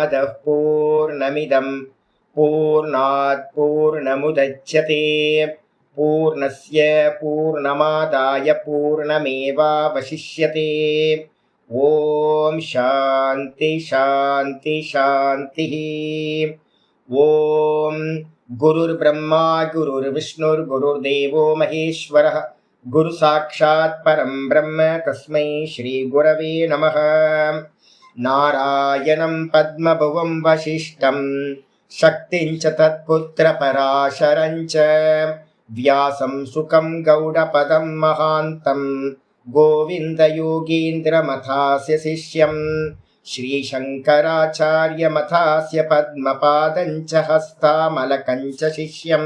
पूर्णमदः पूर्णमिदं पूर्णात् पूर्णमुदच्यते पूर्णस्य पूर्णमादाय पूर्णमेवावशिष्यते। ओम शांति शांति शांतिः। ओम गुरुर्ब्रह्मा गुरुर्विष्णुर्गुरुर्देवो महेश्वरः गुरु साक्षात् परं ब्रह्म तस्मै श्री गुरवे नमः। नारायणं पद्मभुवं वसिष्ठं शक्तिं च तत्पुत्र पराशरं च व्यासं सुकं गौडपदं महान्तं गोविन्द योगीन्द्रमथास्य शिष्यं श्रीशङ्कराचार्यमथास्य पद्मपादं च हस्तामलकं च शिष्यं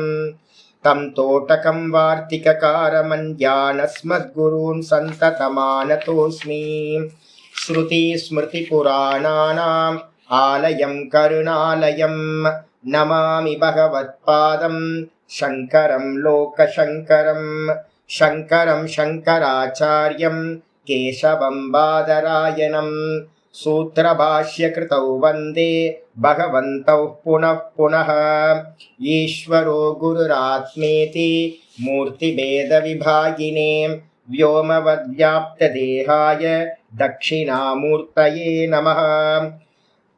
तं तोटकं वार्तिककारमन्यानस्मद्गुरून् सन्ततमानतोऽस्मि। श्रुतिस्मृतिपुराणानाम् आलयं करुणालयं नमामि भगवत्पादं शङ्करं लोकशङ्करं शङ्करं शङ्कराचार्यं केशवं बादरायणं सूत्रभाष्यकृतौ वन्दे भगवन्तौ पुनः पुनः। ईश्वरो गुरुरात्मेति मूर्तिभेदविभागिने व्योमवद्व्याप्तदेहाय दक्षिणामूर्तये नमः।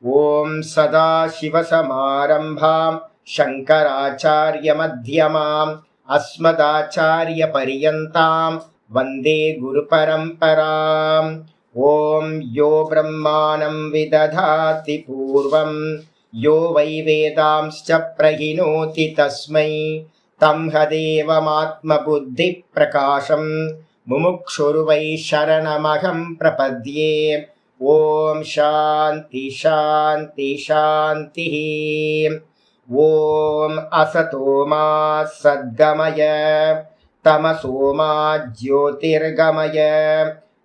ॐ सदाशिवसमारम्भां शङ्कराचार्यमध्यमाम् अस्मदाचार्यपर्यन्तां वन्दे गुरुपरम्पराम्। ॐ यो ब्रह्माणं विदधाति पूर्वं यो वै वेदांश्च प्रहिणोति तस्मै तं हदेवमात्मबुद्धिप्रकाशं मुमुक्षुर्वै शरणमहं प्रपद्ये। ॐ शान्ति शान्ति शान्तिः। ॐ असतो मा सद्गमय तमसो मा ज्योतिर्गमय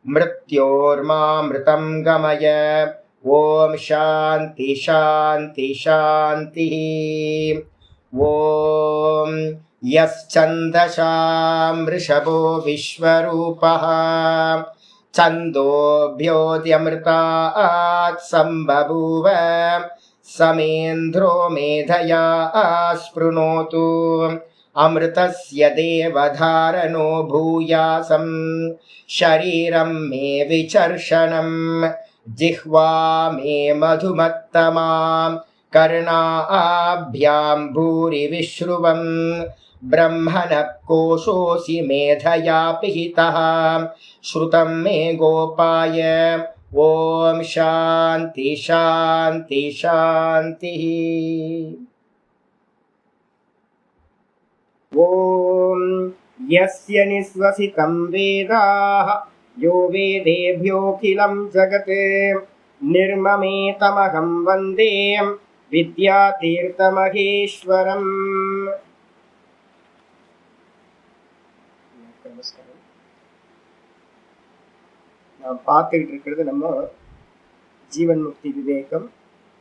मृत्योर्मामृतं गमय। ॐ शान्ति शान्ति शान्तिः। ॐ यश्चन्दसां वृषभो विश्वरूपः छन्दोभ्योऽध्यमृतात् सम्बभूव समेन्द्रो मेधया स्पृणोतु अमृतस्य देवधारणो भूयासं शरीरं मे विचर्षणं जिह्वा मे मधुमत्तमां कर्णाभ्यां भूरि विश्रुवं ब्रह्मणः कोशोऽसि मेधया पिहितः श्रुतं मे गोपाय। ॐ शान्ति शान्ति शान्तिः। ॐ यस्य निःश्वसितं वेदाः यो वेदेभ्योऽखिलं जगत् निर्ममेतमहं वन्दे विद्यातीर्थमहेश्वरम्। நாம் பார்த்துக்கிட்டு இருக்கிறது நம்ம ஜீவன் முக்தி விவேகம்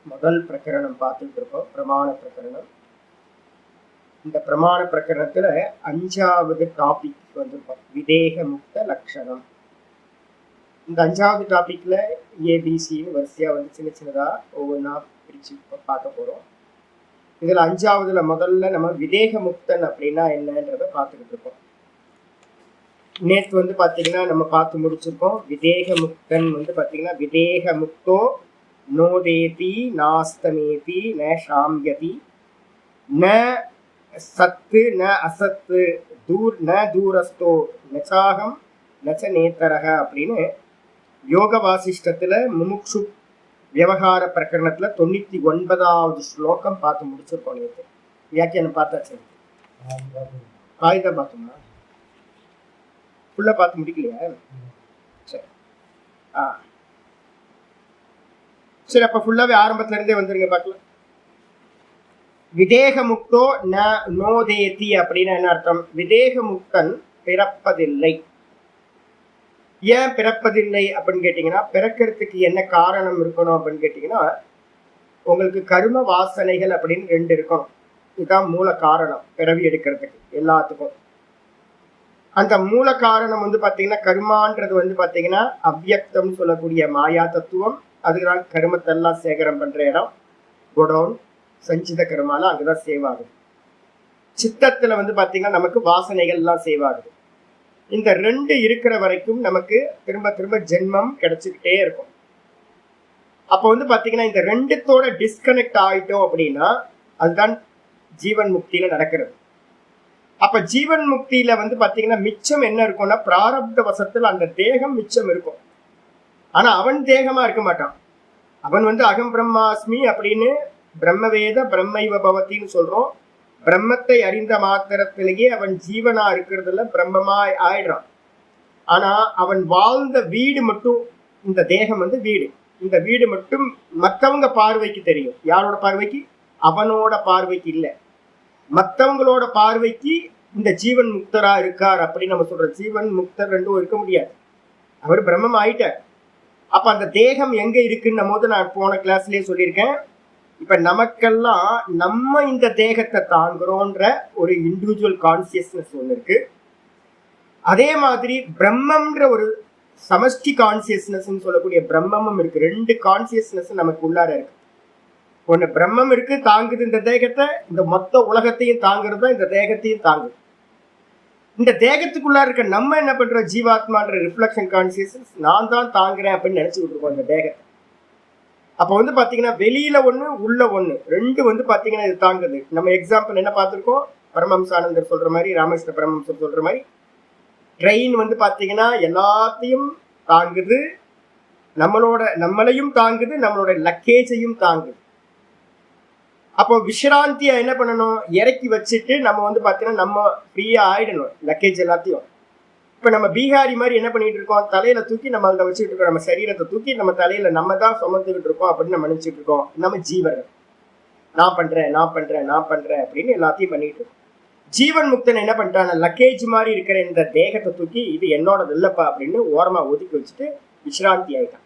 முதல் பிரகரணம் பார்த்துட்டு இருக்கோம், பிரமாண பிரகரணம். இந்த பிரமாண பிரகரணத்துல 5வது டாபிக் வந்திருக்கோம், விதேக முக்த லட்சணம். இந்த 5வது டாபிக்ல ஏபிசின்னு வரிசையா வந்து சின்ன சின்னதா ஒவ்வொன்றா பிரிச்சு பார்க்க போறோம். இதுல 5வதுல முதல்ல நம்ம விதேக முக்தன் அப்படின்னா என்னன்றத பார்த்துக்கிட்டு இருக்கோம். நேற்று வந்து பார்த்தீங்கன்னா நம்ம பார்த்து முடிச்சிருக்கோம். விதேக முக்தன் வந்து பார்த்தீங்கன்னா விதேக முக்தோ நோதேதி நாஸ்தமேதி ந ஷாம்யதி ந சத்து ந அசத்து ந தூரஸ்தோ நச்சாகம் நச்ச நேத்தரக அப்படின்னு யோக வாசிஷ்டத்துல முமுக்ஷு விவகார பிரகரணத்துல 99வது ஸ்லோகம் பார்த்து முடிச்சிருக்கோம். நேற்று வியாக்கியானம் பார்த்தாச்சு, ஆயுதம் பார்த்தோம்னா ஃபுல்லா பார்த்து முடிக்கலையா? சரி சரி, அப்ப ஃபுல்லாவே ஆரம்பத்துல இருந்தே வந்துருங்க பார்க்கலாம். விதேக முக்தோ ந நோதேதி அப்படின்னு என்ன அர்த்தம்? விதேக முக்தன் பிறப்பதில்லை. ஏன் பிறப்பதில்லை அப்படின்னு கேட்டீங்கன்னா, பிறக்கிறதுக்கு என்ன காரணம் இருக்கணும் அப்படின்னு கேட்டீங்கன்னா, உங்களுக்கு கர்ம வாசனைகள் அப்படின்னு 2 இருக்கணும். இதுதான் மூல காரணம் பிறவி எடுக்கிறதுக்கு எல்லாத்துக்கும். அந்த மூல காரணம் வந்து பாத்தீங்கன்னா, கர்மான்றது வந்து பாத்தீங்கன்னா அவ்யக்தம் சொல்லக்கூடிய மாயா தத்துவம். அதுதான் கர்மத்தெல்லாம் சேகரம் பண்ற இடம். குடோன், சஞ்சித கர்மால அங்கதான் சேவ் ஆகுது. சித்தத்துல வந்து பாத்தீங்கன்னா நமக்கு வாசனைகள் எல்லாம் சேவ் ஆகுது. இந்த 2 இருக்கிற வரைக்கும் நமக்கு திரும்ப திரும்ப ஜென்மம் கிடைச்சிக்கிட்டே இருக்கும். அப்போ வந்து பாத்தீங்கன்னா இந்த 2தோட டிஸ்கனெக்ட் ஆயிட்டோம் அப்படின்னா அதுதான் ஜீவன் முக்தியில நடக்கிறது. அப்ப ஜீவன் முக்தியில வந்து பாத்தீங்கன்னா மிச்சம் என்ன இருக்கும்னா, பிராரப்த வசத்துல அந்த தேகம் மிச்சம் இருக்கும். ஆனா அவன் தேகமா இருக்க மாட்டான். அவன் வந்து அகம் பிரம்மாஸ்மி அப்படின்னு பிரம்மவேத பிரம்மைவ பவத்தின்னு சொல்றோம். பிரம்மத்தை அறிந்த மாத்திரத்திலேயே அவன் ஜீவனா இருக்கிறதுல பிரம்மமாய் ஆயிடுறான். ஆனா அவன் வாழ்ந்த வீடு மட்டும், இந்த தேகம் வந்து வீடு, இந்த வீடு மட்டும் மற்றவங்க பார்வைக்கு தெரியும். யாரோட பார்வைக்கு? அவனோட பார்வைக்கு இல்லை. மற்றவங்களோட பார்வைக்கு இந்த ஜீவன் முக்தரா இருக்கார் அப்படின்னு நம்ம சொல்றோம். ஜீவன் முக்தர் ரெண்டும் இருக்க முடியாது. அவர் பிரம்மம் ஆயிட்டார். அப்ப அந்த தேகம் எங்க இருக்குன்னும் போது நான் போன கிளாஸ்லயே சொல்லியிருக்கேன். இப்ப நமக்கெல்லாம் நம்ம இந்த தேகத்தை தாங்குறோன்ற ஒரு இண்டிவிஜுவல் கான்சியஸ்னஸ் ஒண்ணு இருக்கு. அதே மாதிரி பிரம்மம்ன்ற ஒரு சமஷ்டி கான்சியஸ்னஸ் சொல்லக்கூடிய பிரம்மமும் இருக்கு. 2 கான்சியஸ்னஸ் நமக்கு உள்ளார இருக்கு. ஒண்ணு பிரம்மம் இருக்கு, தாங்குது இந்த தேகத்தை. இந்த மொத்த உலகத்தையும் தாங்குறது தான் இந்த தேகத்தையும் தாங்குது. இந்த தேகத்துக்குள்ளா இருக்க நம்ம என்ன பண்றோம்? ஜீவாத்மான்ற ரிஃப்ளெக்ஷன் கான்சியஸ்னஸ் நான் தான் தாங்குறேன் அப்படின்னு நினைச்சுக்கிட்டு இருக்கோம் இந்த தேகத்தை. அப்போ வந்து பாத்தீங்கன்னா வெளியில ஒண்ணு உள்ள ஒண்ணு 2 வந்து பாத்தீங்கன்னா இது தாங்குது. நம்ம எக்ஸாம்பிள் என்ன பார்த்திருக்கோம்? பரமஹம்சானந்தர் சொல்ற மாதிரி, ராமகிருஷ்ண பரமஹம்சர் சொல்ற மாதிரி, ட்ரெயின் வந்து பாத்தீங்கன்னா எல்லாத்தையும் தாங்குது, நம்மளையும் தாங்குது, நம்மளோட லக்கேஜையும் தாங்குது. அப்போ விசிராந்தியா என்ன பண்ணணும்? இறக்கி வச்சுட்டு நம்ம வந்து பாத்தீங்கன்னா நம்ம ஃப்ரீயா ஆயிடணும் லக்கேஜ் எல்லாத்தையும். இப்ப நம்ம பீகாரி மாதிரி என்ன பண்ணிட்டு இருக்கோம்? தலையில தூக்கி நம்ம அதை வச்சுட்டு இருக்கோம். நம்ம சரீரத்தை தூக்கி நம்ம தலையில நம்ம தான் சுமந்துக்கிட்டு இருக்கோம் அப்படின்னு நம்ம நினைச்சிட்டு இருக்கோம். நம்ம ஜீவர்கள் நான் பண்றேன் அப்படின்னு எல்லாத்தையும் பண்ணிட்டு இருக்கோம். ஜீவன் முக்தன் என்ன பண்ணிட்டான்? லக்கேஜ் மாதிரி இருக்கிற இந்த தேகத்தை தூக்கி இது என்னோடது இல்லப்பா அப்படின்னு ஓரமா ஒதுக்கி வச்சுட்டு விசிராந்தி ஆயிட்டான்.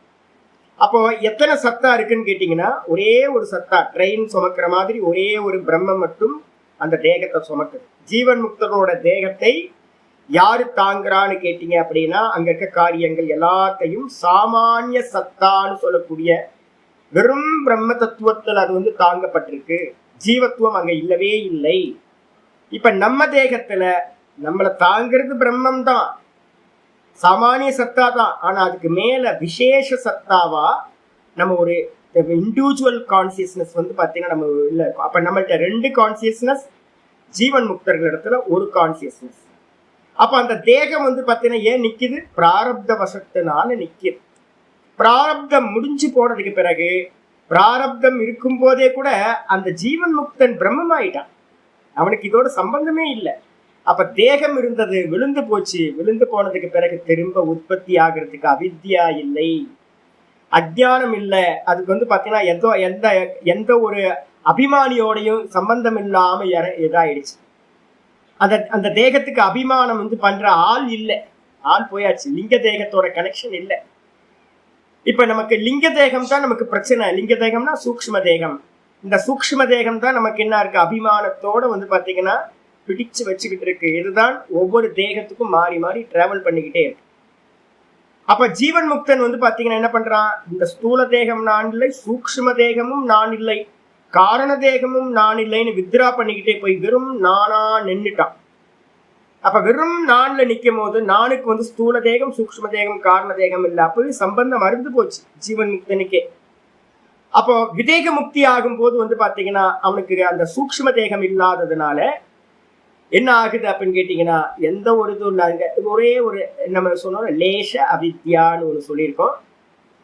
அப்போ எத்தனை சத்தா இருக்குன்னு கேட்டீங்கன்னா, ஒரே ஒரு சத்தா, ட்ரெயின் சுமக்கிற மாதிரி ஒரே ஒரு பிரம்மம் மட்டும் அந்த தேகத்தை சுமக்குது. ஜீவன் முக்தனோட தேகத்தை யாரு தாங்குறான்னு கேட்டீங்க அப்படின்னா, அங்க இருக்க காரியங்கள் எல்லாத்தையும் சாமானிய சத்தான்னு சொல்லக்கூடிய வெறும் பிரம்ம தத்துவத்தில் அது வந்து தாங்கப்பட்டிருக்கு. ஜீவத்துவம் அங்க இல்லவே இல்லை. இப்ப நம்ம தேகத்துல நம்மளை தாங்கிறது பிரம்மம் தான், சாமானிய சத்தா தான். ஆனா அதுக்கு மேல விசேஷ சத்தாவா நம்ம ஒரு இண்டிவிஜுவல் கான்சியஸ்னஸ் வந்து பாத்தீங்கன்னா நம்ம உள்ள இருக்கும். அப்ப நம்மள்ட்ட 2 கான்சியஸ்னஸ், ஜீவன் முக்தர்கள் இடத்துல ஒரு கான்சியஸ்னஸ். அப்ப அந்த தேகம் வந்து பாத்தீங்கன்னா ஏன் நிக்குது? பிராரப்த வசத்தினால நிக்குது. பிராரப்தம் முடிஞ்சு போனதுக்கு பிறகு, பிராரப்தம் இருக்கும் போதே கூட அந்த ஜீவன் முக்தன் பிரம்மம் ஆயிட்டான். அவனுக்கு இதோட சம்பந்தமே இல்லை. அப்ப தேகம் இருந்தது விழுந்து போச்சு. விழுந்து போனதுக்கு பிறகு திரும்ப உற்பத்தி ஆகிறதுக்கு அவித்யா இல்லை, அஜ்ஞானம் இல்லை. அதுக்கு வந்து பாத்தீங்கன்னா எந்த ஒரு அபிமானியோடையும் சம்பந்தம் இல்லாம இதாயிடுச்சு. அந்த தேகத்துக்கு அபிமானம் வந்து பண்ற ஆள் இல்லை, ஆள் போயாச்சு. லிங்க தேகத்தோட கனெக்ஷன் இல்லை. இப்ப நமக்கு லிங்க தேகம் தான் நமக்கு பிரச்சனை. லிங்க தேகம்னா சூக்ஷ்ம தேகம். இந்த சூக்ஷ்ம தேகம் தான் நமக்கு என்ன இருக்கு? அபிமானத்தோட வந்து பாத்தீங்கன்னா பிடிச்சு வச்சுக்கிட்டு இருக்கு. இதுதான் ஒவ்வொரு தேகத்துக்கும் மாறி மாறி டிராவல் பண்ணிக்கிட்டே இருக்கு. அப்ப ஜீவன் முக்தன் வந்து பாத்தீங்கன்னா என்ன பண்றான்? இந்த ஸ்தூல தேகம் நான் இல்லை, சூக்ஷ்ம தேகமும் நான் இல்லை, காரண தேகமும் நான் இல்லைன்னு வித்ரா பண்ணிக்கிட்டே போய் வெறும் நானா நின்றுட்டான். அப்ப வெறும் நான்ல நிக்கும் போது நானுக்கு வந்து ஸ்தூல தேகம், சூக்ஷ்ம தேகம், காரண தேகம் இல்லை. அப்பவே சம்பந்தம் மறந்து போச்சு ஜீவன் முக்தனுக்கே. அப்போ விதேக முக்தி ஆகும் போது வந்து பாத்தீங்கன்னா அவனுக்கு அந்த சூக்ஷ்ம தேகம் இல்லாததுனால என்ன ஆகுது அப்படின்னு கேட்டீங்கன்னா, எந்த ஒரு இதுவும் இல்லாங்க. ஒரே ஒரு நம்ம சொன்னோம் லேச அவித்யான்னு ஒன்று சொல்லியிருக்கோம்.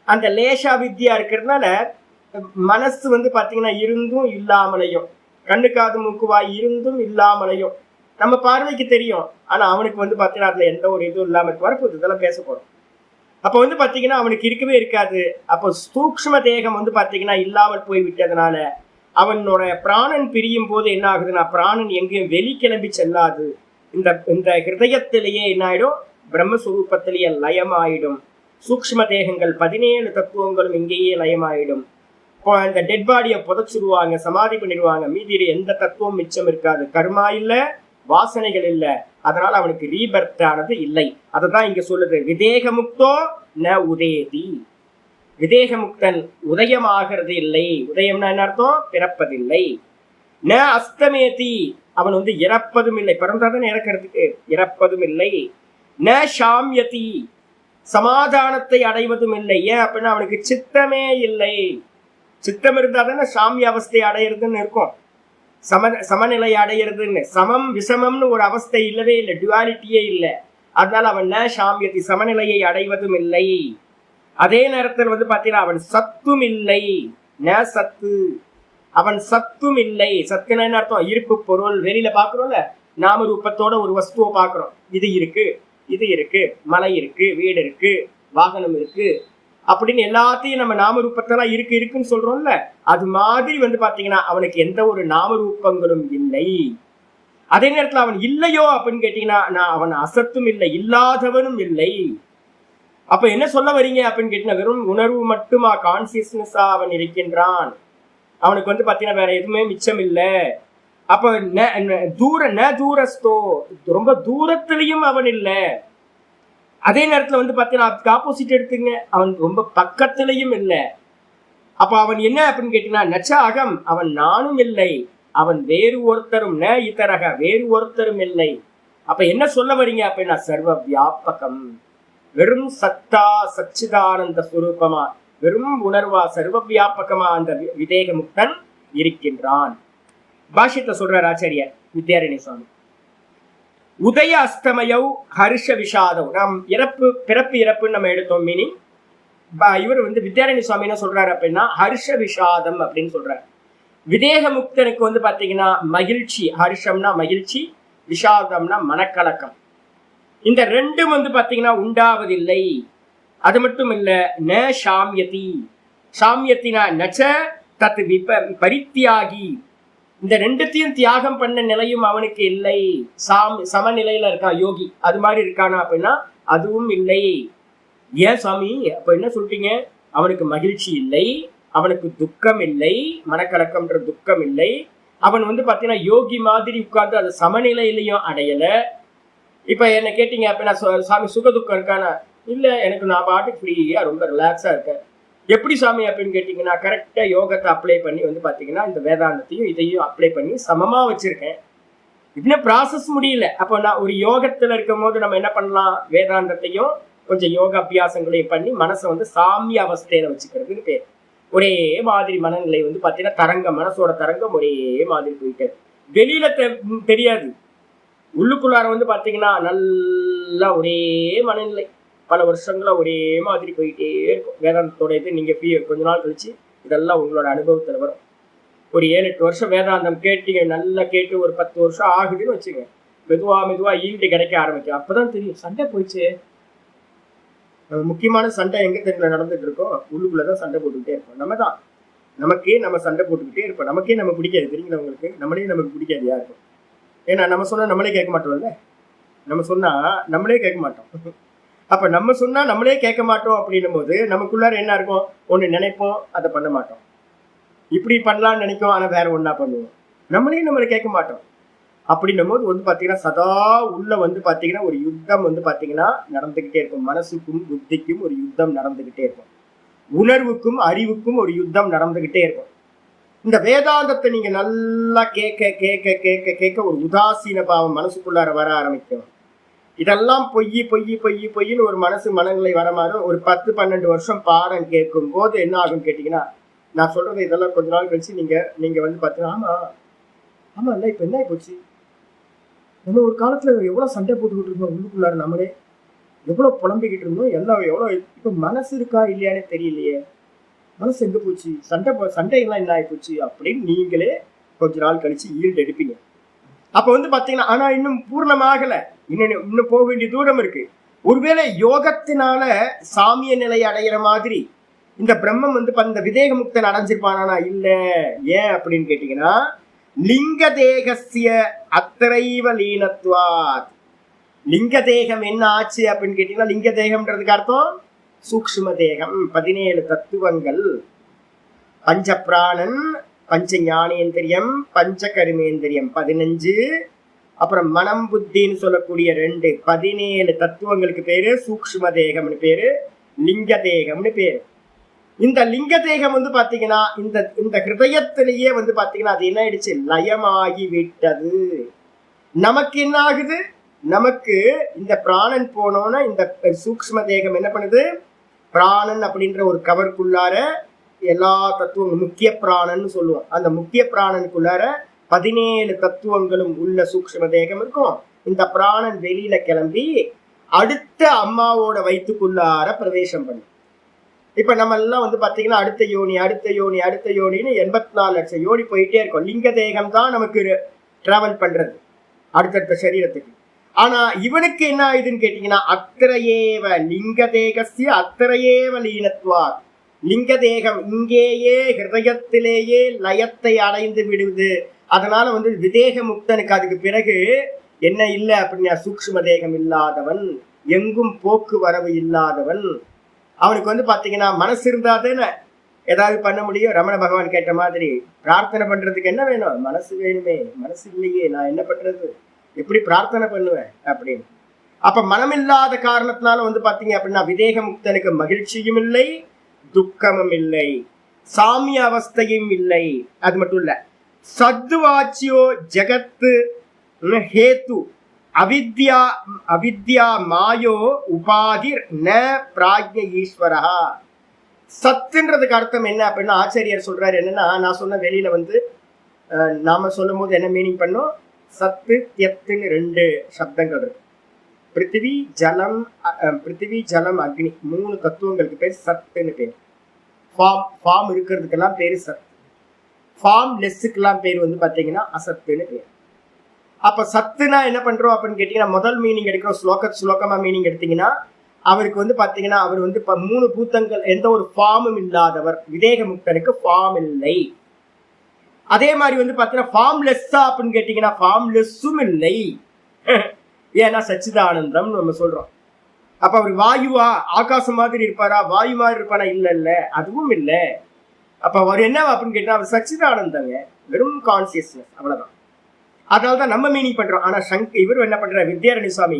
அந்த லேச அவித்யா இருக்கிறதுனால மனசு வந்து பாத்தீங்கன்னா இருந்தும் இல்லாமலையும், கண்ணு காது மூக்குவாய் இருந்தும் இல்லாமலையும் நம்ம பார்வைக்கு தெரியும். ஆனா அவனுக்கு வந்து பாத்தீங்கன்னா அதுல எந்த ஒரு இதுவும் இல்லாம வரப்போகுது. இதெல்லாம் பேச போறோம். அப்ப வந்து பாத்தீங்கன்னா அவனுக்கு இருக்கவே இருக்காது. அப்போ சூக்ஷ்ம தேகம் வந்து பாத்தீங்கன்னா இல்லாமல் போய் விட்டதுனால அவனோட பிராணன் பிரியும் போது என்ன ஆகுதுன்னா, பிராணன் எங்கேயும் வெளிக்கிளம்பி செல்லாது. இந்த ஹிருதயத்திலேயே என்ன ஆயிடும்? பிரம்மஸ்வரூபத்திலேயே லயமாயிடும். சூக்ஷ்ம தேகங்கள் 17 தத்துவங்களும் இங்கேயே லயமாயிடும். இப்போ இந்த டெட் பாடியை புதைச்சிடுவாங்க, சமாதி பண்ணிடுவாங்க. மீதி எந்த தத்துவம் மிச்சம் இருக்காது. கர்மா இல்ல, வாசனைகள் இல்ல. அதனால அவனுக்கு ரீபர்த் ஆனது இல்லை. அததான் இங்க சொல்லுது, விதேக முக்தோ ந உதேதி. விதேகமுக்தன் உதயமாகிறது இல்லை. உதயம்னா என்ன அர்த்தம்? பிறப்பதில்லை. ந அஸ்தமேதி, அவன் இறப்பதும் இல்லை. பிறந்தாதான் இறக்கிறதுக்கு, இறப்பதும் இல்லை. ந ஷாம்யதி, சமாதானத்தை அடைவதும் இல்லை. ஏன் அப்படின்னா அவனுக்கு சித்தமே இல்லை. சித்தம் இருந்தா தானே சாமிய அவஸ்தை அடையிறதுன்னு இருக்கும், சமநிலை அடையிறதுன்னு. சமம் விஷமம்னு ஒரு அவஸ்தை இல்லவே இல்லை, டுவாலிட்டியே இல்லை. அதனால அவன் ந ஷாம்யதி, சமநிலையை அடைவதும் இல்லை. அதே நேரத்தில் பாத்தீங்கன்னா அவன் சத்தும் இல்லை. ந சத்து, அவன் சத்தும் இல்லை. சத்துன்னு என்ன அர்த்தம்? இருப்பு பொருள். வெளியில பாக்குறோம்ல, நாம ரூபத்தோட ஒரு வஸ்துவை பாக்குறோம். இது இருக்கு, இது இருக்கு, மலை இருக்கு, வீடு இருக்கு, வாகனம் இருக்கு அப்படின்னு எல்லாத்தையும் நம்ம நாமரூபத்தெல்லாம் இருக்கு இருக்குன்னு சொல்றோம்ல. அது மாதிரி பாத்தீங்கன்னா அவனுக்கு எந்த ஒரு நாமரூபங்களும் இல்லை. அதே நேரத்துல அவன் இல்லையோ அப்படின்னு கேட்டீங்கன்னா அவன் அசத்தும் இல்லை, இல்லாதவனும் இல்லை. அப்ப என்ன சொல்ல வரீங்க அப்படின்னு கேட்டீங்கன்னா வெறும் உணர்வு மட்டுமா, கான்சியஸ்னஸா அவன் இருக்கின்றான். அவனுக்கு பாத்தீங்கன்னா வேற எதுவுமே மிச்சம் இல்லை. அப்ப தூரஸ்தோ, ரொம்ப தூரத்திலையும் அவன் இல்லை. அதே நேரத்துல பாத்தீங்கன்னா ஆப்போசிட் எடுத்துங்க, அவன் ரொம்ப பக்கத்திலையும் இல்லை. அப்ப அவன் என்ன அப்படின்னு கேட்டீங்கன்னா நச்ச அகம், அவன் நானும் இல்லை, அவன் வேறு ஒருத்தரும், ந இதரக, வேறு ஒருத்தரும் இல்லை. அப்ப என்ன சொல்ல வரீங்க அப்படின்னா சர்வ வியாபகம், வெறும் சத்தா சச்சிதானந்த சுரூபமா, வெறும் உணர்வா சர்வ வியாபகமா அந்த விதேக முக்தன் இருக்கின்றான். பாஷ்யத்தை சொல்றார் ஆச்சாரியர் வித்யாரண்ய சுவாமி. உதய அஸ்தமயவ் ஹர்ஷ விஷாதவ், நாம் பிறப்பு இறப்புன்னு நம்ம எடுத்தோம். மீனிங் இவர் வித்யாரண்ய சுவாமி என்ன சொல்றாரு அப்படின்னா ஹர்ஷ விஷாதம் அப்படின்னு சொல்றாரு. விதேக முக்தனுக்கு பாத்தீங்கன்னா மகிழ்ச்சி, ஹர்ஷம்னா மகிழ்ச்சி, விஷாதம்னா மனக்கலக்கம். இந்த ரெண்டும் பாத்தீங்கன்னா உண்டாவதில்லை. அது மட்டும் இல்ல, ந ஷாம்யதி, ஷாம்யத்தினா நச்ச தத் பரித்தியாகி, இந்த ரெண்டுத்தையும் தியாகம் பண்ண நிலையும் அவனுக்கு இல்லை. சமநிலையில இருக்கான் யோகி, அது மாதிரி இருக்கானா அப்படின்னா அதுவும் இல்லை. ஏன் சுவாமி அப்ப என்ன சொல்லிட்டீங்க? அவனுக்கு மகிழ்ச்சி இல்லை, அவனுக்கு துக்கம் இல்லை, மனக்கலக்கம்ன்ற துக்கம் இல்லை. அவன் பாத்தீங்கன்னா யோகி மாதிரி உட்கார்ந்து அது சமநிலையிலையும் அடையல. இப்ப என்ன கேட்டீங்க அப்படின்னா சாமி சுக துக்கம் இருக்கானா? இல்ல, எனக்கு நான் பாட்டுக்கு ஃப்ரீயா ரொம்ப ரிலாக்ஸா இருக்கேன். எப்படி சாமி அப்படின்னு கேட்டீங்கன்னா கரெக்டா யோகத்தை அப்ளை பண்ணி பாத்தீங்கன்னா இந்த வேதாந்தத்தையும் இதையும் அப்ளை பண்ணி சமமா வச்சிருக்கேன். இன்னும் ப்ராசஸ் முடியல. அப்போ நான் ஒரு யோகத்துல இருக்கும் போது நம்ம என்ன பண்ணலாம்? வேதாந்தத்தையும் கொஞ்சம் யோக அபியாசங்களையும் பண்ணி மனசை சாமிய அவஸ்தையில வச்சுக்கிறதுன்னு பேர். ஒரே மாதிரி மனநிலை பாத்தீங்கன்னா தரங்கம், மனசோட தரங்கம் ஒரே மாதிரி போயிட்டு வெளியில தெரியாது. உள்ளுக்குள்ளார பாத்தீங்கன்னா நல்லா ஒரே மனநிலை பல வருஷங்களா ஒரே மாதிரி போயிட்டே இருக்கும். வேதாந்தத்தோட இது நீங்க கொஞ்ச நாள் கழிச்சு இதெல்லாம் உங்களோட அனுபவத்துல வரும். ஒரு 7-8 வருஷம் வேதாந்தம் கேட்டீங்க, நல்லா கேட்டு ஒரு 10 வருஷம் ஆகுதுன்னு வச்சுங்க, மெதுவா ஈல்டு கிடைக்க ஆரம்பிக்கும். அப்பதான் தெரியும் சண்டை போயிடுச்சு. முக்கியமான சண்டை எங்க தெரியல நடந்துட்டு இருக்கோம், உள்ளுக்குள்ளதான் சண்டை போட்டுக்கிட்டே இருப்போம். நம்ம சண்டை போட்டுக்கிட்டே இருப்போம். நமக்கே நம்ம பிடிக்காது, தெரியுங்களா உங்களுக்கு? நமக்கு பிடிக்காது யாருக்கும். ஏன்னா நம்ம சொன்னா நம்மளே கேட்க மாட்டோம்ல, நம்ம சொன்னா நம்மளே கேட்க மாட்டோம். அப்ப நம்ம சொன்னா நம்மளே கேட்க மாட்டோம் அப்படின்னும் போது நமக்குள்ளார என்ன இருக்கும்? ஒண்ணு நினைப்போம், அதை பண்ண மாட்டோம். இப்படி பண்ணலாம்னு நினைக்கும், ஆனா வேற ஒண்ணா பண்ணுவோம். நம்மளை கேட்க மாட்டோம். அப்படின்னும் போது பாத்தீங்கன்னா சதா உள்ள பாத்தீங்கன்னா ஒரு யுத்தம் பாத்தீங்கன்னா நடந்துகிட்டே இருக்கும். மனசுக்கும் புத்திக்கும் ஒரு யுத்தம் நடந்துகிட்டே இருக்கும். உணர்வுக்கும் அறிவுக்கும் ஒரு யுத்தம் நடந்துகிட்டே இருக்கும். இந்த வேதாந்தத்தை நீங்க நல்லா கேட்க கேட்க கேட்க கேட்க ஒரு உதாசீன பாவம் மனசுக்குள்ளார வர ஆரம்பிக்கும். இதெல்லாம் பொய்ன்னு ஒரு மனநிலை வர மாதிரி ஒரு 10-12 வருஷம் பாடம் கேட்கும் போது என்ன ஆகும் கேட்டீங்கன்னா, நான் சொல்றது இதெல்லாம் கொஞ்ச நாள் கழிச்சு நீங்க பாத்தீங்கன்னா ஆமா இல்ல இப்ப என்ன போச்சு, நம்ம ஒரு காலத்துல எவ்வளவு சண்டை போட்டுக்கிட்டு இருந்தோம், உள்ளுக்குள்ளார நம்மளே எவ்வளவு புலம்பிக்கிட்டு இருந்தோம், எல்லாம் எவ்வளவு இப்ப மனசு இருக்கா இல்லையானே தெரியலையே, மனசு எங்க போச்சு, சண்டைகள்லாம் என்ன ஆகி போச்சு அப்படின்னு நீங்களே கொஞ்ச நாள் கழிச்சு ஈல்டு எடுப்பீங்க. அப்ப பாத்தீங்கன்னா ஆனா இன்னும் பூர்ணமாகல, இன்னும் போக வேண்டிய தூரம் இருக்கு. ஒருவேளை யோகத்தினால சாமிய நிலை அடைகிற மாதிரி இந்த பிரம்மம் இந்த விதேக முக்தன் அடைஞ்சிருப்பானா? இல்ல. ஏன் அப்படின்னு கேட்டீங்கன்னா லிங்க தேகசிய அத்தரைவ லீனத்வாத். லிங்க தேகம் என்ன ஆச்சு அப்படின்னு கேட்டீங்கன்னா, லிங்க தேகம்ன்றதுக்கு அர்த்தம் சூக்ஷ்ம தேகம், 17 தத்துவங்கள், பஞ்ச பிராணன், பஞ்ச ஞானேந்திரியம், பஞ்ச கர்மேந்திரியம் 15, அப்புறம் மனம் புத்தின்னு சொல்லக்கூடிய 2, 17 தத்துவங்களுக்கு பேரு சூக்ஷ்ம தேகம்னு பேரு, லிங்க தேகம்னு பேரு. இந்த லிங்க தேகம் வந்து பாத்தீங்கன்னா இந்த இந்த ஹிருதயத்திலேயே வந்து பாத்தீங்கன்னா அது என்ன ஆயிடுச்சு, லயமாகி விட்டது. நமக்கு என்ன ஆகுது, நமக்கு இந்த பிராணன் போனோன்னா இந்த சூக்ஷ்ம தேகம் என்ன பண்ணுது, பிராணன் அப்படின்ற ஒரு கவருக்குள்ளார எல்லா தத்துவங்களும் முக்கிய பிராணன் சொல்லுவோம். அந்த முக்கிய பிராணனுக்குள்ளார 17 தத்துவங்களும் உள்ள சூக்ஷ்ம தேகம் இருக்கும். இந்த பிராணன் வெளியில கிளம்பி அடுத்த அம்மாவோட வயிற்றுக்குள்ளார பிரவேசம் பண்ணும். இப்ப நம்ம எல்லாம் வந்து பாத்தீங்கன்னா அடுத்த யோனி அடுத்த யோனி அடுத்த யோனின்னு 84 லட்சம் யோனி போயிட்டே இருக்கும். லிங்க தேகம் தான் நமக்கு டிராவல் பண்றது அடுத்தடுத்த சரீரத்துக்கு. ஆனா இவனுக்கு என்ன ஆயுதுன்னு கேட்டீங்கன்னா, அத்திரையேவ லிங்க தேகசிய அத்திரையேவ லீனத்வார், லிங்க தேகம் இங்கேயே ஹிருதயத்திலேயே லயத்தை அடைந்து விடுவது. அதனால வந்து விதேக முக்தனுக்கு அதுக்கு பிறகு என்ன இல்லை அப்படின்னா, சூக்ஷ்ம தேகம் இல்லாதவன், எங்கும் போக்குவரவு இல்லாதவன். அவனுக்கு வந்து பாத்தீங்கன்னா மனசு இருந்தாதானே ஏதாவது பண்ண முடியும். ரமண பகவான் கேட்ட மாதிரி பிரார்த்தனை பண்றதுக்கு என்ன வேணும், மனசு வேணுமே, மனசு இல்லையே, நான் என்ன பண்றது, எப்படி பிரார்த்தனை பண்ணுவேன் அப்படின்னு. அப்ப மனம் இல்லாத காரணத்தினால வந்து பாத்தீங்க அப்படின்னா விதேக முக்தனுக்கு மகிழ்ச்சியும் இல்லை, துக்கமும் இல்லை, சாமிய அவஸ்தையும் இல்லை. அது மட்டும் இல்ல, சத்துவாச்சியோ ஜகத்து ஹேத்து அவித்யா அவித்யா மாயோ உபாதிர் ந பிராக்ஞ ஈஸ்வரா. சத்துன்றதுக்கு அர்த்தம் என்ன அப்படின்னா, ஆச்சாரியர் சொல்றாரு என்னன்னா, நான் சொன்ன வெளியில வந்து நாம சொல்லும் போது என்ன மீனிங் பண்ணோம், சத்து தியத்துன்னு 2 சப்தங்கள் இருக்கு. பிருத்திவி ஜலம் அக்னி 3 தத்துவங்களுக்கு பேர் சத்துன்னு பேர். ஃபார்ம் இருக்கிறதுக்கெல்லாம் பேரு சத்து, ஃபார்ம் லெஸ்ஸுக்கெல்லாம் பேர் வந்து பாத்தீங்கன்னா அசத்துன்னு பேர். அப்ப சத்துனா என்ன பண்றோம் அப்படின்னு கேட்டீங்கன்னா, முதல் மீனிங் எடுக்கிறோம், சுலோகமா மீனிங் எடுத்தீங்கன்னா அவருக்கு வந்து பாத்தீங்கன்னா அவர் வந்து 3 பூத்தங்கள், எந்த ஒரு ஃபார்மும் இல்லாதவர். விதேக முக்தனுக்கு ஃபார்ம் இல்லை. அதே மாதிரி வந்து பாத்தீங்கன்னா ஃபார்ம் லெஸ்ஸா அப்படின்னு கேட்டீங்கன்னா ஃபார்ம் லெஸ்ஸும் இல்லை. ஏன்னா சச்சிதானந்தம் நம்ம சொல்றோம். அப்ப அவர் வாயுவா, ஆகாசம் மாதிரி இருப்பாரா, வாயு மாதிரி இருப்பாரா, இல்ல அதுவும் இல்லை. அப்ப அவர் என்ன அப்படின்னு கேட்டா அவர் சச்சிதானந்தங்க, வெறும் கான்சியஸ்னஸ், அவ்வளவுதான். அதனாலதான் நம்ம மீனிங் பண்றோம். ஆனா இவர் என்ன பண்ற, வித்யாரணி சுவாமி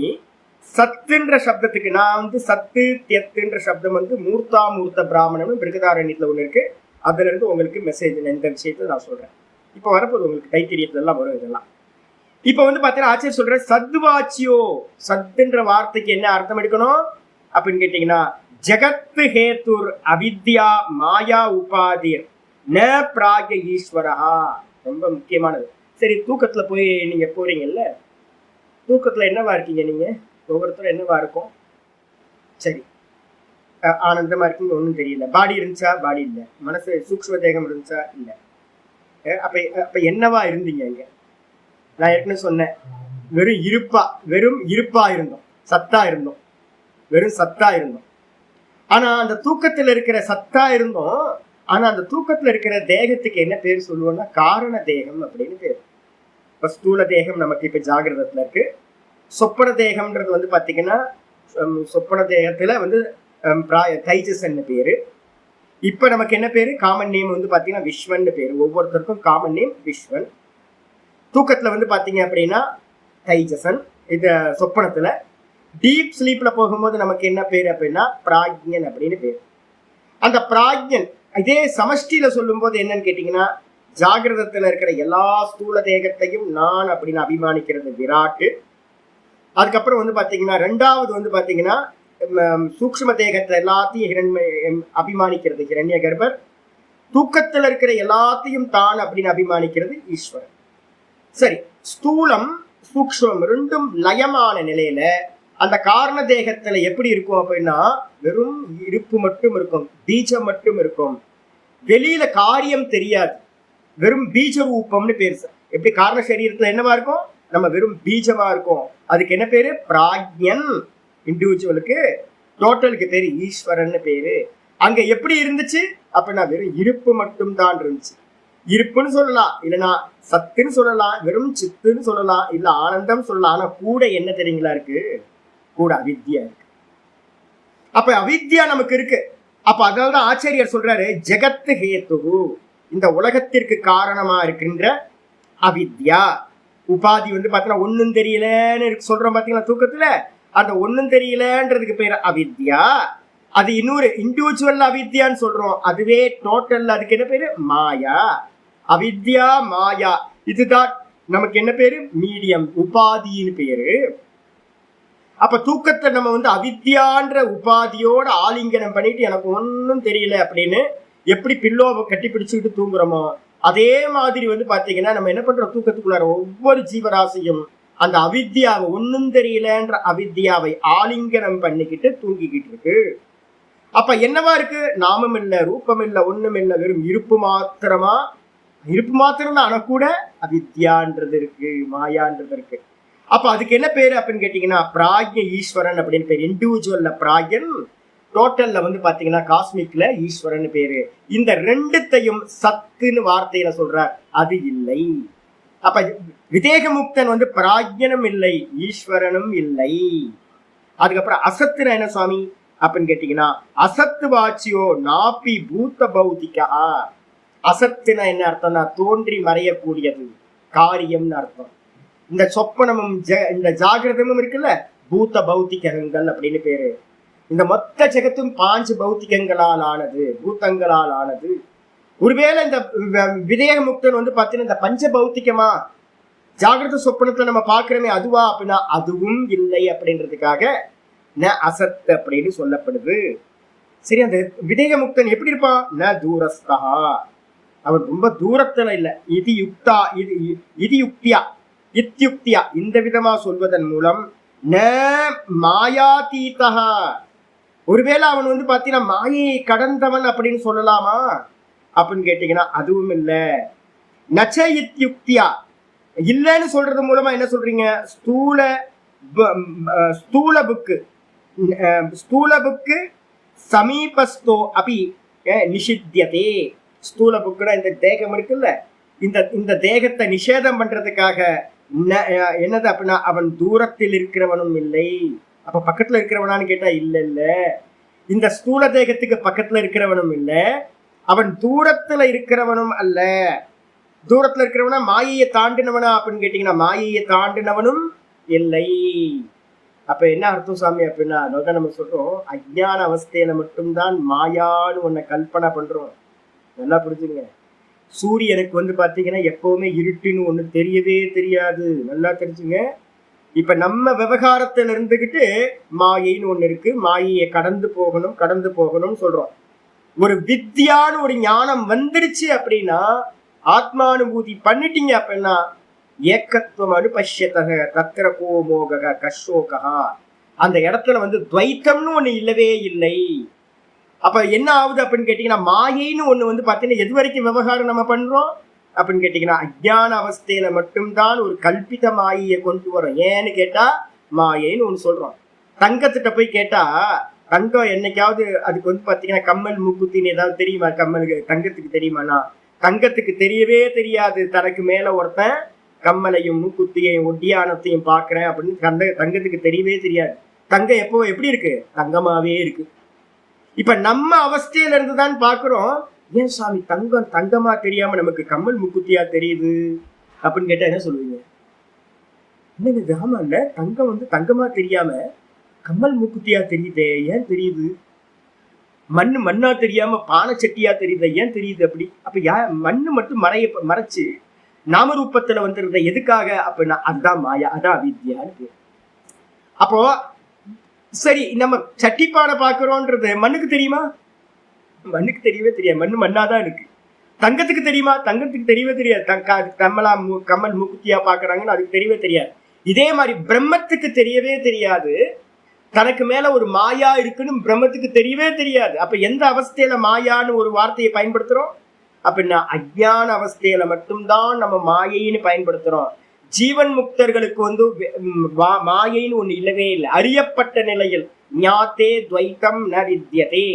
சத்துன்ற சப்தத்துக்கு, நான் வந்து சத்து தியத்துன்ற சப்தம் வந்து மூர்த்த பிராமணம் பிருகதாரண்யத்துல ஒண்ணு இருக்கு. அதுல இருந்து உங்களுக்கு மெசேஜ் இந்த விஷயத்தை நான் சொல்றேன். இப்ப வரப்போது உங்களுக்கு தைத்திரியத்துல எல்லாம் வரும் இதெல்லாம். இப்ப வந்து பாத்தீங்கன்னா ஆச்சரிய சொல்ற சத்வாச்சியோ, சத்துன்ற வார்த்தைக்கு என்ன அர்த்தம் எடுக்கணும் அப்படின்னு கேட்டீங்கன்னா, ஜகத்து ஹேத்துர் அவித்யா மாயா உபாதிர் ந பிராக்ய ஈஸ்வரா. ரொம்ப முக்கியமானது. சரி, தூக்கத்துல போய் நீங்க போறீங்கல்ல, தூக்கத்துல என்னவா இருக்கீங்க நீங்க, ஒவ்வொருத்தரும் என்னவா இருக்கும், சரி ஆனந்தமா இருக்குன்னு ஒன்றும் தெரியல, பாடி இருந்துச்சா, பாடி இல்லை, மனசு சூக்ஷ்ம தேகம் இருந்துச்சா, இல்லை. அப்ப என்னவா இருந்தீங்க இங்க? நான் ஏற்கனவே சொன்னேன், வெறும் இருப்பா இருந்தோம், சத்தா இருந்தோம், வெறும் சத்தா இருந்தோம். ஆனா அந்த தூக்கத்துல இருக்கிற சத்தா இருந்தோம். ஆனா அந்த தூக்கத்துல இருக்கிற தேகத்துக்கு என்ன பேர் சொல்லுவோம்னா காரண தேகம் அப்படின்னு பேர். இப்ப ஸ்தூல தேகம் நமக்கு இப்ப ஜாகிரதத்துல இருக்கு. சொப்பன தேகம்ன்றது வந்து பாத்தீங்கன்னா, சொப்பன தேகத்துல வந்து தைஜசன்னு பேரு. இப்ப நமக்கு என்ன பேரு, காமன் நேம் வந்து பாத்தீங்கன்னா விஸ்வன் பேரு. ஒவ்வொருத்தருக்கும் காமன் நேம் விஸ்வன். தூக்கத்துல வந்து பாத்தீங்க அப்படின்னா தைஜசன். இது சொப்பனத்துல. டீப் ஸ்லீப்ல போகும்போது நமக்கு என்ன பேரு அப்படின்னா பிராக்ஞன் அப்படின்னு பேரு. அந்த பிராக்ஞன் இதே சமஷ்டியில சொல்லும் போது என்னன்னு கேட்டீங்கன்னா, ஜாகிரதத்துல இருக்கிற எல்லா ஸ்தூல தேகத்தையும் நான் அப்படின்னு அபிமானிக்கிறது விராட்டு. அதுக்கப்புறம் வந்து பாத்தீங்கன்னா 2வது வந்து பாத்தீங்கன்னா சூக்ஷ்ம தேகத்தை எல்லாத்தையும் அபிமானிக்கிறது ஹிரண்ய கர்ப்பர். தூக்கத்துல இருக்கிற எல்லாத்தையும் தான் அப்படின்னு அபிமானிக்கிறது ஈஸ்வரன். சரி, ஸ்தூலம் சூக்ஷ்மம் 2ம் லயமான நிலையில அந்த காரண தேகத்துல எப்படி இருக்கும் அப்படின்னா, வெறும் இருப்பு மட்டும் இருக்கும், பீஜம் மட்டும் இருக்கும், வெளியில காரியம் தெரியாது, வெறும் பீஜ ரூபம்னு பேரு. எப்படி காரண சரீரத்துல என்னவா இருக்கும், நம்ம வெறும் பீஜமா இருக்கும். அதுக்கு என்ன பேரு, பிராக்ஞன். இண்டிவிஜுவலுக்கு, டோட்டலுக்கு பேரு ஈஸ்வரன் பேரு. அங்க எப்படி இருந்துச்சு அப்படின்னா வெறும் இருப்பு மட்டும் தான் இருந்துச்சு. இருப்புன்னு சொல்லலாம், இல்லைன்னா சத்துன்னு சொல்லலாம், வெறும் சித்துன்னு சொல்லலாம், இல்ல ஆனந்தம் சொல்லலாம். ஆனா கூட என்ன தெரியுங்களா இருக்கு, கூட அவித்யா இருக்கு. அப்ப அவித்யா நமக்கு இருக்கு. அப்ப அதனாலதான் ஆச்சாரியர் சொல்றாரு, ஜெகத்து ஹேத்து, இந்த உலகத்திற்கு காரணமா இருக்கின்ற அவித்யா. உபாதி வந்து பாத்தீங்கன்னா ஒன்னும் தெரியலன்னு சொல்றோம் பாத்தீங்கன்னா தூக்கத்துல, அந்த ஒன்னும் தெரியலன்றதுக்கு பேர் அவித்யா. அது இன்னொரு இண்டிவிஜுவல் அவித்யான்னு சொல்றோம். அதுவே டோட்டல் அதுக்கு என்ன பேரு? மாயா. அவித்யா மாயா இதுதான் நமக்கு என்ன பேரு? மீடியம், உபாதின்னு பேரு. அப்ப தூக்கத்தை நம்ம வந்து அவித்யான்ற உபாதியோட ஆலிங்கனம் பண்ணிட்டு எனக்கு ஒன்னும் தெரியல அப்படின்னு எப்படி பில்லோவை கட்டி பிடிச்சுக்கிட்டு தூங்குறோமோ அதே மாதிரி வந்து பாத்தீங்கன்னா நம்ம என்ன பண்றோம்? தூக்கத்துக்குள்ளார ஒவ்வொரு ஜீவராசியும் அந்த அவித்யாவை, ஒன்னும் தெரியலன்ற அவித்யாவை ஆலிங்கனம் பண்ணிக்கிட்டு தூங்கிக்கிட்டு இருக்கு. அப்ப என்னவா இருக்கு? நாமம் இல்ல, ரூபம் இல்ல, ஒண்ணும் இல்ல, வெறும் இருப்பு மாத்திரமா. இருப்பு மாத்திரம் தான், ஆனா கூட அவித்யான்றது இருக்கு, மாயான்றது இருக்கு. அப்ப அதுக்கு என்ன பேரு அப்படின்னு கேட்டீங்கன்னா பிராக்ய ஈஸ்வரன் அப்படின்னு பேரு. இண்டிவிஜுவல்ல பிராக்யன், டோட்டல்ல வந்து பாத்தீங்கன்னா காஸ்மிக்ல ஈஸ்வரன் பேரு. இந்த ரெண்டுத்தையும் சத்துன்னு வார்த்தையில சொல்றார், அது இல்லை. அப்ப விதேகமுக்தன் வந்து பிராக்யனும் இல்லை, ஈஸ்வரனும் இல்லை. அதுக்கப்புறம் அசத்துனா என்ன சுவாமி அப்படின்னு கேட்டீங்கன்னா அசத்து வாச்சியோ நாப்பி பூத்த பௌத்திகா. அசத்துனா என்ன அர்த்தம்னா தோன்றி மறையக்கூடியது, காரியம்னு அர்த்தம். இந்த சொப்பனமும் இந்த ஜாகிரதமும் இருக்குல்ல, பூத்த பௌத்திகங்கள் அப்படின்னு பேரு. இந்த மொத்த ஜெகத்தும் 5 பௌத்திகங்களால் ஆனது, பூத்தங்களால் ஆனது. ஒருவேளை இந்த விதேக முக்தன் வந்து பாத்தீங்கன்னா இந்த பஞ்ச பௌத்திகமா ஜாகிரத சொப்பனத்தை நம்ம பாக்குறோமே அதுவா அப்படின்னா அதுவும் இல்லை அப்படின்றதுக்காக ந அசத் அப்படின்னு சொல்லப்படுது. சரி, அந்த விதேக முக்தன் எப்படி இருப்பான்? ந தூரஸ்தா, அவன் ரொம்ப தூரத்துல இல்ல. இது யுக்தா, இது யுக்தியா, இத்யுக்தியா இந்த விதமா சொல்வதன் மூலம் ந மாயாதீதா. ஒருவேளை அவன் வந்து பாத்தீங்கன்னா மாயை கடந்தவன் அப்படின்னு சொல்லலாமா அப்படின்னு கேட்டீங்கன்னா அதுவும் இல்ல. நச்ச இத்யுக்தியா இல்லைன்னு சொல்றது மூலமா என்ன சொல்றீங்க? ஸ்தூல புக்கு சமீபஸ்தோ அப்படி நிஷித்தியதே. ஸ்தூல புக்குனா இந்த தேகம் இருக்குல்ல, இந்த தேகத்தை நிஷேதம் பண்றதுக்காக என்னது அப்படின்னா அவன் தூரத்தில் இருக்கிறவனும் இல்லை. அப்ப பக்கத்துல இருக்கிறவனான்னு கேட்டா இல்ல இல்ல, இந்த ஸ்தூல தேகத்துக்கு பக்கத்துல இருக்கிறவனும் இல்ல, அவன் தூரத்துல இருக்கிறவனும் அல்ல. தூரத்துல இருக்கிறவனா மாயையை தாண்டினவனா அப்படின்னு கேட்டீங்கன்னா மாயையை தாண்டினவனும் இல்லை. அப்ப என்ன அர்த்தம் சாமி அப்படின்னா அதான் நம்ம சொல்றோம், அஜ்ஞான அவஸ்தையில மட்டும்தான் மாயான்னு ஒன்ன கல்பனை பண்றோம். நல்லா புரிஞ்சுங்க. சூரியனுக்கு வந்து பாத்தீங்கன்னா எப்பவுமே இருட்டுன்னு ஒண்ணு தெரியவே தெரியாது. நல்லா தெரிஞ்சுங்க. இப்ப நம்ம விவகாரத்துல இருந்துகிட்டு மாயைன்னு ஒண்ணு இருக்கு, மாயையை கடந்து போகணும்னு சொல்றோம். ஒரு வித்யான்னு ஒரு ஞானம் வந்துடுச்சு அப்படின்னா, ஆத்மானுபூதி பண்ணிட்டீங்க அப்படின்னா ஏக்கத்துவம் அனுபஷ்யத்தக தத்திர கோமோக கஷோகா, அந்த இடத்துல வந்து துவைத்தம்னு ஒண்ணு இல்லவே இல்லை. அப்ப என்ன ஆகுது அப்படின்னு கேட்டீங்கன்னா மாயைன்னு ஒண்ணு வந்து பாத்தீங்கன்னா எது வரைக்கும் விவகாரம் நம்ம பண்றோம் அப்படின்னு கேட்டீங்கன்னா அஜ்ஞான அவஸ்தையில மட்டும்தான் ஒரு கல்பித மாயையை கொண்டு வரோம். ஏன்னு கேட்டா மாயைன்னு ஒண்ணு சொல்றோம். தங்கத்திட்ட போய் கேட்டா தங்கம் என்னைக்காவது அதுக்கு வந்து பாத்தீங்கன்னா கம்மல் மூக்குத்தின்னு ஏதாவது தெரியுமா? கம்மலுக்கு தங்கத்துக்கு தெரியுமாண்ணா? தங்கத்துக்கு தெரியவே தெரியாது. தனக்கு மேல ஒருத்தன் கம்மலையும் மூக்குத்தியையும் ஒட்டியானத்தையும் பாக்குறேன் அப்படின்னு தங்கத்துக்கு தெரியவே தெரியாது. தங்கம் எப்போ எப்படி இருக்கு? தங்கமாவே இருக்கு. இப்ப நம்ம அவஸ்தையில இருந்துதான் பாக்குறோம், ஏன் சாமி தங்கம் தங்கமா தெரியாம நமக்கு கம்மல் முக்குத்தியா தெரியுது அப்படின்னு கேட்டா என்ன சொல்லுவீங்க? என்னது ஆமா இல்ல, தங்கம் வந்து தங்கமா தெரியாம கம்மல் முக்குத்தியா தெரியுதே, ஏன் தெரியுது? மண்ணா தெரியாம பானை சட்டியா தெரியுது, ஏன் தெரியுது அப்படி? அப்ப மண்ணு மட்டும் மறைச்சு நாமரூபத்துல வந்துருந்த எதுக்காக அப்படின்னா அதுதான் மாயா, அதான் அவித்யான்னு. அப்போ சரி, நம்ம சட்டிப்பானை பாக்குறோன்றது மண்ணுக்கு தெரியுமா? மண்ணுக்கு தெரியவே தெரியாது. மண்ணு மண்ணாதான் இருக்கு. தங்கத்துக்கு தெரியுமா? தங்கத்துக்கு தெரியவே தெரியாது. கம்மல் மூக்குத்தியா பாக்குறாங்கன்னு அதுக்கு தெரியவே தெரியாது. இதே மாதிரி பிரம்மத்துக்கு தெரியவே தெரியாது. தனக்கு மேல ஒரு மாயா இருக்குன்னு பிரம்மத்துக்கு தெரியவே தெரியாது. அப்ப எந்த அவஸ்தையில மாயான்னு ஒரு வார்த்தையை பயன்படுத்துறோம் அப்படின்னா அஜ்ஞான அவஸ்தையில மட்டும்தான் நம்ம மாயைன்னு பயன்படுத்துறோம். ஜீவன் முக்தர்களுக்கு வந்து மாயைன்னு ஒண்ணு இல்லவே இல்லை. அறியப்பட்ட நிலையில் ஞாத்தே துவைத்தம் ந வித்யதே.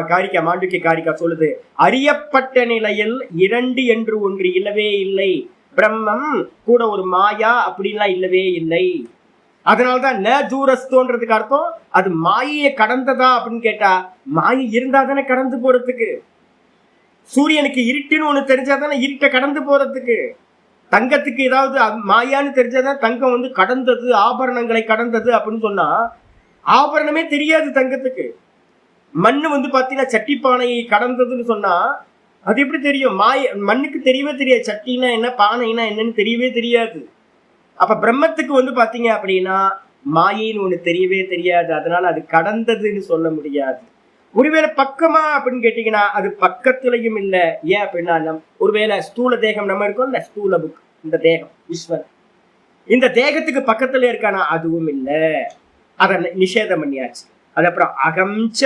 காரிக்கா மாண்டுக்கிய காரிக்கா சொல்லுது, அறியப்பட்ட நிலையில் 2 என்று ஒன்று இல்லவே இல்லை. பிரம்மம் கூட ஒரு மாயா அப்படின்லாம் இல்லவே இல்லை. அதனால்தான் ந தூரஸ்தோன்றதுக்கு அர்த்தம் அது மாயையை கடந்ததா அப்படின்னு கேட்டா மாயை இருந்தா தானே கடந்து போறதுக்கு. சூரியனுக்கு இருட்டுன்னு ஒண்ணு தெரிஞ்சாதானே இருட்டை கடந்து போறதுக்கு. தங்கத்துக்கு ஏதாவது மாயான்னு தெரிஞ்சாதான் தங்கம் வந்து கடந்தது, ஆபரணங்களை கடந்தது அப்படின்னு சொன்னா ஆபரணமே தெரியாது தங்கத்துக்கு. மண்ணு வந்து பாத்தீங்கன்னா சட்டி பானையை கடந்ததுன்னு சொன்னா அது எப்படி தெரியும்? மண்ணுக்கு தெரியவே தெரியாது சட்டினா என்ன பானைனா என்னன்னு தெரியவே தெரியாது. அப்ப பிரம்மத்துக்கு வந்து பாத்தீங்க அப்படின்னா மாயின்னு ஒண்ணு தெரியவே தெரியாது. அதனால அது கடந்ததுன்னு சொல்ல முடியாது. ஒருவேளை பக்கமா அப்படின்னு கேட்டீங்கன்னா அது பக்கத்துலயும் இல்ல. ஏன் அப்படின்னா ஒருவேளை ஸ்தூல தேகம் நம்ம இருக்கோம்ல, ஸ்தூல புக், இந்த தேகம் ஈஸ்வரன் இந்த தேகத்துக்கு பக்கத்துல இருக்கானா அதுவும் இல்ல. அதை நிஷேதம் பண்ணியாச்சு. அது அப்புறம் அகம்ச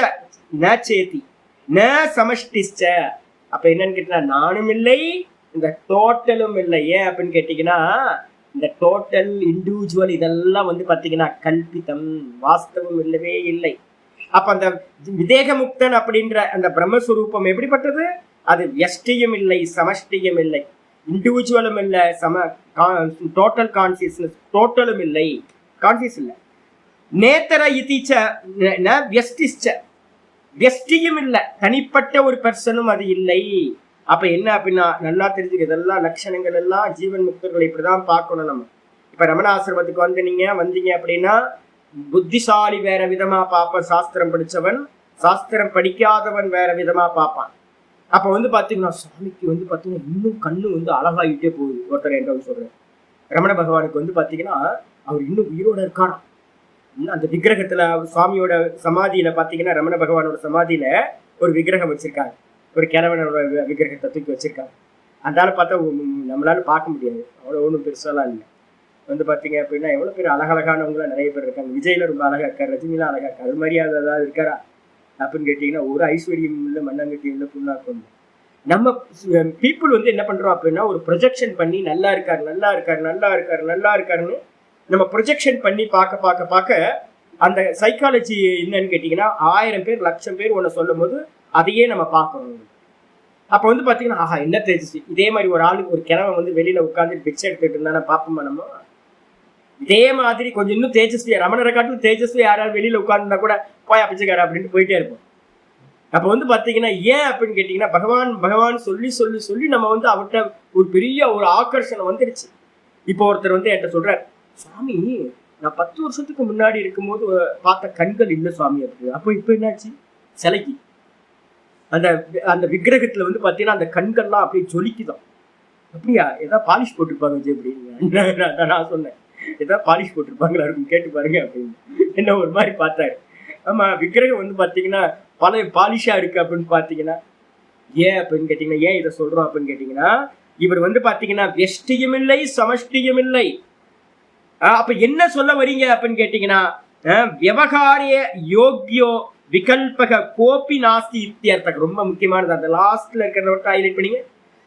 ந சேதி ந சமஷ்டிச்ச. அப்ப என்னன்னு கேட்டீங்கன்னா நானும் இல்லை, இந்த டோட்டலும் இல்லை. ஏன் அப்படின்னு கேட்டீங்கன்னா இந்த டோட்டல் இண்டிவிஜுவல் இதெல்லாம் வந்து பாத்தீங்கன்னா கல்பிதம், வாஸ்தவம் இல்லவே இல்லை. அப்ப அந்த விதேக முக்தன் அப்படின்ற அந்த பிரம்மஸ்வரூபம் எப்படிப்பட்டது? அது வியஷ்டியும் இல்லை, சமஷ்டியும் இல்லை, இண்டிவிஜுவலும் இல்லை, டோட்டல் கான்சியஸ்னஸ் டோட்டலும் இல்லை, கான்சியஸ் இல்லை. நேத்தர இதிச்ச வியஷ்டிச்ச, வியஷ்டியும் இல்லை, தனிப்பட்ட ஒரு பர்சனும் அது இல்லை. அப்ப என்ன அப்படின்னா நல்லா தெரிஞ்சுக்க, இதெல்லாம் லட்சணங்கள் எல்லாம் ஜீவன் முக்தர்களை இப்படிதான் பார்க்கணும் நம்ம. இப்ப ரமணாசிரமத்துக்கு வந்தீங்க அப்படின்னா புத்திசாலி வேற விதமா பார்ப்பான், சாஸ்திரம் படிச்சவன், சாஸ்திரம் படிக்காதவன் வேற விதமா பார்ப்பான். அப்ப வந்து பாத்தீங்கன்னா சுவாமிக்கு வந்து பாத்தீங்கன்னா இன்னும் கண்ணு வந்து அழகாயிட்டே போகுது. ஒருத்தர் என்ற சொல்றேன், ரமண பகவானுக்கு வந்து பாத்தீங்கன்னா அவர் இன்னும் உயிரோட இருக்காராம். அந்த விக்கிரகத்துல சுவாமியோட சமாதியில பாத்தீங்கன்னா ரமண பகவானோட சமாதியில ஒரு விக்கிரகம் வச்சிருக்காங்க, ஒரு கிழவனோட விக்கிரகத்தை தூக்கி வச்சிருக்காங்க. அதனால பார்த்தா நம்மளால பார்க்க முடியாது, அவ்வளோ ஒன்றும் பெருசாலாம் இல்லை. வந்து பார்த்தீங்க அப்படின்னா எவ்வளோ பேர் அழகழகானவங்களாம் நிறைய பேர் இருக்காங்க. விஜயில ரொம்ப அழகா இருக்காரு, ரஜினிலாம் அழகா இருக்காரு. அது மாதிரி ஏதாவது இருக்காரா அப்படின்னு கேட்டிங்கன்னா ஒரு ஐஸ்வர்யம் இல்லை, மண்ணாங்கட்டியும் இல்லை, புண்ணாக்கும் இல்லை. நம்ம பீப்புள் வந்து என்ன பண்ணுறோம் அப்படின்னா ஒரு ப்ரொஜெக்ஷன் பண்ணி நல்லா இருக்காரு நல்லா இருக்காரு நல்லா இருக்காரு நல்லா இருக்காருன்னு நம்ம ப்ரொஜெக்ஷன் பண்ணி பார்க்க பார்க்க பார்க்க அந்த சைக்காலஜி என்னன்னு கேட்டிங்கன்னா 1000 பேர் 1,00,000 பேர் ஒன்று சொல்லும் போது அதையே நம்ம பார்க்கணும். அப்போ வந்து பார்த்தீங்கன்னா ஆஹா என்ன தேஜஸ்வி, இதே மாதிரி ஒரு ஆளுக்கு ஒரு கிழவன் வந்து வெளியில உட்காந்து பிச்சை எடுத்துட்டு இருந்தா பார்ப்போமா நம்ம? இதே மாதிரி கொஞ்சம் இன்னும் தேஜஸ்வி, ரமணரை காட்டிலும் தேஜஸ்வி யாராவது வெளியில உட்கார்ந்துருந்தா கூட போயா பிச்சைக்காரா அப்படின்ட்டு போயிட்டே இருப்போம். அப்போ வந்து பார்த்தீங்கன்னா ஏன் அப்படின்னு கேட்டிங்கன்னா பகவான் சொல்லி சொல்லி சொல்லி நம்ம வந்து அவர்கிட்ட ஒரு பெரிய ஒரு ஆக்கர்ஷணம் வந்துடுச்சு. இப்போ ஒருத்தர் வந்து என்கிட்ட சொல்றார், சுவாமி நான் 10 வருஷத்துக்கு முன்னாடி இருக்கும்போது பார்த்த கண்கள் இல்லை சுவாமி அப்படி. அப்போ இப்போ என்னாச்சு? சிலைக்கு அந்த அந்த விக்கிரகத்துல வந்து பார்த்தீங்கன்னா அந்த கண்கள்லாம் அப்படியே ஜொலிக்குதான். அப்படியா ஏதாவது பாலிஷ் போட்டிருப்பாங்க விஜய் அப்படின்னு நான் சொன்னேன். ஏதாவது பாலிஷ் போட்டிருப்பாங்களா இருக்கும், கேட்டு பாருங்க அப்படின்னு. என்ன ஒரு மாதிரி பார்த்தாரு. ஆமா விக்கிரகம் வந்து பார்த்தீங்கன்னா பல பாலிஷா இருக்கு அப்படின்னு பார்த்தீங்கன்னா ஏன் அப்படின்னு கேட்டீங்கன்னா ஏன் இதை சொல்றோம் அப்படின்னு கேட்டீங்கன்னா இவர் வந்து பார்த்தீங்கன்னா வெஷ்டியும் இல்லை சமஷ்டியும் இல்லை. அப்ப என்ன சொல்ல வரீங்க அப்படின்னு கேட்டீங்கன்னா விவகாரிய யோக்கியோ விகல்பக கோபி நாஸ்தி இத்தியர்த்தம். ரொம்ப முக்கியமானது அந்த லாஸ்ட்ல இருக்கிறத ஹைலைட் பண்ணீங்க.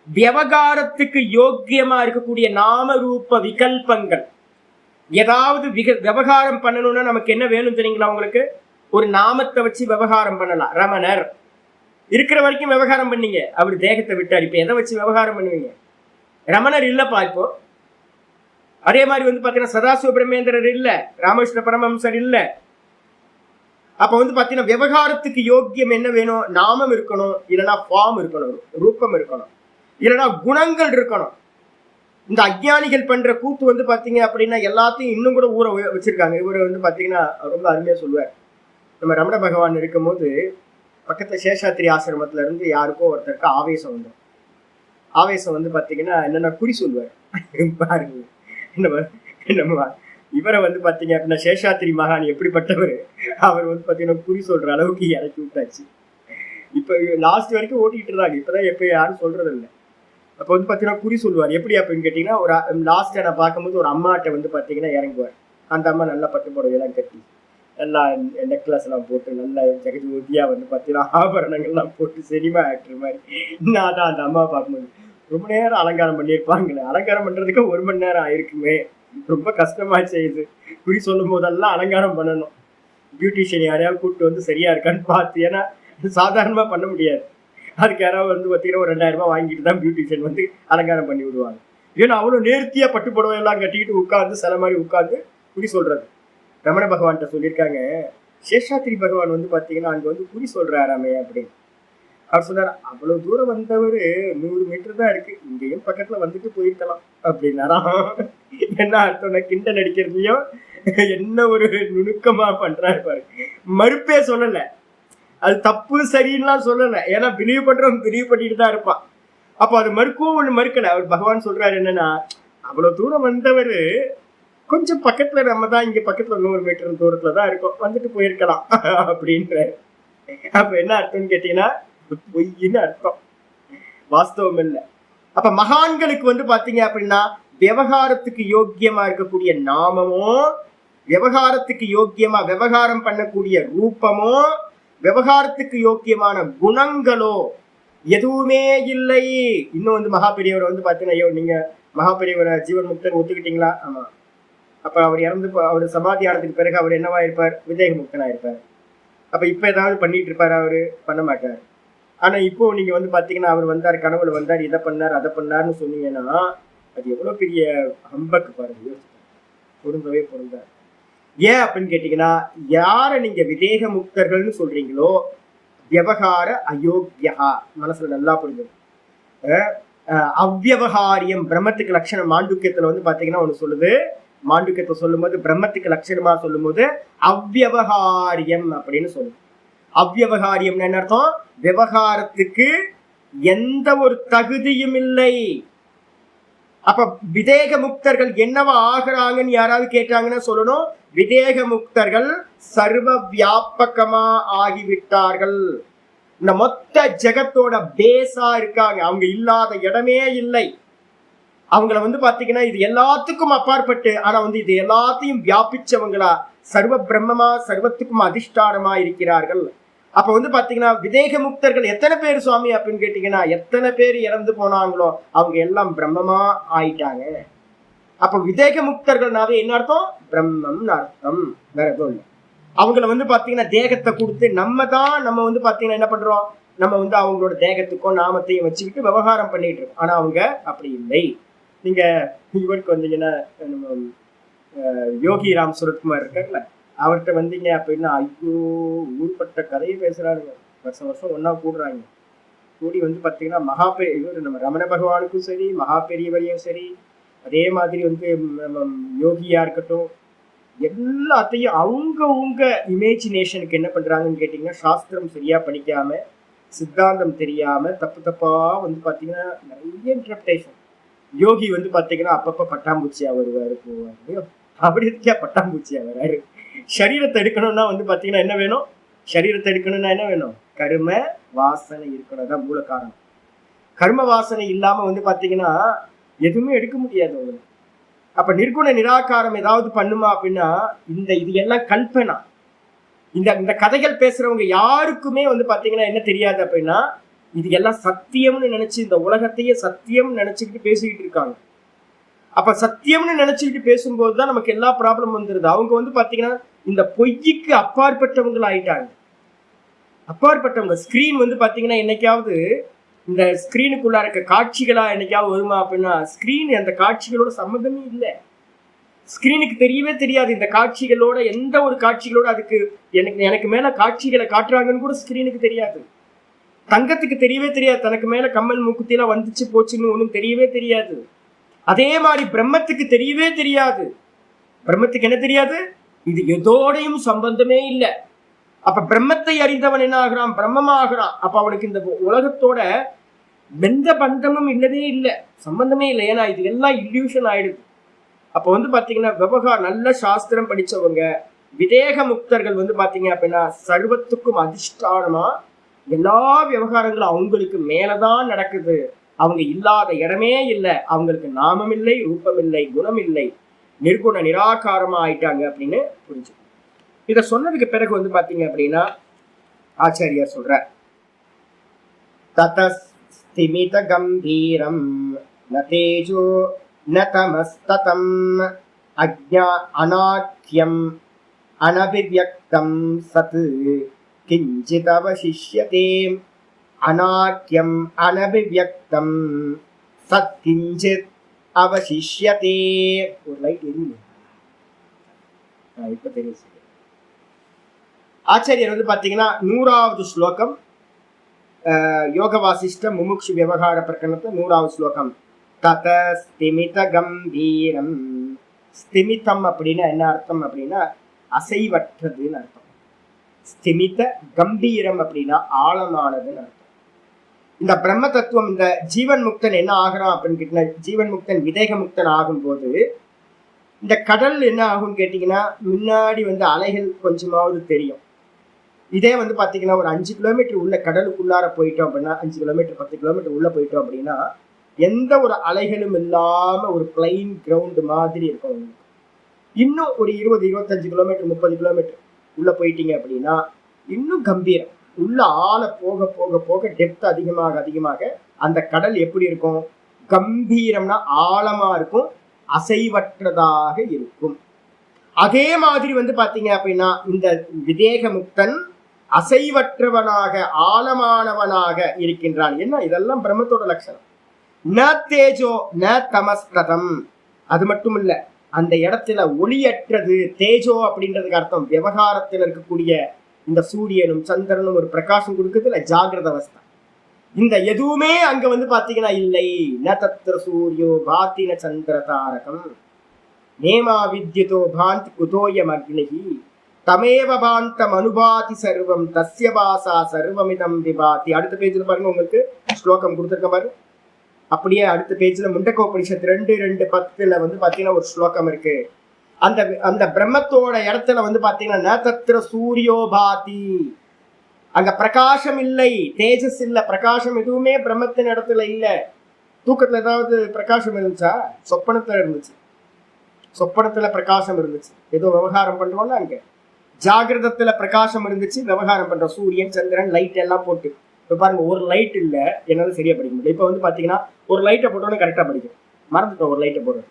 விவகாரத்துக்கு யோக்கியமா இருக்கக்கூடிய நாம ரூப விகல்பங்கள், ஏதாவது விவகாரம் பண்ணணும்னா நமக்கு என்ன வேணும் தெரியுங்களா உங்களுக்கு? ஒரு நாமத்தை வச்சு விவகாரம் பண்ணலாம். ரமணர் இருக்கிற வரைக்கும் விவகாரம் பண்ணீங்க, அவர் தேகத்தை விட்டார், இப்ப எதை வச்சு விவகாரம் பண்ணுவீங்க? ரமணர் இல்லப்பா இப்போ. அதே மாதிரி வந்து பாத்தீங்கன்னா சதாசிவ பிரம்மேந்திரர் இல்ல, ராமகிருஷ்ண பரமஹம்சர் இல்ல. அப்ப வந்து பாத்தீங்கன்னா விவகாரத்துக்கு யோக்கியம் என்ன வேணும்? நாமம் இருக்கணும், இல்லைன்னா ஃபார்ம் இருக்கணும், ரூபம் இருக்கணும், இல்லைன்னா குணங்கள் இருக்கணும். இந்த அஜ்ஞானிகள் பண்ற கூத்து வந்து பாத்தீங்க அப்படின்னா எல்லாத்தையும் இன்னும் கூட ஊற வச்சிருக்காங்க. இவர் வந்து பாத்தீங்கன்னா ரொம்ப அருமையா சொல்லுவார். நம்ம ரமண பகவான் இருக்கும்போது பக்கத்துல சேஷாத்திரி ஆசிரமத்துல இருந்து யாருக்கோ ஒருத்தருக்கு ஆவேசம் வந்துடும். ஆவேசம் வந்து பாத்தீங்கன்னா என்னன்னா குறி சொல்லுவார். பாருங்க நம்ம இவரை வந்து பாத்தீங்க அப்படின்னா சேஷாத்திரி மகான் எப்படிப்பட்டவர், அவர் வந்து பாத்தீங்கன்னா குறி சொல்ற அளவுக்கு இறக்கி விட்டாச்சு. இப்ப லாஸ்ட் வரைக்கும் ஓட்டிக்கிட்டு இருந்தாங்க, இப்பதான் எப்ப யாரும் சொல்றது இல்லை. அப்போ வந்து பாத்தீங்கன்னா குறி சொல்லுவார். எப்படி அப்படின்னு கேட்டீங்கன்னா ஒரு லாஸ்ட்டை நான் பார்க்கும்போது ஒரு அம்மாட்ட வந்து பாத்தீங்கன்னா இறங்குவார். அந்த அம்மா நல்லா பட்டு புடவையெல்லாம் கட்டி நல்லா நெக்லஸ் எல்லாம் போட்டு நல்லா ஜெகஜோதியா வந்து பாத்தீங்கன்னா ஆபரணங்கள்லாம் போட்டு சினிமா ஆக்டர் மாதிரி நான் தான் அந்த அம்மாவை பார்க்கும்போது ரொம்ப நேரம் அலங்காரம் பண்ணியிருப்பாங்களே. அலங்காரம் பண்றதுக்கு 1 மணி நேரம் ஆயிருக்குமே, ரொம்ப கஷ்டமா செய்யுது. குறி சொல்லும் போதெல்லாம் அலங்காரம் பண்ணணும். பியூட்டிஷியன் யாரையாவது கூப்பிட்டு வந்து சரியா இருக்கான்னு பார்த்து, ஏன்னா சாதாரணமா பண்ண முடியாது. அதுக்கு யாராவது வந்து பார்த்தீங்கன்னா ஒரு 2000 ரூபாய் வாங்கிட்டு தான் பியூட்டிஷியன் வந்து அலங்காரம் பண்ணி விடுவாங்க. ஏன்னா அவ்வளோ நேர்த்தியா பட்டு புடவை எல்லாம் கட்டிக்கிட்டு உட்காந்து சில மாதிரி உட்காந்து குறி சொல்றது. ரமண பகவான்கிட்ட சொல்லியிருக்காங்க, சேஷாத்திரி பகவான் வந்து பார்த்தீங்கன்னா அங்கே வந்து குறி சொல்றாராமே அப்படின்னு. அவர் சொன்னார், அவ்வளோ தூரம் வந்தவர் 100 மீட்டர் தான் இருக்கு, இங்கேயும் பக்கத்துல வந்துட்டு போயிருக்கலாம் அப்படின்னாராம். என்ன அர்த்தம்னா கிண்டல் அடிக்கிறதையும் என்ன ஒரு நுணுக்கமா பண்றாரு பாரு. மறுப்பே சொல்லலை, அது தப்பு சரின்னுலாம் சொல்லலை. ஏன்னா பிலீவ் பண்றவன் பிலீவ் பண்ணிட்டு தான் இருப்பான். அப்போ அது மறுக்கவும் ஒண்ணு மறுக்கல. அவர் பகவான் சொல்றாரு என்னன்னா, அவ்வளவு தூரம் வந்தவர் கொஞ்சம் பக்கத்துல, நம்ம தான் இங்க பக்கத்துல 100 மீட்டர் தூரத்துல தான் இருக்கோம், வந்துட்டு போயிருக்கலாம் அப்படின்றாரு. அப்ப என்ன அர்த்தம்னு கேட்டீங்கன்னா பொய்ன்னு அர்த்தம், வாஸ்தவம் இல்லை. அப்ப மகான்களுக்கு வந்து பாத்தீங்க அப்படின்னா விவகாரத்துக்கு யோக்கியமா இருக்கக்கூடிய நாமமோ, விவகாரத்துக்கு யோக்கியமா விவகாரம் பண்ணக்கூடிய ரூபமோ, விவகாரத்துக்கு யோக்கியமான குணங்களோ எதுவுமே இல்லை. இன்னும் வந்து மகா பெரியவரை வந்து பாத்தீங்கன்னா, ஐயோ நீங்க மகா பெரியவரை ஜீவன் முக்தர் ஒத்துக்கிட்டீங்களா? ஆமா. அப்ப அவர் இறந்து அவர் சமாதி ஆனதுக்கு பிறகு அவர் என்னவா இருப்பார்? விதேக முக்தனா இருப்பார். அப்ப இப்ப ஏதாவது பண்ணிட்டு இருப்பாரு? அவரு பண்ண மாட்டார். ஆனா இப்போ நீங்க வந்து பாத்தீங்கன்னா அவர் வந்தார், கனவுல வந்தார், இதை பண்ணார் அதை பண்ணார்னு சொன்னீங்கன்னா அது எவ்வளவு பெரிய ஹம்பக்கு பாருங்க. பொருந்தவே பொருந்தார். ஏன் அப்படின்னு கேட்டீங்கன்னா, யார நீங்க விதேக முக்தர்கள்னு சொல்றீங்களோ விவகார அயோக்கியா, மனசுல நல்லா புரிஞ்சது. அவ்வியவகாரியம் பிரம்மத்துக்கு லட்சணம் மாண்டூக்கியத்துல வந்து பாத்தீங்கன்னா ஒண்ணு சொல்லுது. மாண்டூக்கியத்தை சொல்லும் போது பிரம்மத்துக்கு லட்சணமா சொல்லும் போது அவ்வியவகாரியம் அப்படின்னு சொல்லுது. அவ்வியவகாரியம் என்ன அர்த்தம்? விவகாரத்துக்கு எந்த ஒரு தகுதியும் இல்லை. அப்ப விதேக முக்தர்கள் என்னவா ஆகிறாங்கன்னு யாராவது கேட்டாங்கன்னா சொல்லணும், விதேக முக்தர்கள் சர்வ வியாபகமா ஆகிவிட்டார்கள். இந்த மொத்த ஜெகத்தோட பேஸா இருக்காங்க. அவங்க இல்லாத இடமே இல்லை. அவங்கள வந்து பாத்தீங்கன்னா இது எல்லாத்துக்கும் அப்பாற்பட்டு, ஆனா வந்து இது எல்லாத்தையும் வியாபிச்சவங்களா சர்வ பிரம்மமா சர்வத்துக்கும் அதிஷ்டானமா இருக்கிறார்கள். அப்ப வந்து பாத்தீங்கன்னா விதேக முக்தர்கள் எத்தனை பேர் சுவாமி அப்படின்னு கேட்டீங்கன்னா, எத்தனை பேர் இறந்து போனாங்களோ அவங்க எல்லாம் பிரம்மமா ஆயிட்டாங்க. அப்ப விதேக முக்தர்கள்னாவே என்ன அர்த்தம்? பிரம்மம்னு அர்த்தம், வேற எதுவும் இல்லை. அவங்கள வந்து பாத்தீங்கன்னா தேகத்தை கொடுத்து நம்ம வந்து பாத்தீங்கன்னா என்ன பண்றோம்? நம்ம வந்து அவங்களோட தேகத்துக்கும் நாமத்தையும் வச்சுக்கிட்டு விவகாரம் பண்ணிட்டு இருக்கோம். ஆனா அவங்க அப்படி இல்லை. நீங்க இவருக்கு வந்தீங்கன்னா நம்ம யோகி ராம் சுரத்குமார் இருக்காருல்ல, அவர்கிட்ட வந்தீங்க அப்படின்னா ஐயோ ஊர்பட்ட கதையை பேசுறாருங்க. வருஷம் வருஷம் ஒன்னா கூடுறாங்க. கூடி வந்து பாத்தீங்கன்னா இவர் நம்ம ரமண பகவானுக்கும் சரி, மகா பெரியவரையும் சரி, அதே மாதிரி வந்து யோகியா இருக்கட்டும், எல்லாத்தையும் அவங்க இமேஜினேஷனுக்கு என்ன பண்றாங்கன்னு கேட்டீங்கன்னா, சாஸ்திரம் சரியா படிக்காம, சித்தாந்தம் தெரியாம தப்பு தப்பா வந்து பாத்தீங்கன்னா நிறைய இன்டர்பிரேஷன். யோகி வந்து பாத்தீங்கன்னா அப்பப்ப பட்டாம்பூச்சியா வருவாரு போவாரு. அப்படி இருக்கியா பட்டாம்பூச்சியா வராரு? சரீரத்தை எடுக்கணும்னா வந்து பாத்தீங்கன்னா என்ன வேணும்? சரீரத்தை எடுக்கணும்னா என்ன வேணும்? கர்ம வாசனை இருக்கணும். தான் மூல காரணம். கர்ம வாசனை இல்லாம வந்து பாத்தீங்கன்னா எதுவுமே எடுக்க முடியாது உங்களுக்கு. அப்ப நிர்குண நிராகாரம் ஏதாவது பண்ணுமா அப்படின்னா இது எல்லாம் கல்பனா. இந்த கதைகள் பேசுறவங்க யாருக்குமே வந்து பாத்தீங்கன்னா என்ன தெரியாது அப்படின்னா, இது எல்லாம் சத்தியம்னு நினைச்சு இந்த உலகத்தையே சத்தியம் நினைச்சுக்கிட்டு பேசிக்கிட்டு இருக்காங்க. அப்ப சத்தியம்னு நினைச்சுக்கிட்டு பேசும்போதுதான் நமக்கு எல்லா ப்ராப்ளம் வந்துருது. அவங்க வந்து பாத்தீங்கன்னா இந்த பொய்க்கு அப்பாற்பட்டவங்க ஆயிட்டாங்க. அப்பாற்பட்டவங்க. ஸ்கிரீன் வந்து பாத்தீங்கன்னா என்னைக்காவது இந்த ஸ்கிரீனுக்குள்ள இருக்க காட்சிகளா என்னைக்காவது வருமா அப்படின்னா, ஸ்கிரீன் அந்த காட்சிகளோட சம்மந்தமே இல்லை. ஸ்கிரீனுக்கு தெரியவே தெரியாது இந்த காட்சிகளோட, எந்த ஒரு காட்சிகளோட அதுக்கு எனக்கு மேல காட்சிகளை காட்டுறாங்கன்னு கூட ஸ்கிரீனுக்கு தெரியாது. தங்கத்துக்கு தெரியவே தெரியாது தனக்கு மேல கம்மல் மூக்குத்தியெல்லாம் வந்துச்சு போச்சுன்னு ஒன்றும் தெரியவே தெரியாது. அதே மாதிரி பிரம்மத்துக்கு தெரியவே தெரியாது. பிரம்மத்துக்கு என்ன தெரியாது? இது எதோடையும் சம்பந்தமே இல்லை. அப்ப பிரம்மத்தை அறிந்தவன் என்ன ஆகிறான்? பிரம்மமா ஆகிறான். அப்ப அவனுக்கு இந்த உலகத்தோட எந்த பந்தமும் இல்லவே இல்லை, சம்பந்தமே இல்லை. ஏன்னா இது எல்லாம் இல்யூஷன் ஆயிடுது. அப்ப வந்து பாத்தீங்கன்னா நல்ல சாஸ்திரம் படிச்சவங்க விதேக முக்தர்கள் வந்து பாத்தீங்க அப்படின்னா சர்வத்துக்கும் அதிஷ்டானமா எல்லா விவகாரங்களும் அவங்களுக்கு மேலதான் நடக்குது. அவங்க இல்லாத இடமே இல்லை. அவங்களுக்கு நாமம் இல்லை, ரூபம் இல்லை, குணம் இல்லை, நிர்குண நிராகாரமா ஆயிட்டாங்க அப்படின்னு புரிஞ்சு. இத சொன்னதுக்கு பிறகு வந்து பாத்தீங்க அப்படின்னா ஆச்சாரியார் சொல்ற, ததஸ்திமித கம்பீரம் ந தேஜோ ந தமஸ்ததம் அநாக்கியம் அனபிவ்யக்தம் சத் கிஞ்சித் அவசிஷ்யதே. அநாக்கியம் அனபிவ்யக்தம் சத் கிஞ்சித் அவசிஷ்யதே. ஒரு லைட் எரியுது இப்ப தெரியும். ஆச்சாரியர் வந்து பாத்தீங்கன்னா 100வது ஸ்லோகம், யோக வாசிஷ்ட முமுக்ஷு விவகார பிரகரணத்துல 100வது ஸ்லோகம். தத ஸ்திமித கம்பீரம். ஸ்திமிதம் அப்படின்னா என்ன அர்த்தம் அப்படின்னா அசைவற்றதுன்னு அர்த்தம். ஸ்திமித, கம்பீரம் அப்படின்னா ஆழமானதுன்னு அர்த்தம். இந்த பிரம்ம தத்துவம், இந்த ஜீவன் முக்தன் என்ன ஆகிறான் அப்படின்னு கேட்டீங்கன்னா, ஜீவன் முக்தன் விதேக முக்தன் ஆகும்போது இந்த கடல் என்ன ஆகும்னு கேட்டீங்கன்னா, முன்னாடி அலைகள் கொஞ்சமாவது தெரியும். இதே பாத்தீங்கன்னா ஒரு 5 கிலோமீட்டர் உள்ள கடலுக்குள்ளார போயிட்டோம் அப்படின்னா, 5 கிலோமீட்டர் 10 கிலோமீட்டர் உள்ள போயிட்டோம் அப்படின்னா, எந்த ஒரு அலைகளும் இல்லாம ஒரு பிளைன் கிரவுண்ட் மாதிரி இருக்கும். இன்னும் ஒரு 20 25 கிலோமீட்டர் 30 கிலோமீட்டர் உள்ள போயிட்டீங்க அப்படின்னா இன்னும் கம்பீரம். உள்ள ஆழ போக போக போக டெப்த் அதிகமாக அதிகமாக அந்த கடல் எப்படி இருக்கும்? கம்பீரம்னா ஆழமா இருக்கும், அசைவற்றதாக இருக்கும். அதே மாதிரி பாத்தீங்க அப்படின்னா இந்த விதேக முக்தன் அசைவற்றவனாக ஆழமானவனாக இருக்கின்றான். என்ன இதெல்லாம் பிரம்மத்தோட லட்சணம். ந தேஜோ ந தமஸ்ததம். அது மட்டும் இல்ல, அந்த இடத்துல ஒளியற்றது. தேஜோ அப்படின்றதுக்கு அர்த்தம் விவகாரத்தில் இருக்கக்கூடிய இந்த சூரியனும் சந்திரனும் ஒரு பிரகாசம் கொடுக்குறது இல்ல, ஜாகிரத அவஸ்தை. இந்த எதுவுமே அங்க பாத்தீங்கன்னா இல்லை. ந தத்ர சூரியோ பாதி ந சந்திர தாரகம் நேமா வித்யுதோ பாந்த் குதோயம் அக்னிஹி தமேவ பாந்தம் அனுபாதி சர்வம் தஸ்ய பாசா சர்வமிதம் விபாதி. அடுத்த பேஜ்ல பாருங்க, உங்களுக்கு ஸ்லோகம் கொடுத்துருக்க பாருங்க. அப்படியே அடுத்த பேஜ்ல முண்டகோபனிஷத் 2:2:10 பாத்தீங்கன்னா ஒரு ஸ்லோகம் இருக்கு. அந்த அந்த பிரம்மத்தோட இடத்துல பாத்தீங்கன்னா ந தத்ர சூரியோ பாதி, அங்க பிரகாசம் இல்லை, தேஜஸ் இல்ல, பிரகாசம் எதுவுமே பிரம்மத்தின் இடத்துல இல்ல. தூக்கத்துல ஏதாவது பிரகாசம் இருந்துச்சா? சொப்பனத்துல இருந்துச்சு. சொப்பனத்துல பிரகாசம் இருந்துச்சு, ஏதோ விவகாரம் பண்றோம்ல. அங்க ஜாகிரதத்துல பிரகாசம் இருந்துச்சு, விவகாரம் பண்றோம். சூரியன் சந்திரன் லைட் எல்லாம் போட்டு. இப்ப பாருங்க, ஒரு லைட் இல்ல, என்னால சரியா படிக்க முடியல. இப்ப பாத்தீங்கன்னா ஒரு லைட்டை போட்டோன்னு கரெக்டா படிக்கும். மறந்துட்டோம் ஒரு லைட்டை போடுறது.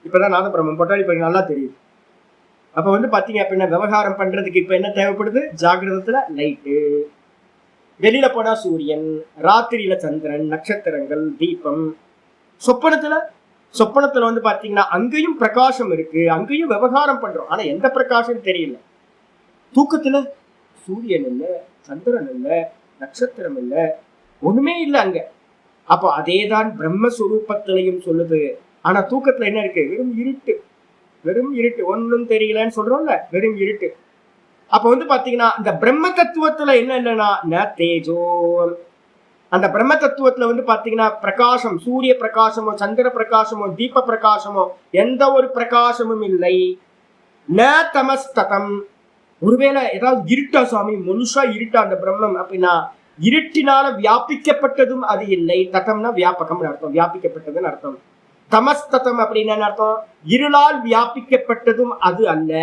இப்பதான் நாதபிரம்மம் போட்டா இப்ப நல்லா தெரியுது. அப்ப பாத்தீங்க அப்படின்னா விவகாரம் பண்றதுக்கு இப்ப என்ன தேவைப்படுது? ஜாகிரதத்துல லைட்டு, வெளியில போனா சூரியன், ராத்திரியில சந்திரன், நட்சத்திரங்கள், தீபம். சொப்பனத்துல பாத்தீங்கன்னா அங்கேயும் பிரகாசம் இருக்கு, அங்கேயும் விவகாரம் பண்றோம். ஆனா எந்த பிரகாசம் தெரியல. தூக்கத்துல சூரியன் இல்ல, சந்திரன் இல்ல, நட்சத்திரம் இல்ல, ஒண்ணுமே இல்ல அங்க. அப்போ அதேதான் பிரம்மஸ்வரூபத்திலையும் சொல்லுது. ஆனா தூக்கத்துல என்ன இருக்கு? வெறும் இருட்டு, வெறும் இருட்டு, ஒன்னும் தெரியலன்னு சொல்றோம்ல, வெறும் இருட்டு. அப்ப பாத்தீங்கன்னா இந்த பிரம்ம தத்துவத்துல என்ன இல்லைன்னா ந தேஜோ. அந்த பிரம்ம தத்துவத்துல பாத்தீங்கன்னா பிரகாசம், சூரிய பிரகாசமோ சந்திர பிரகாசமோ தீப பிரகாசமோ எந்த ஒரு பிரகாசமும் இல்லை. ந தமஸ்ததம். ஒருவேளை ஏதாவது இருட்டா சுவாமி, முழுசா இருட்டா அந்த பிரம்மம் அப்படின்னா, இருட்டினால வியாபிக்கப்பட்டதும் அது இல்லை. ததம்னா வியாபகம்னு அர்த்தம், வியாபிக்கப்பட்டதுன்னு அர்த்தம். தமஸ்ததம் அப்படின்னு அர்த்தம், இருளால் வியாபிக்கப்பட்டதும் அது அல்ல.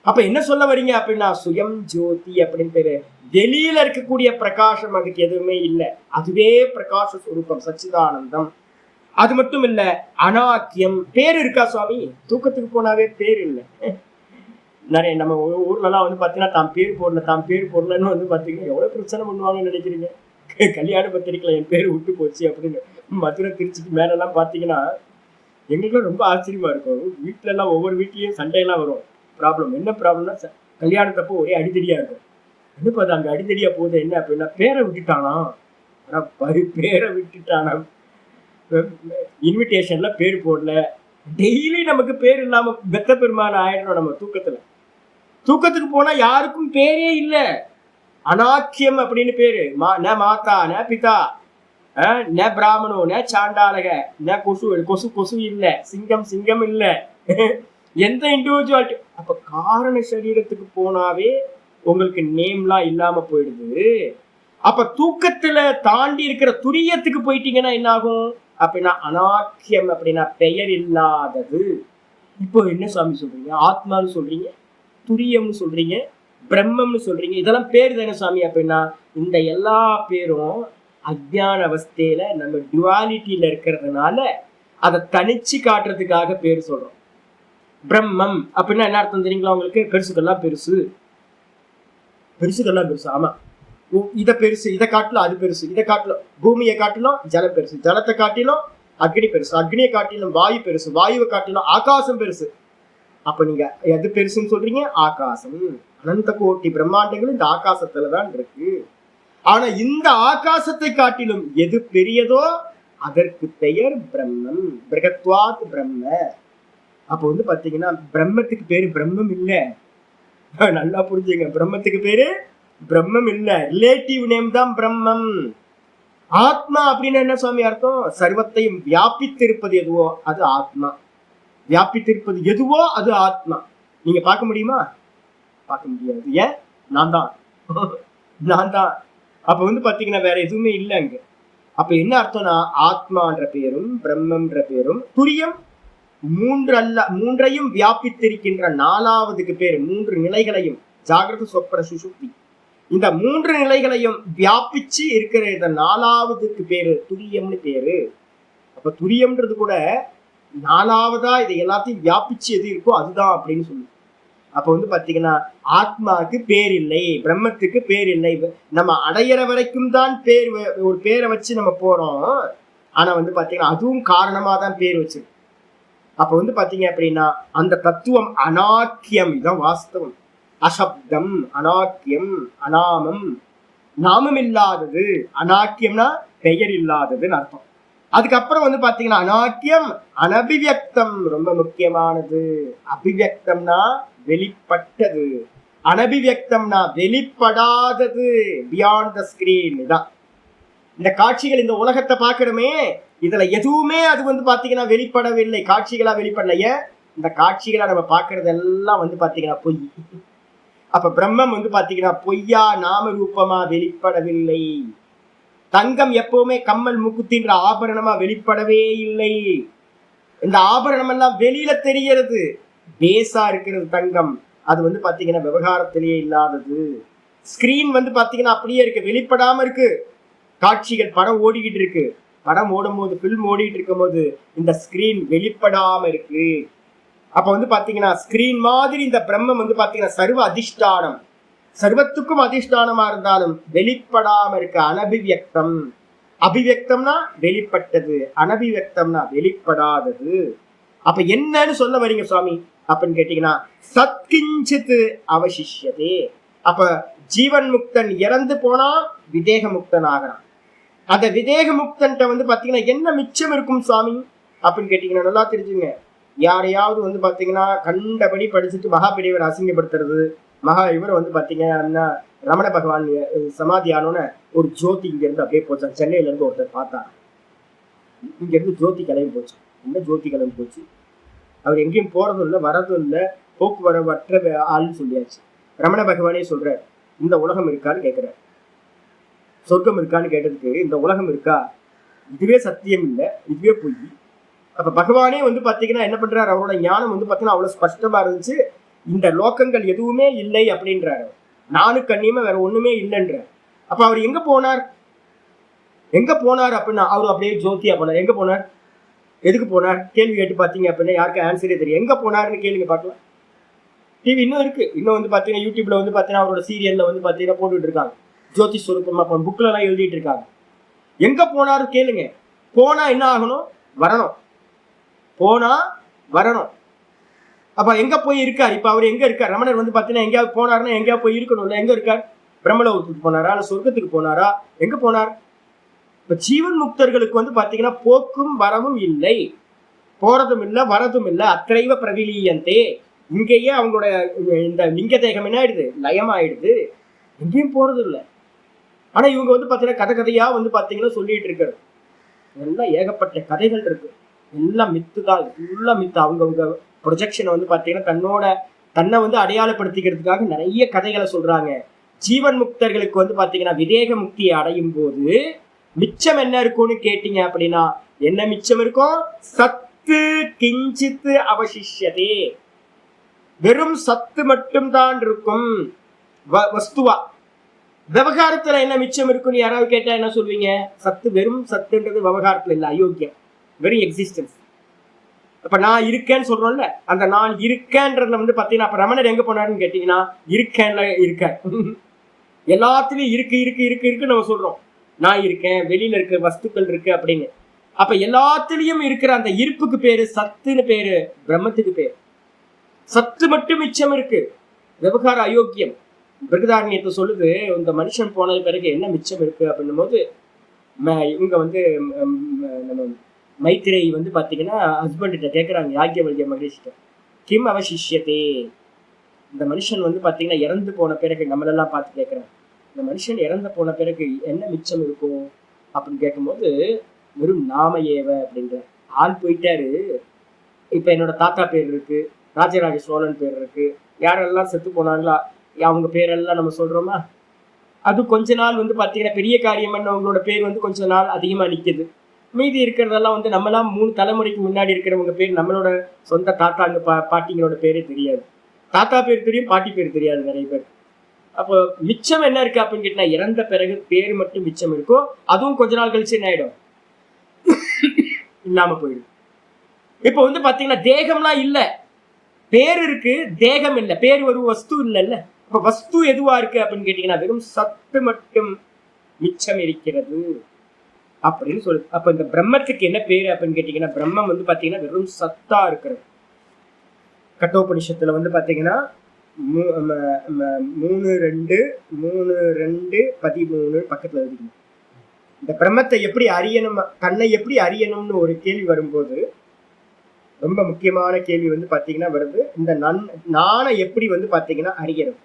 அப்ப என்ன சொல்ல வரீங்க அப்படின்னா, சுயம் ஜோதி அப்படின்னு பேரு. வெளியில இருக்கக்கூடிய பிரகாசம் அதுக்கு எதுவுமே இல்லை, அதுவே பிரகாச சுரூபம், சச்சிதானந்தம். அது மட்டும் இல்ல, அநாக்கியம். பேர் இருக்கா சுவாமி? தூக்கத்துக்கு போனாவே பேர் இல்லை. நிறைய நம்ம ஊர்ல எல்லாம் பாத்தீங்கன்னா தாம் பேர் போடலன்னு பாத்தீங்கன்னா எவ்வளவு பிரச்சனை பண்ணுவாங்கன்னு நினைக்கிறீங்க? கல்யாண பத்திரிக்கையில என் பேர் விட்டு போச்சு அப்படின்னு மதுரை திருச்சிக்கு மேல எல்லாம் பாத்தீங்கன்னா எங்களுக்குலாம் ரொம்ப ஆச்சரியமா இருக்கும். வீட்டுல எல்லாம் ஒவ்வொரு வீட்லயும் சண்டையெல்லாம் வரும். ப்ராப்ளம் என்ன ப்ராப்ளம்னா, கல்யாணத்தப்போ ஒரே அடித்தடியா இருக்கும். என்னப்பா அது அங்க அடித்தடியா போகுது என்ன அப்படின்னா, பேரை விட்டுட்டானா. ஆனா பேரை விட்டுட்டானா, இன்விடேஷன்ல பேர் போடல. டெய்லி நமக்கு பேர் இல்லாம பெத்த பெருமான ஆயிடணும். நம்ம தூக்கத்துக்கு போனா யாருக்கும் பேரே இல்ல. அநாக்கியம் அப்படின்னு பேரு. ந மாதா ந பிதா ந பிராமணோ ந சாண்டாலக ந கொசு இல்ல, சிங்கம் இல்ல, எந்த இண்டிவிஜுவாலிட்டி. அப்ப காரண சரீரத்துக்கு போனாவே உங்களுக்கு நேம்லாம் இல்லாம போயிடுது. அப்ப தூக்கத்துல தாண்டி இருக்கிற துரியத்துக்கு போயிட்டீங்கன்னா என்ன ஆகும் அப்படின்னா, அநாக்கியம் அப்படின்னா பெயர் இல்லாதது. இப்போ என்ன சுவாமி சொல்றீங்க? ஆத்மான்னு சொல்றீங்க, துரியம்னு சொல்றீங்க, பிரம்மம்னு சொல்றீங்க, இதெல்லாம் பேர் தானே சுவாமி அப்படின்னா, இந்த எல்லா பேரும் அஜ்ஞான அவஸ்தையில நம்ம டுவாலிட்டியில இருக்கிறதுனால அதை தனிச்சு காட்டுறதுக்காக பேர் சொல்றோம். பிரம்மம் அப்படின்னா என்ன அர்த்தம் தெரியுங்களா உங்களுக்கு? பெருசுக்கெல்லாம் பெருசு. ஆமா, இதை பெருசு, இதை காட்டிலும் அது பெருசு, இதை காட்டிலும் பூமியை காட்டிலும் ஜலம் பெருசு, ஜலத்தை காட்டிலும் அக்னி பெருசு, அக்னியை காட்டிலும் வாயு பெருசு, வாயுவை காட்டிலும் ஆகாசம் பெருசு. அப்ப நீங்க எது பெருசுன்னு சொல்றீங்க? ஆகாசம். அனந்த கோட்டி பிரம்மாண்டங்களும் இந்த ஆகாசத்துலதான் இருக்கு. ஆனா இந்த ஆகாசத்தை காட்டிலும் எது பெரியதோ அதற்கு பெயர் பிரம்மம். பிரகத்வாத் பிரம்ம. அப்ப பாத்தீங்கன்னா பிரம்மத்துக்கு பேரு பிரம்மம் இல்ல, நல்லா புரிஞ்சுங்க. பிரம்மத்துக்கு பேரு பிரம்மம் இல்ல, ரிலேட்டிவ் நேம் தான் பிரம்மம். ஆத்மா அப்படின்னு என்ன சுவாமி அர்த்தம்? சர்வத்தையும் வியாபித்திருப்பது எதுவோ அது ஆத்மா. வியாபித்திருப்பது எதுவோ அது ஆத்மா. நீங்க பார்க்க முடியுமா? பார்க்க முடியாது. ஏன்? நான் தான் நான் தான். அப்ப வந்து பாத்தீங்கன்னா வேற எதுவுமே இல்லை அங்க. அப்ப என்ன அர்த்தம்னா ஆத்மான்ற பேரும் பிரம்மன்ற பேரும் துரியம் மூன்றையும் வியாபித்திருக்கின்ற நாலாவதுக்கு பேரு, மூன்று நிலைகளையும், ஜாகிரத சொப்பன சுசுப்தி, இந்த மூன்று நிலைகளையும் வியாபிச்சு இருக்கிற இந்த நாலாவதுக்கு பேரு துரியம்னு பேரு. அப்ப துரியம்ன்றது கூட நாலாவதா இதை எல்லாத்தையும் வியாபிச்சு எது இருக்கோ அதுதான் அப்படின்னு சொல்லு. அப்ப வந்து பாத்தீங்கன்னா ஆத்மாவுக்கு பேர் இல்லை, பிரம்மத்துக்கு பேர் இல்லை. நம்ம அடையிற வரைக்கும் தான் பேர், ஒரு பேரை வச்சு நம்ம போறோம். ஆனா வந்து பாத்தீங்கன்னா அதுவும் காரணமா தான் பேர் வச்சிருக்கு. அப்ப வந்து பாத்தீங்க அப்படின்னா அந்த தத்துவம் அநாக்கியம், இதுதான் வாஸ்தவம். அசப்தம், அநாக்கியம், அநாமம், நாமம் இல்லாதது. அநாக்கியம்னா பெயர் இல்லாததுன்னு அர்த்தம். அதுக்கப்புறம் வந்து பாத்தீங்கன்னா அநாக்கியம் அனபிவியக்தம், ரொம்ப முக்கியமானது. அபிவியக்தம்னா வெளிப்பட்டது, அனபிவியக்தம்னா வெளிப்படாதது, பியாண்ட் த ஸ்கிரீன். இதான் இந்த காட்சிகள், இந்த உலகத்தை பார்க்கிறோமே, இதுல எதுவுமே அது வந்து பாத்தீங்கன்னா வெளிப்படவில்லை, காட்சிகளா வெளிப்படலைய. இந்த காட்சிகளா நம்ம பார்க்கறதெல்லாம் வந்து பாத்தீங்கன்னா பொய். அப்ப பிரம்மம் வந்து பாத்தீங்கன்னா பொய்யா நாம ரூபமா வெளிப்படவில்லை. தங்கம் எப்பவுமே கம்மல் மூக்குத்தின்ற ஆபரணமா வெளிப்படவே இல்லை. இந்த ஆபரணம் எல்லாம் வெளியில தெரியறது, பேஸா இருக்கிறது தங்கம். அது வந்து பாத்தீங்கன்னா விவகாரத்திலேயே இல்லாதது. ஸ்கிரீன் வந்து பாத்தீங்கன்னா அப்படியே இருக்கு, வெளிப்படாம இருக்கு. காட்சிகள், படம் ஓடிக்கிட்டு இருக்கு, படம் ஓடும் போது, பிலிம் ஓடிட்டு இருக்கும் போது இந்த ஸ்கிரீன் வெளிப்படாம இருக்கு. அப்ப வந்து பாத்தீங்கன்னா ஸ்கிரீன் மாதிரி இந்த பிரம்மம் வந்து பாத்தீங்கன்னா சர்வ அதிஷ்டானம், சர்வத்துக்கும் அதிஷ்டானமா இருந்தாலும் வெளிப்படாம இருக்கு. அனபிவியக்தம். அபிவியக்தம்னா வெளிப்பட்டது, அனபிவியக்தம்னா வெளிப்படாதது. அப்ப என்னன்னு சொல்ல வரீங்க சுவாமி அப்படின்னு கேட்டீங்கன்னா சத்கிஞ்சித் அவசிஷ்யதே. அப்ப ஜீவன் முக்தன் இறந்து போனா விதேக முக்தன் ஆகிறான். அந்த விதேக முக்தன்ட்ட வந்து பாத்தீங்கன்னா என்ன மிச்சம் இருக்கும் சுவாமி அப்படின்னு கேட்டீங்கன்னா நல்லா தெரிஞ்சுங்க. யாரையாவது வந்து பாத்தீங்கன்னா கண்டபடி படிச்சுட்டு மகாபெரியவர் அசிங்கப்படுத்துறது, இவர் வந்து பாத்தீங்கன்னா ரமண பகவான் சமாதி ஆனோன்னு ஒரு ஜோதி இங்க இருந்து அப்படியே போச்சான். சென்னையில இருந்து ஒருத்தர் பார்த்தா, இங்க இருந்து ஜோதி கிளம்பி போச்சு. என்ன ஜோதி கிளம்பி போச்சு? அவர் எங்கேயும் போறதும் இல்லை, வரதும் இல்லை, போக்குவரவற்ற ஆள்னு சொல்லியாச்சு. ரமண பகவானே சொல்றாரு, இந்த உலகம் இருக்கான்னு கேட்கிறார். சொர்க்கம் இருக்கான்னு கேட்டதுக்கு இந்த உலகம் இருக்கா, இதுவே சத்தியம் இல்லை, இதுவே பொய். அப்ப பகவானே வந்து பாத்தீங்கன்னா என்ன பண்றாரு, அவரோட ஞானம் வந்து பாத்தீங்கன்னா அவ்வளவு ஸ்பஷ்டமா இருந்துச்சு. இந்த லோகங்கள் எதுவுமே இல்லை அப்படின்றாரு. நானுக்கு அந்நியமா வேற ஒண்ணுமே இல்லைன்ற. அப்ப அவர் எங்க போனார், எங்க போனார் அப்படின்னா அவர் அப்படியே ஜோதியா போனார். எங்க போனார், எதுக்கு போனார் கேள்வி கேட்டு பாத்தீங்க அப்படின்னா யாருக்கு ஆன்சரே தெரியும். எங்க போனாருன்னு கேளுங்க பார்க்கலாம். டிவி இன்னும் இருக்கு, இன்னும் வந்து பாத்தீங்கன்னா யூடியூப்ல வந்து பாத்தீங்கன்னா அவரோட சீரியல்ல வந்து பாத்தீங்கன்னா போட்டுட்டு இருக்காங்க. ஜோதி ஸ்வரூபமா புக்ல எல்லாம் எழுதிட்டு இருக்காங்க. எங்க போனாரு கேளுங்க. போனா என்ன ஆகணும், வரணும். போனா வரணும். அப்ப எங்க போய் இருக்காரு? இப்ப அவர் எங்க இருக்கார்? ரமணர் வந்து பாத்தீங்கன்னா எங்கேயாவது போனாருன்னா எங்கேயாவது போய் இருக்கணும்ல. எங்க இருக்கார்? பிரம்மலோகத்துக்கு போனாரா, இல்ல சொர்க்கத்துக்கு போனாரா, எங்க போனார்? இப்ப ஜீவன் முக்தர்களுக்கு வந்து பாத்தீங்கன்னா போக்கும் வரவும் இல்லை, போறதும் இல்லை, வரதும் இல்லை. அத்திரைவ பிரவிலியந்தே. இங்கேயே அவங்களோட இந்த லிங்க தேகம் என்ன ஆயிடுது, லயமாயிடுது, எங்கேயும் போறது இல்லை. ஆனா இவங்க வந்து பாத்தீங்கன்னா கதை கதையா வந்து பாத்தீங்கன்னா சொல்லிட்டு இருக்காரு. எல்லாம் ஏகப்பட்ட கதைகள் இருக்கு, எல்லாம் மித்து தான், ஃபுல்லா மித்து. அவங்கவுங்க ப்ரொஜெக்ஷனை வந்து பாத்தீங்கன்னா தன்னை வந்து அடையாளப்படுத்திக்கிறதுக்காக நிறைய கதைகளை சொல்றாங்க. ஜீவன் முக்தர்களுக்கு வந்து பாத்தீங்கன்னா விதேக முக்தியை அடையும் போது மிச்சம் என்ன இருக்கும்னு கேட்டீங்க அப்படின்னா என்ன மிச்சம் இருக்கும்? சத்து கிஞ்சித்து அவசிஷ்யதே. வெறும் சத்து மட்டும்தான் இருக்கும் வஸ்துவா. விவகாரத்துல என்ன மிச்சம் இருக்குன்னு யாராவது கேட்டா என்ன சொல்வீங்க? சத்து, வெறும் சத்துன்றது விவகாரத்துல இல்லை, அயோக்கியம், வெறும் எக்ஸிஸ்டன்ஸ். அப்ப நான் இருக்கேன்னு சொல்றோம்ல, அந்த நான் இருக்கேன்றதுல வந்து பாத்தீங்கன்னா அப்ப ரமணர் எங்க போனாருன்னு கேட்டீங்கன்னா இருக்கேன்ல, இருக்க எல்லாத்துலயும் இருக்கு இருக்கு இருக்கு இருக்கு நம்ம சொல்றோம். நான் இருக்கேன், வெளியில இருக்க வஸ்துக்கள் இருக்கு அப்படின்னு. அப்ப எல்லாத்துலயும் இருக்கிற அந்த இருப்புக்கு பேரு சத்துன்னு பேரு, பிரம்மத்துக்கு பேரு. சத்து மட்டும் மிச்சம் இருக்கு, விவகார அயோக்கியம். பிருகதாரண்யத்தை சொல்லுது, இந்த மனுஷன் போனது பிறகு என்ன மிச்சம் இருக்கு அப்படின்னும் போது இவங்க வந்து நம்ம மைத்திரை வந்து பாத்தீங்கன்னா ஹஸ்பண்ட் கிட்ட கேட்கறாங்க, யாக்கியவல்கிய மகரிஷிட்ட, கிம் அவசிஷ்யத்தே, இந்த மனுஷன் வந்து பாத்தீங்கன்னா இறந்து போன பிறகு நம்மளெல்லாம் பார்த்து கேட்கிறேன், இந்த மனுஷன் இறந்து போன பிறகு என்ன மிச்சம் இருக்கும் அப்படின்னு கேட்கும்போது வெறும் நாம ஏவ அப்படின்ற. ஆள் போயிட்டாரு, இப்ப என்னோட தாத்தா பேர் இருக்கு, ராஜராஜ சோழன் பேர் இருக்கு, யாரெல்லாம் செத்து போனாங்களா அவங்க பேரெல்லாம் நம்ம சொல்றோமா? அது கொஞ்ச நாள் வந்து பாத்தீங்கன்னா பெரிய காரியம் அவங்களோட பேர் வந்து கொஞ்ச நாள் அதிகமா நிக்குது. மீதி இருக்கிறதெல்லாம் வந்து நம்மலாம் 3 தலைமுறைக்கு முன்னாடி இருக்கிறவங்க பேர் நம்மளோட சொந்த தாத்தாங்க பாட்டிங்களோட பேரே தெரியாது. தாத்தா பேர் தெரியும், பாட்டி பேர் தெரியாது நிறைய பேர். அப்போ மிச்சம் என்ன இருக்கு அப்படின்னு கேட்டா, இறந்த பிறகு பேர் மட்டும் மிச்சம் இருக்கும். அதுவும் கொஞ்ச நாள் கழிச்சு என்ன ஆயிடும், இல்லாம போயிடும். இப்ப வந்து பாத்தீங்கன்னா தேகம்லாம் இல்ல, பேர் இருக்கு, தேகம் இல்ல. பேர் ஒரு வஸ்து இல்லைல்ல. அப்ப வஸ்து எதுவா இருக்கு அப்படின்னு கேட்டீங்கன்னா வெறும் சத்து மட்டும் மிச்சம் இருக்கிறது அப்படின்னு சொல்லுது. அப்ப இந்த பிரம்மத்துக்கு என்ன பேரு அப்படின்னு கேட்டீங்கன்னா, பிரம்மம் வந்து பாத்தீங்கன்னா வெறும் சத்தா இருக்கிறது. கட்டோபனிஷத்துல வந்து பாத்தீங்கன்னா 3:2 பக்கத்துல எழுதிக்கணும். இந்த பிரம்மத்தை எப்படி அறியணும், தன்னை எப்படி அறியணும்னு ஒரு கேள்வி வரும்போது ரொம்ப முக்கியமான கேள்வி வந்து பாத்தீங்கன்னா வருது, இந்த நானை எப்படி வந்து பாத்தீங்கன்னா அறியணும்,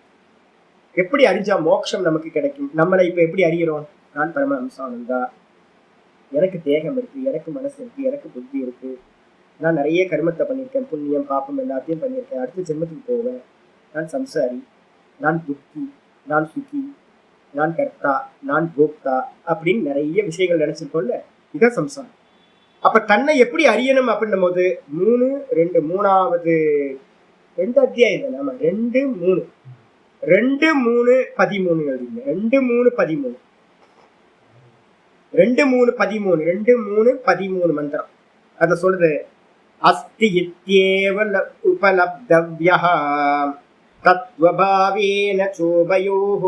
எப்படி அறிஞ்சா மோட்சம் நமக்கு கிடைக்கும். நம்மளை இப்ப எப்படி அறியறோம், நான் பரமஹம்சானந்தா, எனக்கு தேகம் இருக்கு, எனக்கு மனசு இருக்கு, எனக்கு புத்தி இருக்கு, நான் நிறைய கர்மத்தை பண்ணியிருக்கேன், புண்ணியம் பாப்பம் எல்லாத்தையும் பண்ணியிருக்கேன், அடுத்த ஜென்மத்துக்கு போவேன், நான் சம்சாரி, நான் துக்கி, நான் சுகி, நான் கர்த்தா, நான் போக்தா அப்படின்னு நிறைய விஷயங்கள் நினைச்சிருக்கோம்ல, இதான் சம்சாரம். அப்ப தன்னை எப்படி அறியணும் அப்படின்னும் போது 3:2 அத்தியாயம் தானே, ஆமா 2:3 2:3:13 எழுதிங்க. 2:3:13 மந்திரம் அத சொல்றது. அஸ்தி இத்யேவ உபலப்தவ்யஹ தத்வபாவேன சோபயோஹ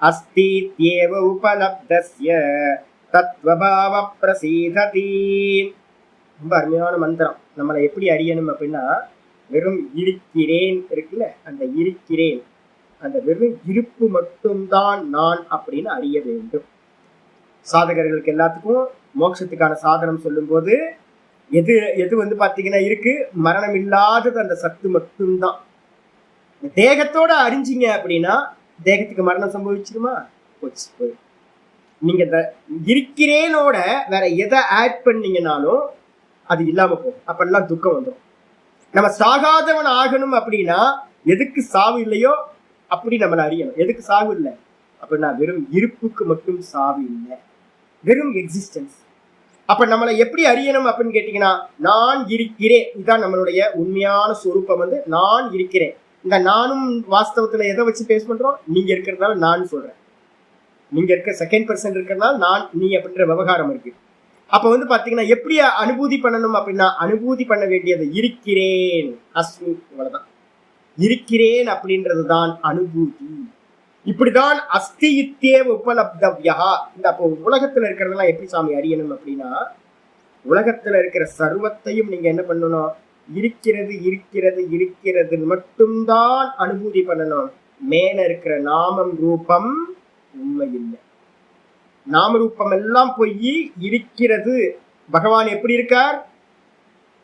அஸ்தி இத்யேவ உபலப்தஸ்ய தத்வபாவ பிரசீததி. ரொம்ப அருமையான மந்திரம். நம்மளை எப்படி அறியணும் அப்படின்னா, வெறும் இருக்கிறேன் இருக்குல்ல, அந்த இருக்கிறேன், அந்த வெறும் இருப்பு மட்டும்தான் நான் அப்படின்னு அறிய வேண்டும். சாதகர்களுக்கு எல்லாத்துக்கும் மோட்சத்துக்கான சாதனம் சொல்லும் போது எது எது வந்து பாத்தீங்கன்னா இருக்கு, மரணம் இல்லாதது அந்த சத்து மட்டும்தான். தேகத்தோட அறிஞ்சிங்க அப்படின்னா தேகத்துக்கு மரணம் சம்பவிச்சிருமா, போச்சு போய். நீங்க இருக்கிறேனோட வேற எதை ஆட் பண்ணீங்கன்னாலும் அது இல்லாம போகும். அப்பெல்லாம் துக்கம் வந்துடும். நம்ம சாகாதவன் ஆகணும் அப்படின்னா எதுக்கு சாவு இல்லையோ அப்படி நம்மளை அறியணும். எதுக்கு சாவு இல்லை அப்படின்னா வெறும் இருப்புக்கு மட்டும் சாவு இல்லை, வெறும் எக்ஸிஸ்டன்ஸ். அப்ப நம்மளை எப்படி அறியணும் அப்படின்னு கேட்டீங்கன்னா, நான் இருக்கிறேன், இதுதான் நம்மளுடைய உண்மையான சொரூபம். வந்து நான் இருக்கிறேன். இந்த நானும் வாஸ்தவத்துல எதை வச்சு பேஸ் பண்றோம், நீங்க இருக்கிறதுனால நான் சொல்றேன், நீங்க இருக்க செகண்ட் பர்சன் இருக்கிறதுனால நான் நீ அப்படின்ற விவகாரம் இருக்கு. அப்ப வந்து பாத்தீங்கன்னா எப்படி அனுபூதி பண்ணணும் அப்படின்னா, அனுபூதி பண்ண வேண்டியது இருக்கிறேன், அஸ்மி, இவ்வளவுதான். இருக்கிறேன் அப்படின்றது தான் அனுபூதி. இப்படிதான் அஸ்தி இத்யேவ உபலப்தவ்யா. இந்த அப்போ உலகத்துல இருக்கிறதெல்லாம் எப்படி சாமி அறியணும் அப்படின்னா, உலகத்துல இருக்கிற சர்வத்தையும் நீங்க என்ன பண்ணணும், இருக்கிறது இருக்கிறது இருக்கிறது மட்டும்தான் அனுபூதி பண்ணணும். மேல இருக்கிற நாமம் ரூபம் உண்மை இல்லை. நாம ரூபம் எல்லாம் போய் இருக்கிறது. பகவான் எப்படி இருக்கார்,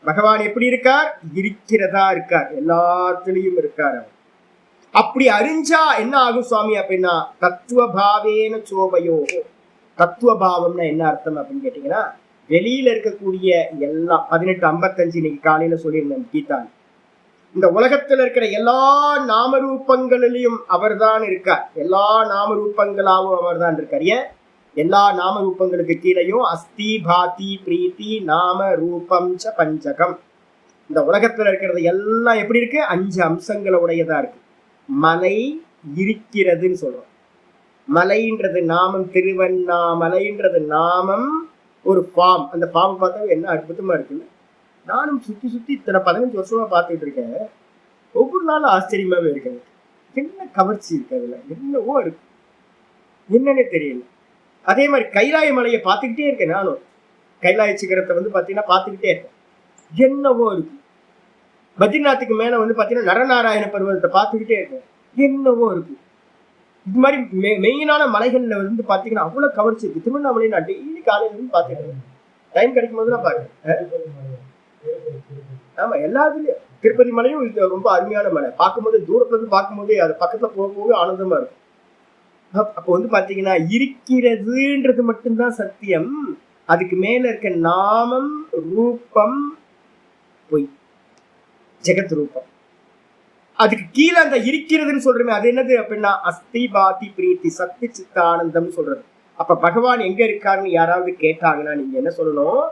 பகவான் எப்படி இருக்கார், இருக்கிறதா இருக்கார், எல்லாத்துலயும் இருக்கார். அப்படி அறிஞ்சா என்ன ஆகும் சுவாமி அப்படின்னா, தத்துவபாவேன சோபயோ. தத்துவபாவம்னா என்ன அர்த்தம் அப்படின்னு கேட்டீங்கன்னா, வெளியில இருக்கக்கூடிய எல்லாம் 18:55 இன்னைக்கு காலையில சொல்லியிருந்தேன் கீதா. இந்த உலகத்துல இருக்கிற எல்லா நாமரூபங்களிலையும் அவர் தான் இருக்கார். எல்லா நாமரூபங்களாவும் அவர் தான் இருக்கார். ஏன், எல்லா நாமரூபங்களுக்கு கீழையும் அஸ்தி பாதி பிரீத்தி நாம ரூபம் ச பஞ்சகம். இந்த உலகத்துல இருக்கிறது எல்லாம் எப்படி இருக்கு, 5 அம்சங்களை உடையதா இருக்கு. மலை இருக்கிறதுன்னு சொல்றோம். மலைன்றது நாமம், திருவண்ணாமலைன்றது நாமம், ஒரு ஃபார்ம். அந்த ஃபார்ம் பார்த்தா என்ன அற்புதமா இருக்குல்ல. நானும் சுத்தி சுத்தி இத்தனை 15 வருஷமா பார்த்துட்டு இருக்கேன். ஒவ்வொரு நாளும் ஆச்சரியமாவே இருக்கேன். என்ன கவர்ச்சி இருக்கு அதுல, என்னவோ இருக்கு, என்னன்னே தெரியல. அதே மாதிரி கைலாய மலையை பார்த்துக்கிட்டே இருக்கேன். நானும் கைலாய சிகரத்தை வந்து பாத்தீங்கன்னா பார்த்துக்கிட்டே இருக்கேன், என்னவோ இருக்கு. பத்ரிநாத்துக்கு மேல வந்து பாத்தீங்கன்னா நரநாராயண பர்வதத்தை பார்த்துக்கிட்டே இருக்கேன், என்னவோ இருக்கு. இது மாதிரி மெயினான மலைகள்ல வந்து பாத்தீங்கன்னா அவ்வளவு கவர்ச்சி இருக்கு. திருவண்ணாமலை நான் டெய்லி காலையில இருந்து பாத்துக்கிறேன், டைம் கிடைக்கும் போது நான் பாக்குறேன். ஆமா, எல்லாத்துலயும் திருப்பதி மலையும் இது ரொம்ப அருமையான மலை. பார்க்கும்போது தூரத்துல இருந்து பார்க்கும்போதே அது பக்கத்துல போகும்போது ஆனந்தமா இருக்கும். அப்போ வந்து பாத்தீங்கன்னா இருக்கிறதுன்றது மட்டும்தான் சத்தியம். அதுக்கு மேல இருக்க நாமம் ரூபம் பொய், ஜெகத் ரூபம். அதுக்கு கீழே அந்த இருக்கிறதுன்னு சொல்றமே அது என்னது அப்படின்னா அஸ்தி பாதி பிரீத்தி சக்தி சித்த ஆனந்தம் சொல்றது. அப்ப பகவான் எங்க இருக்காருன்னு யாராவது கேட்டாங்கன்னா நீங்க என்ன சொல்லணும்,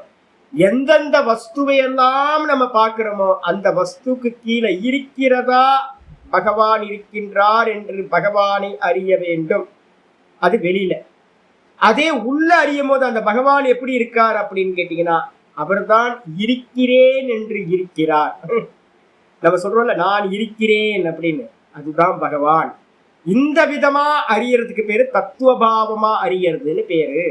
எந்தெந்த வஸ்துவையெல்லாம் நம்ம பார்க்கிறோமோ அந்த வஸ்துக்கு கீழே இருக்கிறதா பகவான் இருக்கின்றார் என்று பகவானை அறிய வேண்டும். அது வெளியில. அதே உள்ள அறியும் போது அந்த பகவான் எப்படி இருக்கார் அப்படின்னு கேட்டீங்கன்னா அவர்தான் இருக்கிறேன் என்று இருக்கிறார். நம்ம சொல்றோம்ல நான் இருக்கிறேன் அப்படின்னு, அதுதான் பகவான். இந்த விதமா அறியறதுக்கு பேரு தத்துவபாவமா அறியறதுன்னு பேரு.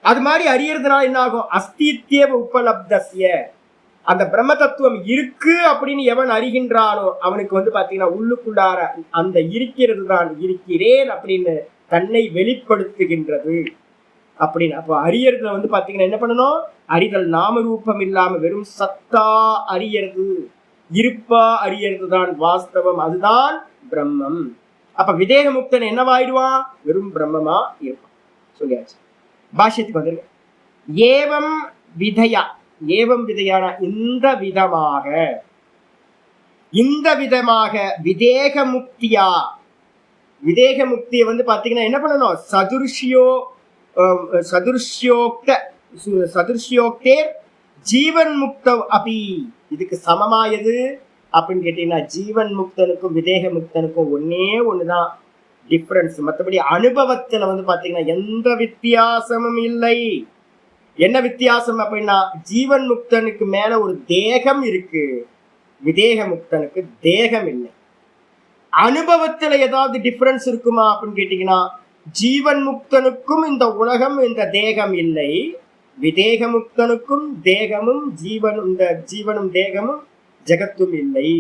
அது மாதிரி அறியறதுனால என்ன ஆகும், அஸ்தித்யவ உபலப்தஸ்ய, அந்த பிரம்ம தத்துவம் இருக்கு அப்படின்னு எவன் அறிகின்றானோ அவனுக்கு வந்து பாத்தீங்கன்னா உள்ளுக்குள்ளார அந்த இருக்கிறது தான் இருக்கிறேன் அப்படின்னு தன்னை வெளிப்படுத்துகின்றது அப்படின்னு. அப்போ அறியறதுல வந்து பாத்தீங்கன்னா என்ன பண்ணணும், அறிதல் நாம ரூபம் இல்லாம வெறும் சத்தா அறியறது, இருப்பா அறியறது தான் வாஸ்தவம், அதுதான் பிரம்மம். அப்ப விதேக முக்தன் என்னவாயிடுவான், வெறும் பிரம்மமா இருப்பான். சொல்லியாச்சு. பாஷ்யத்துக்கு வந்துருங்க. ஏவம் விதையா, ஏவம் விதையான இந்த விதமாக, இந்த விதமாக விதேக முக்தியா, விதேக முக்தியை வந்து பாத்தீங்கன்னா என்ன பண்ணணும், சதுர்ஷ்யோக்தேர் ஜீவன் முக்த அபி, இதுக்கு சமமாயது அப்படின்னு கேட்டீங்கன்னா ஜீவன் முக்தனுக்கும் விதேக முக்தனுக்கும் ஒன்னே ஒண்ணுதான் டிஃபரன்ஸ். மற்றபடி அனுபவத்துல வந்து பாத்தீங்கன்னா எந்த வித்தியாசமும் இல்லை. என்ன வித்தியாசம் அப்படின்னா ஜீவன் முக்தனுக்கு மேல ஒரு தேகம் இருக்கு, விதேக முக்தனுக்கு தேகம் இல்லை. அனுபவத்துல ஏதாவது டிஃபரன்ஸ் இருக்குமா அப்படின்னு கேட்டீங்கன்னா ஜீவன் முக்தனுக்கும் இந்த உலகம் இந்த தேகம் இல்லை, விதேக முக்தனுக்கும் தேகமும் ஜீவனும் இந்த ஜீவனும் தேகமும் ஜெகத்தும் இல்லை.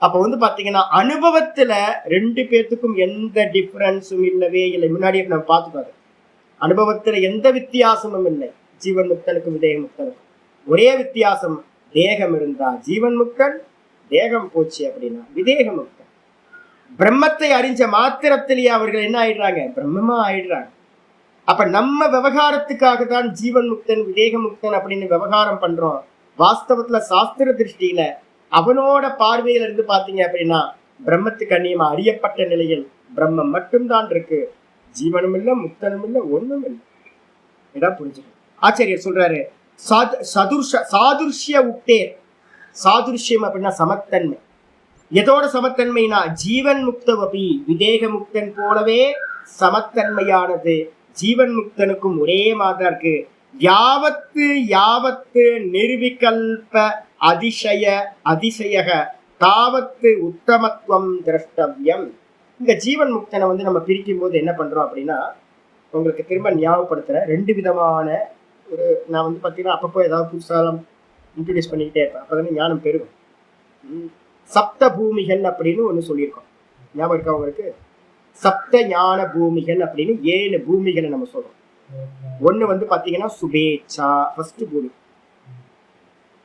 அப்ப வந்து பாத்தீங்கன்னா அனுபவத்துல ரெண்டு பேர்த்துக்கும் எந்த டிஃபரன்ஸும் இல்லவே இல்லை. முன்னாடியே நம்ம பார்த்துக்காது, அனுபவத்துல எந்த வித்தியாசமும் இல்லை ஜீவன் முக்தனுக்கும் விதேக முக்தனுக்கும். ஒரே வித்தியாசம், தேகம் இருந்தா ஜீவன் முக்தன், தேகம் போச்சு அப்படின்னா விதேக முக்தன். பிரம்மத்தை அறிஞ்ச மாத்திரத்திலேயே அவர்கள் என்ன ஆயிடுறாங்க, பிரம்மமா ஆயிடுறாங்க. அப்ப நம்ம விவகாரத்துக்காக தான் ஜீவன் முக்தன் விதேக முக்தன் அப்படின்னு விவகாரம் பண்றோம். வாஸ்தவத்துல சாஸ்திர திருஷ்டியில அவனோட பார்வையில இருந்து பாத்தீங்க அப்படின்னா பிரம்மத்துக்கு அந்நியமா அறியப்பட்ட நிலையில் பிரம்மம் மட்டும்தான் இருக்கு, ஜீவனும் இல்லை முக்தனும் இல்லை ஒண்ணும் இல்லை. இதான் புரிஞ்சுக்கணும். ஆச்சாரியர் சொல்றாரு சாதுர்ஷ்ய உக்தேர், சாதுர்ஷ்யம் அப்படின்னா சமத்தன்மை. எதோட சமத்தன்மைனா ஜீவன் முக்தவபி, விதேக முக்தன் போலவே சமத்தன்மையானது ஜீவன் முக்தனுக்கும் ஒரே மாதிரி இருக்கு. யாவத்து யாவத்து நிர்விகல்ப அதிசய தாவத்து உத்தமத்துவம் திரஷ்டவியம். இந்த ஜீவன் முக்தனை வந்து நம்ம பிரிக்கும் போது என்ன பண்றோம் அப்படின்னா, உங்களுக்கு திரும்ப ஞாபகப்படுத்துற ரெண்டு விதமான ஒரு, நான் வந்து பார்த்தீங்கன்னா அப்பப்போ ஏதாவது புதுசாக இன்ட்ரடியூஸ் பண்ணிக்கிட்டே இருப்பேன், அப்போதானே ஞானம் பெருகும். சப்த பூமிகள் அப்படின்னு ஒன்று சொல்லியிருக்கோம், ஞாபகம் இருக்கா உங்களுக்கு? சப்த ஞான பூமிகள் அப்படின்னு 7 பூமிகளை நம்ம சொல்றோம். ஒண்ணு வந்து பாத்தீங்கன்னா சுபேச்சா, ஃபர்ஸ்ட் பூமி.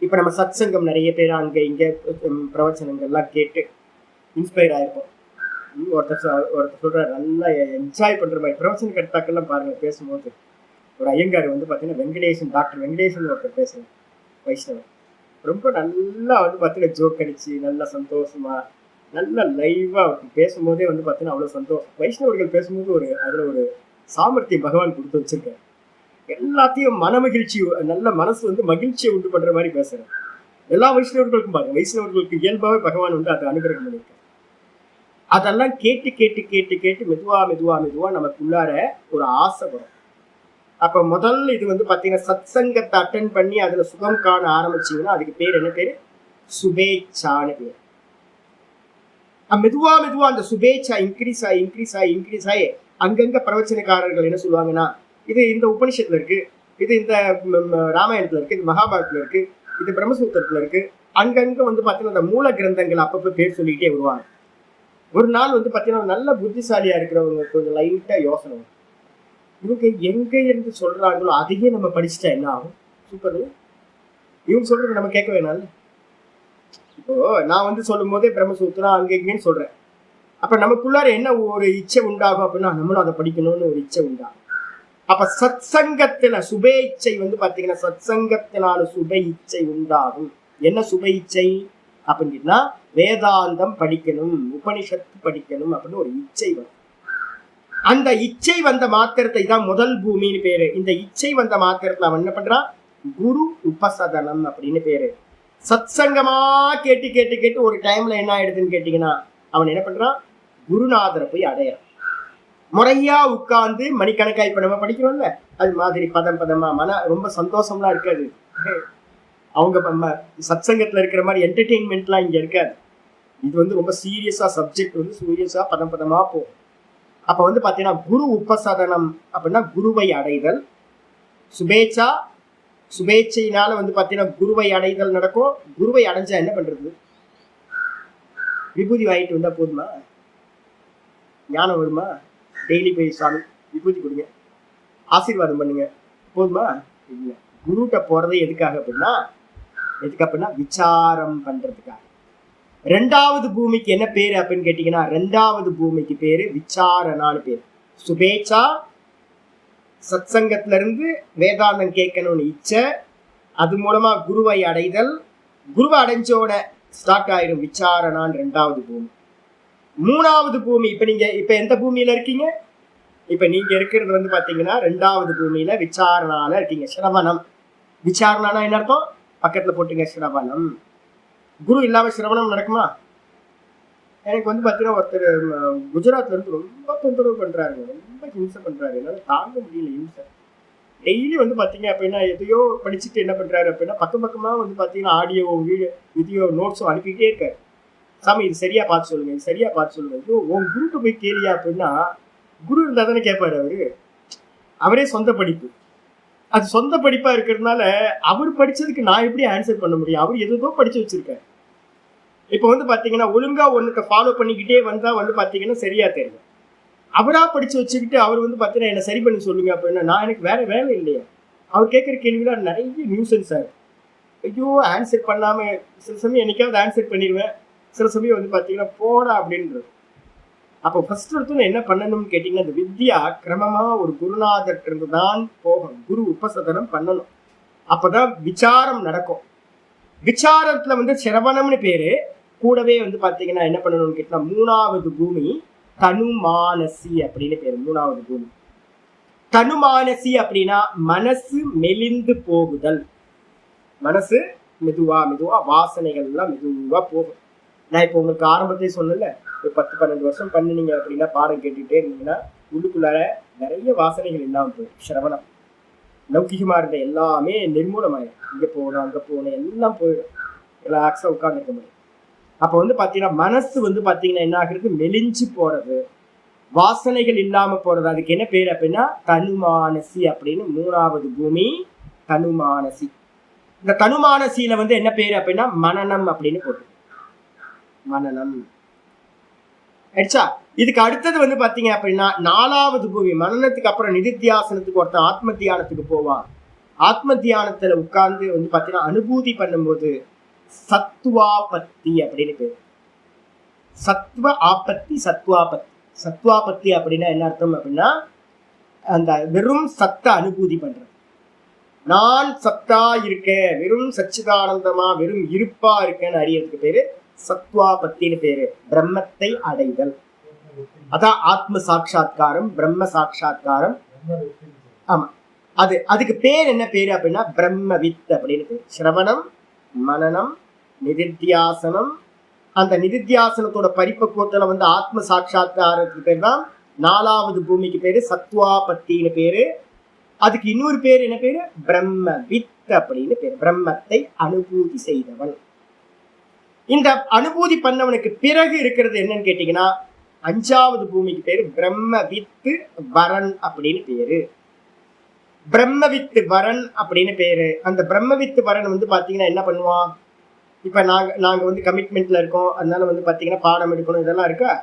இப்ப நம்ம சத் சங்கம் நிறைய பேர் அங்க இங்க பிரவச்சனங்கள்லாம் கேட்டு இன்ஸ்பயர் ஆயிருப்போம். ஒருத்தர் சொல்றாரு, நல்லா என்ஜாய் பண்ற மாதிரி பிரவச்சன கர்த்தாக்கள்லாம் பாருங்க பேசும்போது. ஒரு ஐயங்கார் வந்து பாத்தீங்கன்னா வெங்கடேசன், டாக்டர் வெங்கடேசன் ஒருத்தர் பேசுறேன், வைஷ்ணவன். ரொம்ப நல்லா வந்து பாத்தீங்கன்னா ஜோக் அடிச்சு நல்லா சந்தோஷமா நல்ல லைவா பேசும்போதே வந்து பாத்தீங்கன்னா அவ்வளவு சந்தோஷம். வைஷ்ணவர்கள் பேசும்போது ஒரு அதுல ஒரு சாமர்த்தியம் பகவான் கொடுத்து வச்சிருக்காரு. எல்லாத்தையும் மன மகிழ்ச்சி, நல்ல மனசு வந்து மகிழ்ச்சியை உண்டு பண்ற மாதிரி பேசுறேன். எல்லா வைஷ்ணவர்களுக்கும் பாருங்க, வைஷ்ணவர்களுக்கு இயல்பாவே பகவான் வந்து அதை அனுகிரகம் பண்ணியிருக்காரு. அதெல்லாம் கேட்டு கேட்டு கேட்டு கேட்டு மெதுவா மெதுவா மெதுவா நமக்குள்ளார ஒரு ஆசை வரும். அப்ப முதல் இது வந்து பாத்தீங்கன்னா சத் சங்கத்தை அட்டன் பண்ணி அதுல சுகம் காண ஆரம்பிச்சீங்கன்னா அதுக்கு பேர் என்ன பேரு, சுபேச்சான்னு பேர். மெதுவா மெதுவா அந்த சுபேச்சா இன்க்ரீஸ் ஆகி அங்கங்க பிரவச்சனக்காரர்கள் என்ன சொல்லுவாங்கன்னா, இது இந்த உபனிஷத்துல இருக்கு, இது இந்த ராமாயணத்துல இருக்கு, இது மகாபாரதத்துல இருக்கு, இது பிரம்மசூத்திரத்துல இருக்கு, அங்கங்க வந்து பாத்தீங்கன்னா அந்த மூல கிரந்தங்கள் அப்பப்ப பேர் சொல்லிக்கிட்டே வருவாங்க. ஒரு நாள் வந்து பாத்தீங்கன்னா நல்ல புத்திசாலியா இருக்கிறவங்க கொஞ்சம் லைட்டா யோசனை, இவங்க எங்க இருந்து சொல்றாங்களோ அதையே நம்ம படிச்சுட்டா என்ன ஆகும், சூப்பர், இவங்க சொல்றது நம்ம கேட்க வேணாம்ல. இப்போ நான் வந்து சொல்லும் போதே பிரம்மசூத்திரம் அங்க இங்கன்னு சொல்றேன். அப்ப நமக்குள்ளார என்ன ஒரு இச்சை உண்டாகும் அப்படின்னா நம்மளும் அதை படிக்கணும்னு ஒரு இச்சை உண்டாகும். அப்ப சத் சங்கத்துல சுப இச்சை வந்து பாத்தீங்கன்னா சத் சங்கத்தினால சுப இச்சை உண்டாகும். என்ன சுப இச்சை அப்படின்னா வேதாந்தம் படிக்கணும், உபனிஷத்து படிக்கணும் அப்படின்னு ஒரு இச்சை வரும். அந்த இச்சை வந்த மாத்திரத்தை தான் முதல் பூமின்னு பேரு. இந்த இச்சை வந்த மாத்திரத்துல அவன் என்ன பண்றான், குரு உபசதனம் அப்படின்னு பேரு. சத் சங்கமா கேட்டு கேட்டு கேட்டு ஒரு டைம்ல என்ன ஆயிடுதுன்னு கேட்டீங்கன்னா அவன் என்ன பண்றான், குருநாதரை போய் அடையிறான். முறையா உட்கார்ந்து மணிக்கணக்கா இப்ப நம்ம படிக்கிறோம்ல அது மாதிரி பதம் பதமா ரொம்ப சந்தோஷம்லாம் இருக்காது. அவங்க சத்சங்கத்துல இருக்கிற மாதிரி என்டர்டெயின்மெண்ட்லாம் இங்க இருக்காது. இது வந்து ரொம்ப சீரியஸா சப்ஜெக்ட் வந்து சீரியஸா பதம் பதமா போகும். அப்ப வந்து பாத்தீங்கன்னா குரு உபசதனம் அப்படின்னா குருவை அடைதல். சுபேச்சா, சுபேச்சையினால வந்து பாத்தீங்கன்னா குருவை அடைதல் நடக்கும். குருவை அடைஞ்சா என்ன பண்றது, விபூதி வாங்கிட்டு வந்தா போதுமா, ஞானம் வருமா, டெய்லி போய் சாமி விபூதி கொடுங்க ஆசீர்வாதம் பண்ணுங்க போதுமா, இல்லை. குருட்ட போறதே எதுக்காக அப்படின்னா விசாரம் பண்றதுக்காக. ரெண்டாவது பூமிக்கு என்ன பேரு அப்படின்னு கேட்டீங்கன்னா ரெண்டாவது பூமிக்கு பேரு விசாரனான்னு பேரு. சுபேச்சா, சத்சங்கத்துல இருந்து வேதாந்தம் கேட்கணும்னு இச்சை, அது மூலமா குருவை அடைதல். குருவை அடைஞ்சோட ஸ்டார்ட் ஆயிடும் விசாரணான்னு ரெண்டாவது பூமி. மூணாவது பூமி இப்ப எந்த பூமியில இருக்கீங்க, இப்ப நீங்க இருக்கிறது வந்து பாத்தீங்கன்னா ரெண்டாவது பூமியில விசாரணால இருக்கீங்க. சிரவணம். விசாரணானா என்ன அர்த்தம், பக்கத்துல போட்டுங்க சிரவணம். குரு இல்லாம சிரவணம் நடக்குமா? எனக்கு வந்து பாத்தீங்கன்னா ஒருத்தர் குஜராத்ல இருந்து ரொம்ப தொந்தரவு பண்றாரு, ரொம்ப ஹிம்சை பண்றாரு, என்னால தாங்க முடியல ஹிம்சை. டெய்லி வந்து பாத்தீங்க அப்படின்னா எதையோ படிச்சுட்டு என்ன பண்றாரு அப்படின்னா பக்கமா வந்து பாத்தீங்கன்னா ஆடியோ வீடியோ நோட்ஸும் அனுப்பிக்கிட்டே இருக்காரு. சாமி இது சரியா பார்த்து சொல்லுங்க, இது சரியா பார்த்து சொல்லுங்க. ஐயோ உன் குருட்டு போய் கேளியா அப்படின்னா குரு இருந்தா தானே கேட்பாரு. அவரே சொந்த படிப்பு, அது சொந்த படிப்பா இருக்கிறதுனால அவர் படிச்சதுக்கு நான் எப்படி ஆன்சர் பண்ண முடியும்? அவர் எதோ படிச்சு வச்சிருக்காரு. இப்ப வந்து பாத்தீங்கன்னா ஒழுங்கா ஒண்ணுக்கு ஃபாலோ பண்ணிக்கிட்டே வந்தா வந்து பாத்தீங்கன்னா சரியா தெரியும். அவரா படிச்சு வச்சுக்கிட்டு அவர் வந்து பாத்தீங்கன்னா என்ன சரி பண்ணி சொல்லுங்க அப்படின்னா நான் எனக்கு வேற வேலை இல்லையா? அவர் கேட்கிற கேள்விலாம் நிறைய நியூசன்ஸ் ஆகும். ஐயோ ஆன்சர் பண்ணாம சில சமயம் என்னைக்காவது ஆன்சர் பண்ணிடுவேன், சில சமயம் வந்து பாத்தீங்கன்னா போடா அப்படின்றது. அப்போ ஃபர்ஸ்ட் எடுத்து என்ன பண்ணணும்னு கேட்டீங்கன்னா இந்த வித்யா கிரமமா ஒரு குருநாதர் இருந்துதான் போகணும். குரு உபசதனம் பண்ணணும், அப்பதான் விசாரம் நடக்கும். விசாரத்துல வந்து சிரவணம்னு பேரு. கூடவே வந்து பாத்தீங்கன்னா என்ன பண்ணணும்னு கேட்டா மூணாவது பூமி தனுமானசி அப்படின்னு பேரு. மூணாவது பூமி தனுமானசி அப்படின்னா மனசு மெலிந்து போகுதல். மனசு மெதுவா மெதுவா வாசனைகள் எல்லாம் மெதுவா போகும். நான் இப்போ உங்களுக்கு ஆரம்பத்தை சொன்னல, ஒரு 10-12 வருஷம் பண்ணினீங்க அப்படின்னா பாடம் கேட்டுட்டே இருந்தீங்கன்னா உள்ளுக்குள்ளார நிறைய வாசனைகள் இல்லாம போயிடும். சிரவணம் லௌகிகமா இருந்த எல்லாமே நிர்மூலமாயிடும். இங்க போகணும் அங்க போகணும் எல்லாம் போயிடும். ரிலாக்ஸா உட்கார்ந்து இருக்க முடியும். அப்ப வந்து பாத்தீங்கன்னா மனசு வந்து பாத்தீங்கன்னா என்ன ஆகுறது, மெலிஞ்சு போறது, வாசனைகள் இல்லாம போறது. அதுக்கு என்ன பேரு அப்படின்னா தனுமானசி அப்படின்னு மூணாவது பூமி தனுமானசி. இந்த தனுமானசியில வந்து என்ன பேரு அப்படின்னா மனனம் அப்படின்னு போட்டு மனனம் ஆயிடுச்சா. இதுக்கு அடுத்தது வந்து பாத்தீங்க அப்படின்னா நாலாவது பூமி. மனனத்துக்கு அப்புறம் நிதித்தியாசனத்துக்கு ஒருத்தன் ஆத்ம தியானத்துக்கு போவான். ஆத்ம தியானத்துல உட்கார்ந்து வந்து பாத்தீங்கன்னா அனுபூதி பண்ணும்போது சத்வாபத்தி அப்படின்னு பேரு. சத்வ ஆபத்தி சத்வாபத்தி. சத்வாபத்தி அப்படின்னா என்ன அர்த்தம் அப்படின்னா அந்த வெறும் சத்த அனுபூதி பண்றது. நான் சத்தா இருக்கேன், வெறும் சச்சிதானந்தமா வெறும் இருப்பா இருக்கேன்னு அறியறதுக்கு பேரு சத்வாபத்தின்னு பேரு. பிரம்மத்தை அடைதல், அதான் ஆத்ம சாட்சா்காரம், பிரம்ம சாட்சா்காரம். ஆமா, அதுக்கு பேர் என்ன பேரு அப்படின்னா பிரம்மவித் அப்படின்னு பேரு. சிரவணம், மனனம், நிதித்தியாசனம். அந்த நிதித்தியாசனத்தோட பரிபக்குவத்துல வந்து ஆத்ம சாட்சா்காரத்துக்கு பேர் தான் நாலாவது பூமிக்கு பேரு சத்வாபத்தின்னு பேரு. அதுக்கு இன்னொரு பேர் என்ன பேரு பிரம்மவித் அப்படின்னு பேரு. பிரம்மத்தை அனுபூதி செய்தவன். இந்த அனுபூதி பண்ணவனுக்கு பிறகு இருக்கிறது என்னன்னு கேட்டீங்கன்னா அஞ்சாவது பூமிக்கு பேரு பிரம்மவித்து வரன் அப்படின்னு பேரு. பிரம்மவித்து வரன் அப்படின்னு பேரு. அந்த பிரம்மவித்து வரன் வந்து பாத்தீங்கன்னா என்ன பண்ணுவான், இப்ப நாங்க வந்து கமிட்மெண்ட்ல இருக்கோம், அதனால வந்து பாத்தீங்கன்னா பாடம் எடுக்கணும் இதெல்லாம் இருக்கா.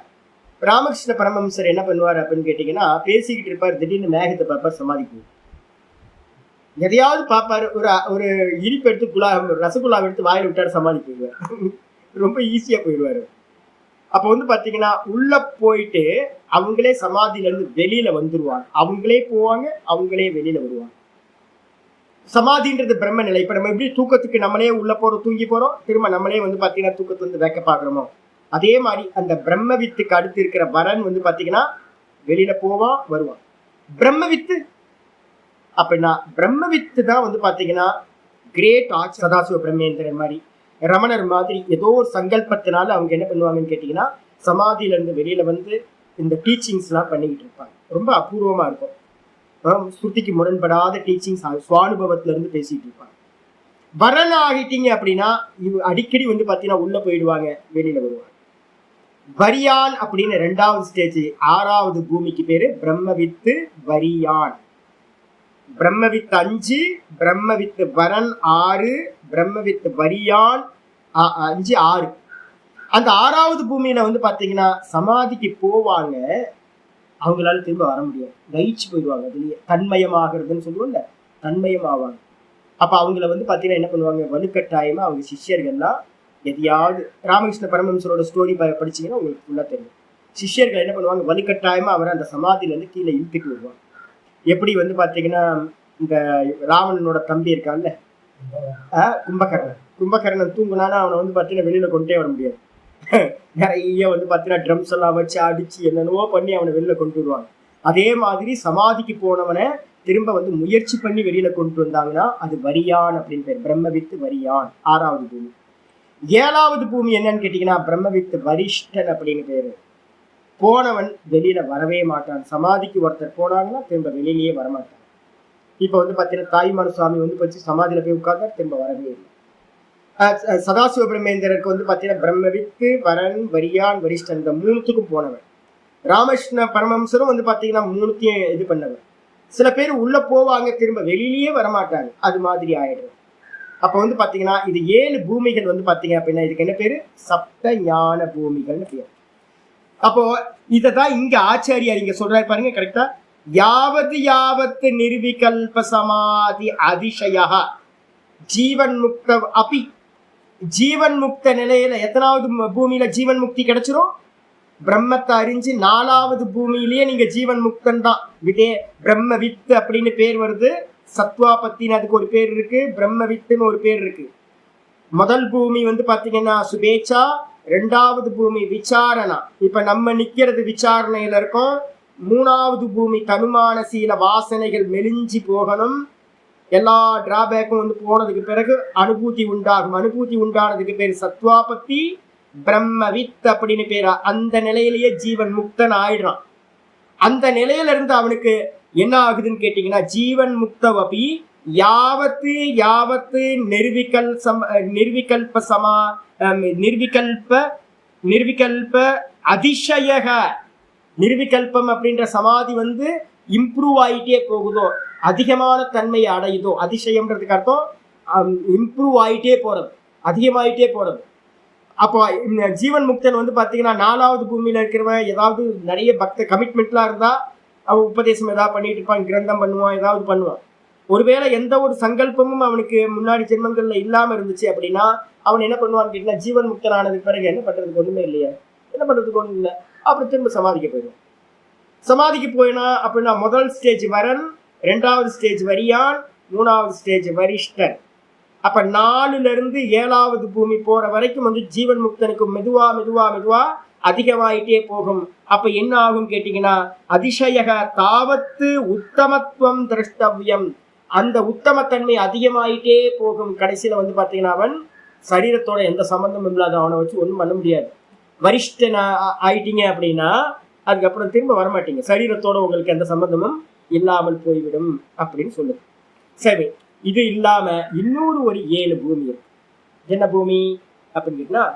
ராமகிருஷ்ண பரமஹம்சர் என்ன பண்ணுவார் அப்படின்னு கேட்டீங்கன்னா பேசிக்கிட்டு இருப்பார், திடீர்னு மேகத்தை பார்ப்பார், சமாதிக்குவார். எதையாவது பார்ப்பாரு, ஒரு இனிப்பு எடுத்து ரசகுல்லா எடுத்து வாயில விட்டாரு, சமாதி போயிடுவார். ரொம்ப ஈஸியா போயிடுவாரு. அப்ப வந்து பாத்தீங்கன்னா உள்ள போயிட்டு அவங்களே சமாதியில இருந்து வெளியில வந்துருவாங்க. அவங்களே போவாங்க, அவங்களே வெளியில வருவாங்க. சமாதின்றது பிரம்ம நிலை. இப்ப நம்ம எப்படி தூக்கத்துக்கு நம்மளே உள்ள போறோம், தூங்கி போறோம், திரும்ப நம்மளே வந்து பாத்தீங்கன்னா தூக்கத்துல இருந்து வேக்க பாக்குறோமோ, அதே மாதிரி அந்த பிரம்மவித்துக்கு அடுத்து இருக்கிற வரன் வந்து பாத்தீங்கன்னா வெளியில போவான், வருவான். பிரம்மவித்து அப்படின்னா பிரம்மவித்து தான் வந்து பாத்தீங்கன்னா கிரேட் ஆர்ட் சதாசிவ பிரம்மேந்திரன் மாதிரி, ரமணர் மாதிரி ஏதோ ஒரு சங்கல்பத்தினால அவங்க என்ன பண்ணுவாங்கன்னு கேட்டீங்கன்னா சமாதியில இருந்து வெளியில வந்து இந்த டீச்சிங்ஸ் எல்லாம் பண்ணிக்கிட்டு இருப்பாங்க. ரொம்ப அபூர்வமா இருக்கும். ஸ்ருதிக்கு முரண்படாத டீச்சிங்ஸ், சுவானுபவத்துல இருந்து பேசிட்டு இருப்பாங்க. வரன் ஆகிட்டீங்க அப்படின்னா அடிக்கடி வந்து பாத்தீங்கன்னா உள்ள போயிடுவாங்க, வெளியில வருவாங்க. வரியான் அப்படின்னு 2வது ஸ்டேஜ், 6வது பூமிக்கு பேரு பிரம்மவித்து வரியான். பிரம்மவித்து 5, பிரம்மவித்து வரன் 6, பிரம்மவித்து வரியான் 5, 6. அந்த 6வது பூமியில வந்து பாத்தீங்கன்னா சமாதிக்கு போவாங்க, அவங்களால திரும்ப வர முடியாது, லயிச்சு போயிடுவாங்க. அதுலயே தன்மயமாகிறதுன்னு சொல்லுவோம்ல, தன்மயம் ஆவாங்க. அப்ப அவங்கள வந்து பாத்தீங்கன்னா என்ன பண்ணுவாங்க, வலுக்கட்டாயமா அவங்க சிஷ்யர்கள்லாம் எதையாவது, ராமகிருஷ்ண பரமஹம்சரோட ஸ்டோரி படிச்சீங்கன்னா உங்களுக்கு ஃபுல்லா தெரியும். சிஷ்யர்கள் என்ன பண்ணுவாங்க, வலுக்கட்டாயமா அவரை அந்த சமாதியில இருந்து கீழே இழுத்துட்டு வருவாங்க. எப்படி வந்து பாத்தீங்கன்னா இந்த ராவணனோட தம்பி இருக்கான்ல கும்பகர்ணன், கும்பகர்ணன் தூங்குனானா அவனை வந்து பாத்தீங்கன்னா வெளியில கொண்டே வர முடியாது. நிறைய வந்து பாத்தீங்கன்னா ட்ரம்ஸ் எல்லாம் வச்சு அடிச்சு என்னென்னவோ பண்ணி அவனை வெளியில கொண்டு வருவாங்க. அதே மாதிரி சமாதிக்கு போனவனை திரும்ப வந்து முயற்சி பண்ணி வெளியில கொண்டு வந்தாங்கன்னா அது வரியான் அப்படின்னு பேர். பிரம்மவித்து வரியான் 6வது பூமி. 7வது பூமி என்னன்னு கேட்டீங்கன்னா பிரம்மவித்து வரிஷ்டன் அப்படின்னு பேரு. போனவன் வெளியில வரவே மாட்டான். சமாதிக்கு ஒருத்தர் போனாங்கன்னா திரும்ப வெளியிலேயே வரமாட்டான். இப்ப வந்து பாத்தீங்கன்னா தாய்மான சுவாமி வந்து பச்சு சமாதியில போய் உட்கார்ந்தா திரும்ப வரவே இல்லை. சதாசிவ பிரம்மேந்திரருக்கு வந்து பாத்தீங்கன்னா பிரம்மவித்து வரன் வரியான் வரிஷ்டன் இந்த 3த்துக்கும் போனவன். ராமகிருஷ்ண பரமஹம்சரும் வந்து பாத்தீங்கன்னா 3த்தையும் இது பண்ணவன். சில பேர் உள்ள போவாங்க, திரும்ப வெளியிலேயே வரமாட்டாங்க, அது மாதிரி ஆயிடுறது. அப்ப வந்து பாத்தீங்கன்னா இது 7 பூமிகள் வந்து பாத்தீங்க அப்படின்னா இதுக்கு என்ன பேரு, சப்த ஞான பூமிகள்னு பேரு. அப்போ இததான் இங்க ஆச்சாரியார் இங்க சொல்றாரு பாருங்க கரெக்டா. யாவது யாவத்து நிர்விகல்ப சமாதி அதிசயா ஜீவன் முக்த அபி. ஜீவன் முக்த நிலையில எத்தனாவது பூமியில ஜீவன் முக்தி கிடைச்சிரும், பிரம்மத்தை அறிஞ்சு 4வது பூமியிலேயே நீங்க ஜீவன் முக்தன் தான். பிரம்ம வித்து அப்படின்னு பேர் வருது. சத்வாபத்தின்னு அதுக்கு ஒரு பேர் இருக்கு, பிரம்ம வித்துன்னு ஒரு பேர் இருக்கு. முதல் பூமி வந்து பாத்தீங்கன்னா சுபேச்சா, 2வது பூமி விசாரணா. இப்ப நம்ம நிக்கிறது விசாரணையில இருக்கோம். 3வது பூமி தனுமான சீல வாசனைகள் மெலிஞ்சி போகணும். எல்லா டிராபேக்கும் வந்து போனதுக்கு பிறகு அனுபூதி உண்டாகும். அனுபூதி உண்டானதுக்கு பேர் சத்வாபத்தி, பிரம்மவித் அப்படின்னு பேரா. அந்த நிலையிலேயே ஜீவன் முக்தன் ஆயிடுறான். அந்த நிலையில இருந்து அவனுக்கு என்ன ஆகுதுன்னு கேட்டீங்கன்னா ஜீவன் முக்தவபி யாவத்து யாவத்து நிர்விகல்ப சமா நிர்விகல்ப அதிசயக. நிர்விகல்பம் அப்படின்ற சமாதி வந்து இம்ப்ரூவ் ஆயிட்டே போகுதோ, அதிகமான தன்மையை அடையுதோ. அதிசயம்ன்றதுக்கு அர்த்தம் இம்ப்ரூவ் ஆயிட்டே போறது, அதிகமாயிட்டே போறது. அப்போ ஜீவன் முக்தன் வந்து பாத்தீங்கன்னா 4வது பூமியில இருக்கிறவன் ஏதாவது நிறைய பக்த கமிட்மெண்ட்லாம் இருந்தா அவன் உபதேசம் ஏதாவது பண்ணிட்டு இருப்பான், கிரந்தம் பண்ணுவான், ஏதாவது பண்ணுவான். ஒருவேளை எந்த ஒரு சங்கல்பமும் அவனுக்கு முன்னாடி ஜென்மங்கள்ல இல்லாம இருந்துச்சு அப்படின்னா அவன் என்ன பண்ணுவான்னு கேட்டீங்கன்னா ஜீவன் முக்தன் ஆனதுக்கு பிறகு என்ன பண்றதுக்கு ஒண்ணுமே இல்லையா, என்ன பண்றதுக்கு ஒண்ணும் இல்லை, அப்படி திரும்ப சமாதிக்க போயிடும். சமாதிக்கு போயினா அப்படின்னா முதல் ஸ்டேஜ் வரன், 2வது ஸ்டேஜ் வரியான், 3வது ஸ்டேஜ் வரிஷ்டன். அப்ப 4ல இருந்து 7வது பூமி போற வரைக்கும் வந்து ஜீவன் முக்தனுக்கு மெதுவா மெதுவா மெதுவா அதிகமாயிட்டே போகும். அப்ப என்ன ஆகும் கேட்டீங்கன்னா அதிசயக தாவத்து உத்தமத்துவம் திரஷ்டவியம். அந்த உத்தமத்தன்மை அதிகமாயிட்டே போகும். கடைசியில வந்து பாத்தீங்கன்னா அவன் சரீரத்தோட எந்த சம்பந்தமும் இல்லாத, அவனை வச்சு ஒன்றும் பண்ண முடியாது. வரிஷ்டன் ஆயிட்டீங்க அப்படின்னா அதுக்கப்புறம் திரும்ப வரமாட்டீங்க, சரீரத்தோட உங்களுக்கு எந்த சம்பந்தமும் இல்லாமல் போய்விடும் அப்படின்னு சொல்லுது. சரி, இது இல்லாம இன்னொரு ஒரு 7 பூமி இருக்கு. என்ன பூமி அப்படின்னு கேட்டீங்கன்னா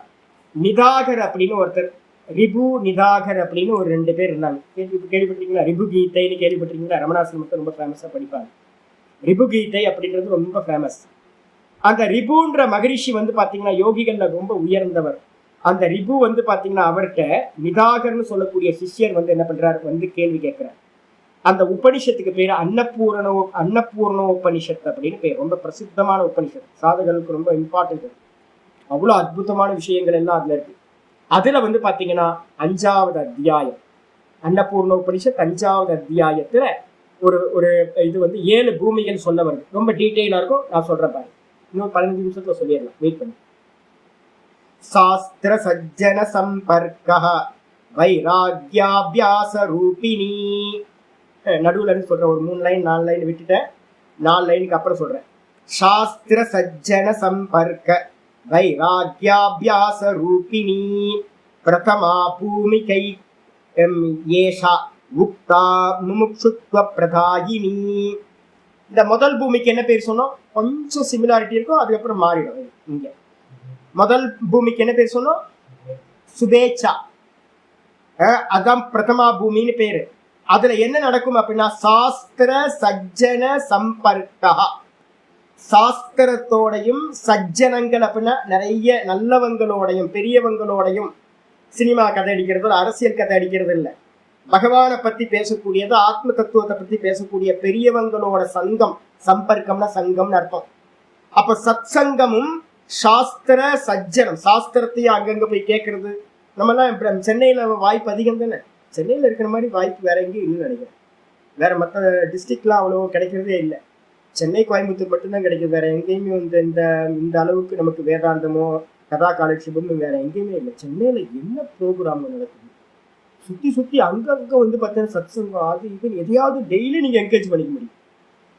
நிதாகர் அப்படின்னு ஒருத்தர், ரிபு நிதாகர் அப்படின்னு ஒரு 2 பேர் இருந்தாங்க. கேள்விப்பட்டிருக்கீங்களா? ரிபு கீதைன்னு கேள்விப்பட்டிருக்கீங்களா? ரமணாசிரமத்தை ரொம்ப ஃபேமஸா படிப்பாங்க. ரிபு கீதை அப்படின்றது ரொம்ப ஃபேமஸ். அந்த ரிபுன்ற மகரிஷி வந்து பாத்தீங்கன்னா யோகிகள்ல ரொம்ப உயர்ந்தவர். அந்த ரிபு வந்து பாத்தீங்கன்னா அவர்கிட்ட நிதாகர்னு சொல்லக்கூடிய சிஷ்யர் வந்து என்ன பண்றாரு, வந்து கேள்வி கேட்கிறார். அந்த உபனிஷத்துக்கு பேரு அன்னபூர்ணோ உபனிஷத் அப்படின்னு பேர். ரொம்ப பிரசித்தமான உபனிஷத், சாதகர்களுக்கு ரொம்ப இம்பார்ட்டன்ட். அவ்வளவு அற்புதமான விஷயங்கள் எல்லாம் அதுல இருக்கு. அதுல வந்து பாத்தீங்கன்னா 5வது அத்தியாயம் அன்னபூர்ண உபனிஷத் 5வது அத்தியாயத்துல ஒரு ஒரு இது வந்து 7 பூமிகள் சொல்ல வருது. ரொம்ப டீட்டெயிலா இருக்கும், நான் சொல்றேன் பாருங்க. இன்னும் 15 நிமிஷத்துல சொல்லிடலாம், வெயிட் பண்ணி. சாஸ்திர சஜ்ஜன சம்பர்க்கः வைராக்யாபியாச ரூபிணி. நடுவுல இருந்து சொல்றேன், ஒரு 3 லைன் 4 லைன் விட்டுட்டேன், 4 லைனுக்கு அப்புறம் சொல்றேன். சாஸ்திர சஜ்ஜன சம்பர்க்க வைராக்யாபியாச ரூபிணி பிரதமா பூமிகை ஏஷா உக்தா முமுக்ஷுத்வ பிரதாயினி. இந்த முதல் பூமிக்கு என்ன பேர் சொன்னோம்? கொஞ்சம் சிமிலாரிட்டி இருக்கும், அதுக்கப்புறம் மாறிடும். இங்க முதல் பூமிக்கு என்ன பேர் சொன்னோம்? சுபேச்சா. அதான் பிரதமா பூமின்னு பேரு. அதுல என்ன நடக்கும் அப்படின்னா சாஸ்திர சஜ்ஜன சம்பர்க்கா. சாஸ்திரத்தோடையும் சஜ்ஜனங்கள் அப்படின்னா நிறைய நல்லவங்களோடையும் பெரியவங்களோடையும், சினிமா கதை அடிக்கிறது அரசியல் கதை அடிக்கிறது இல்லை, பகவானை பத்தி பேசக்கூடியது, ஆத்ம தத்துவத்தை பத்தி பேசக்கூடிய பெரியவங்களோட சங்கம். சம்பர்க்கம்னா சங்கம்னு அர்த்தம். அப்ப சத் சங்கமும் சாஸ்திர சஜ்ஜனம், சாஸ்திரத்தையும் அங்கங்க போய் கேட்கறது. நம்ம எல்லாம் சென்னையில வாய்ப்பு அதிகம் தானே, சென்னையில இருக்கிற மாதிரி வாய்ப்பு வேற எங்கேயும் இல்லைன்னு நினைக்கிறேன். வேற மற்ற டிஸ்ட்ரிக்ட்லாம் அவ்வளோ கிடைக்கிறதே இல்லை, சென்னை கோயம்புத்தூர் மட்டும்தான் கிடைக்குது. வேற எங்கேயுமே வந்து இந்த அளவுக்கு நமக்கு வேதாந்தமோ கதா காலட்சேபமும் வேற எங்கேயுமே இல்லை. சென்னையில என்ன ப்ரோக்ராம் நடக்குது, சுத்தி சுத்தி அங்கங்க வந்து பார்த்தீங்கன்னா சத்சங்கம் அது இதுன்னு எதையாவது டெய்லி நீங்க என்கரேஜ் பண்ணிக்க முடியும்.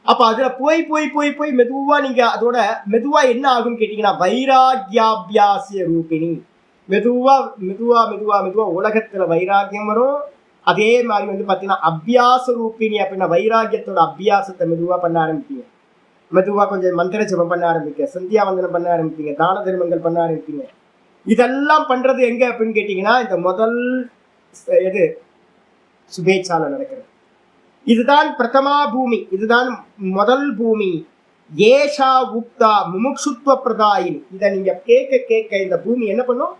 அப்ப அதுல போய் போய் போய் போய் மெதுவா நீங்க அதோட மெதுவா என்ன ஆகும்னு கேட்டீங்கன்னா வைராகியாபியாசிய ரூபிணி. மெதுவா மெதுவா மெதுவா மெதுவா உலகத்துல வைராகியம் வரும். அதே மாதிரி வந்து பாத்தீங்கன்னா அபியாச ரூபிணி அப்படின்னா வைராகியத்தோட அபியாசத்தை மெதுவா பண்ண ஆரம்பிப்பீங்க. மெதுவா கொஞ்சம் மந்திர ஜபம் பண்ண ஆரம்பிக்க, சந்தியாவந்தனம் பண்ண ஆரம்பிப்பீங்க, தான தர்மங்கள் பண்ண ஆரம்பிப்பீங்க. இதெல்லாம் பண்றது எங்க அப்படின்னு கேட்டீங்கன்னா இந்த முதல் எது சுபேச்சால நடக்கிறது. இதுதான் பிரதமா பூமி, இதுதான் முதல் பூமி. ஏஷா உக்தா முமுக்ஷுத்வ பிரதாயினி. இதை நீங்க கேட்க கேட்க இந்த பூமி என்ன பண்ணும்?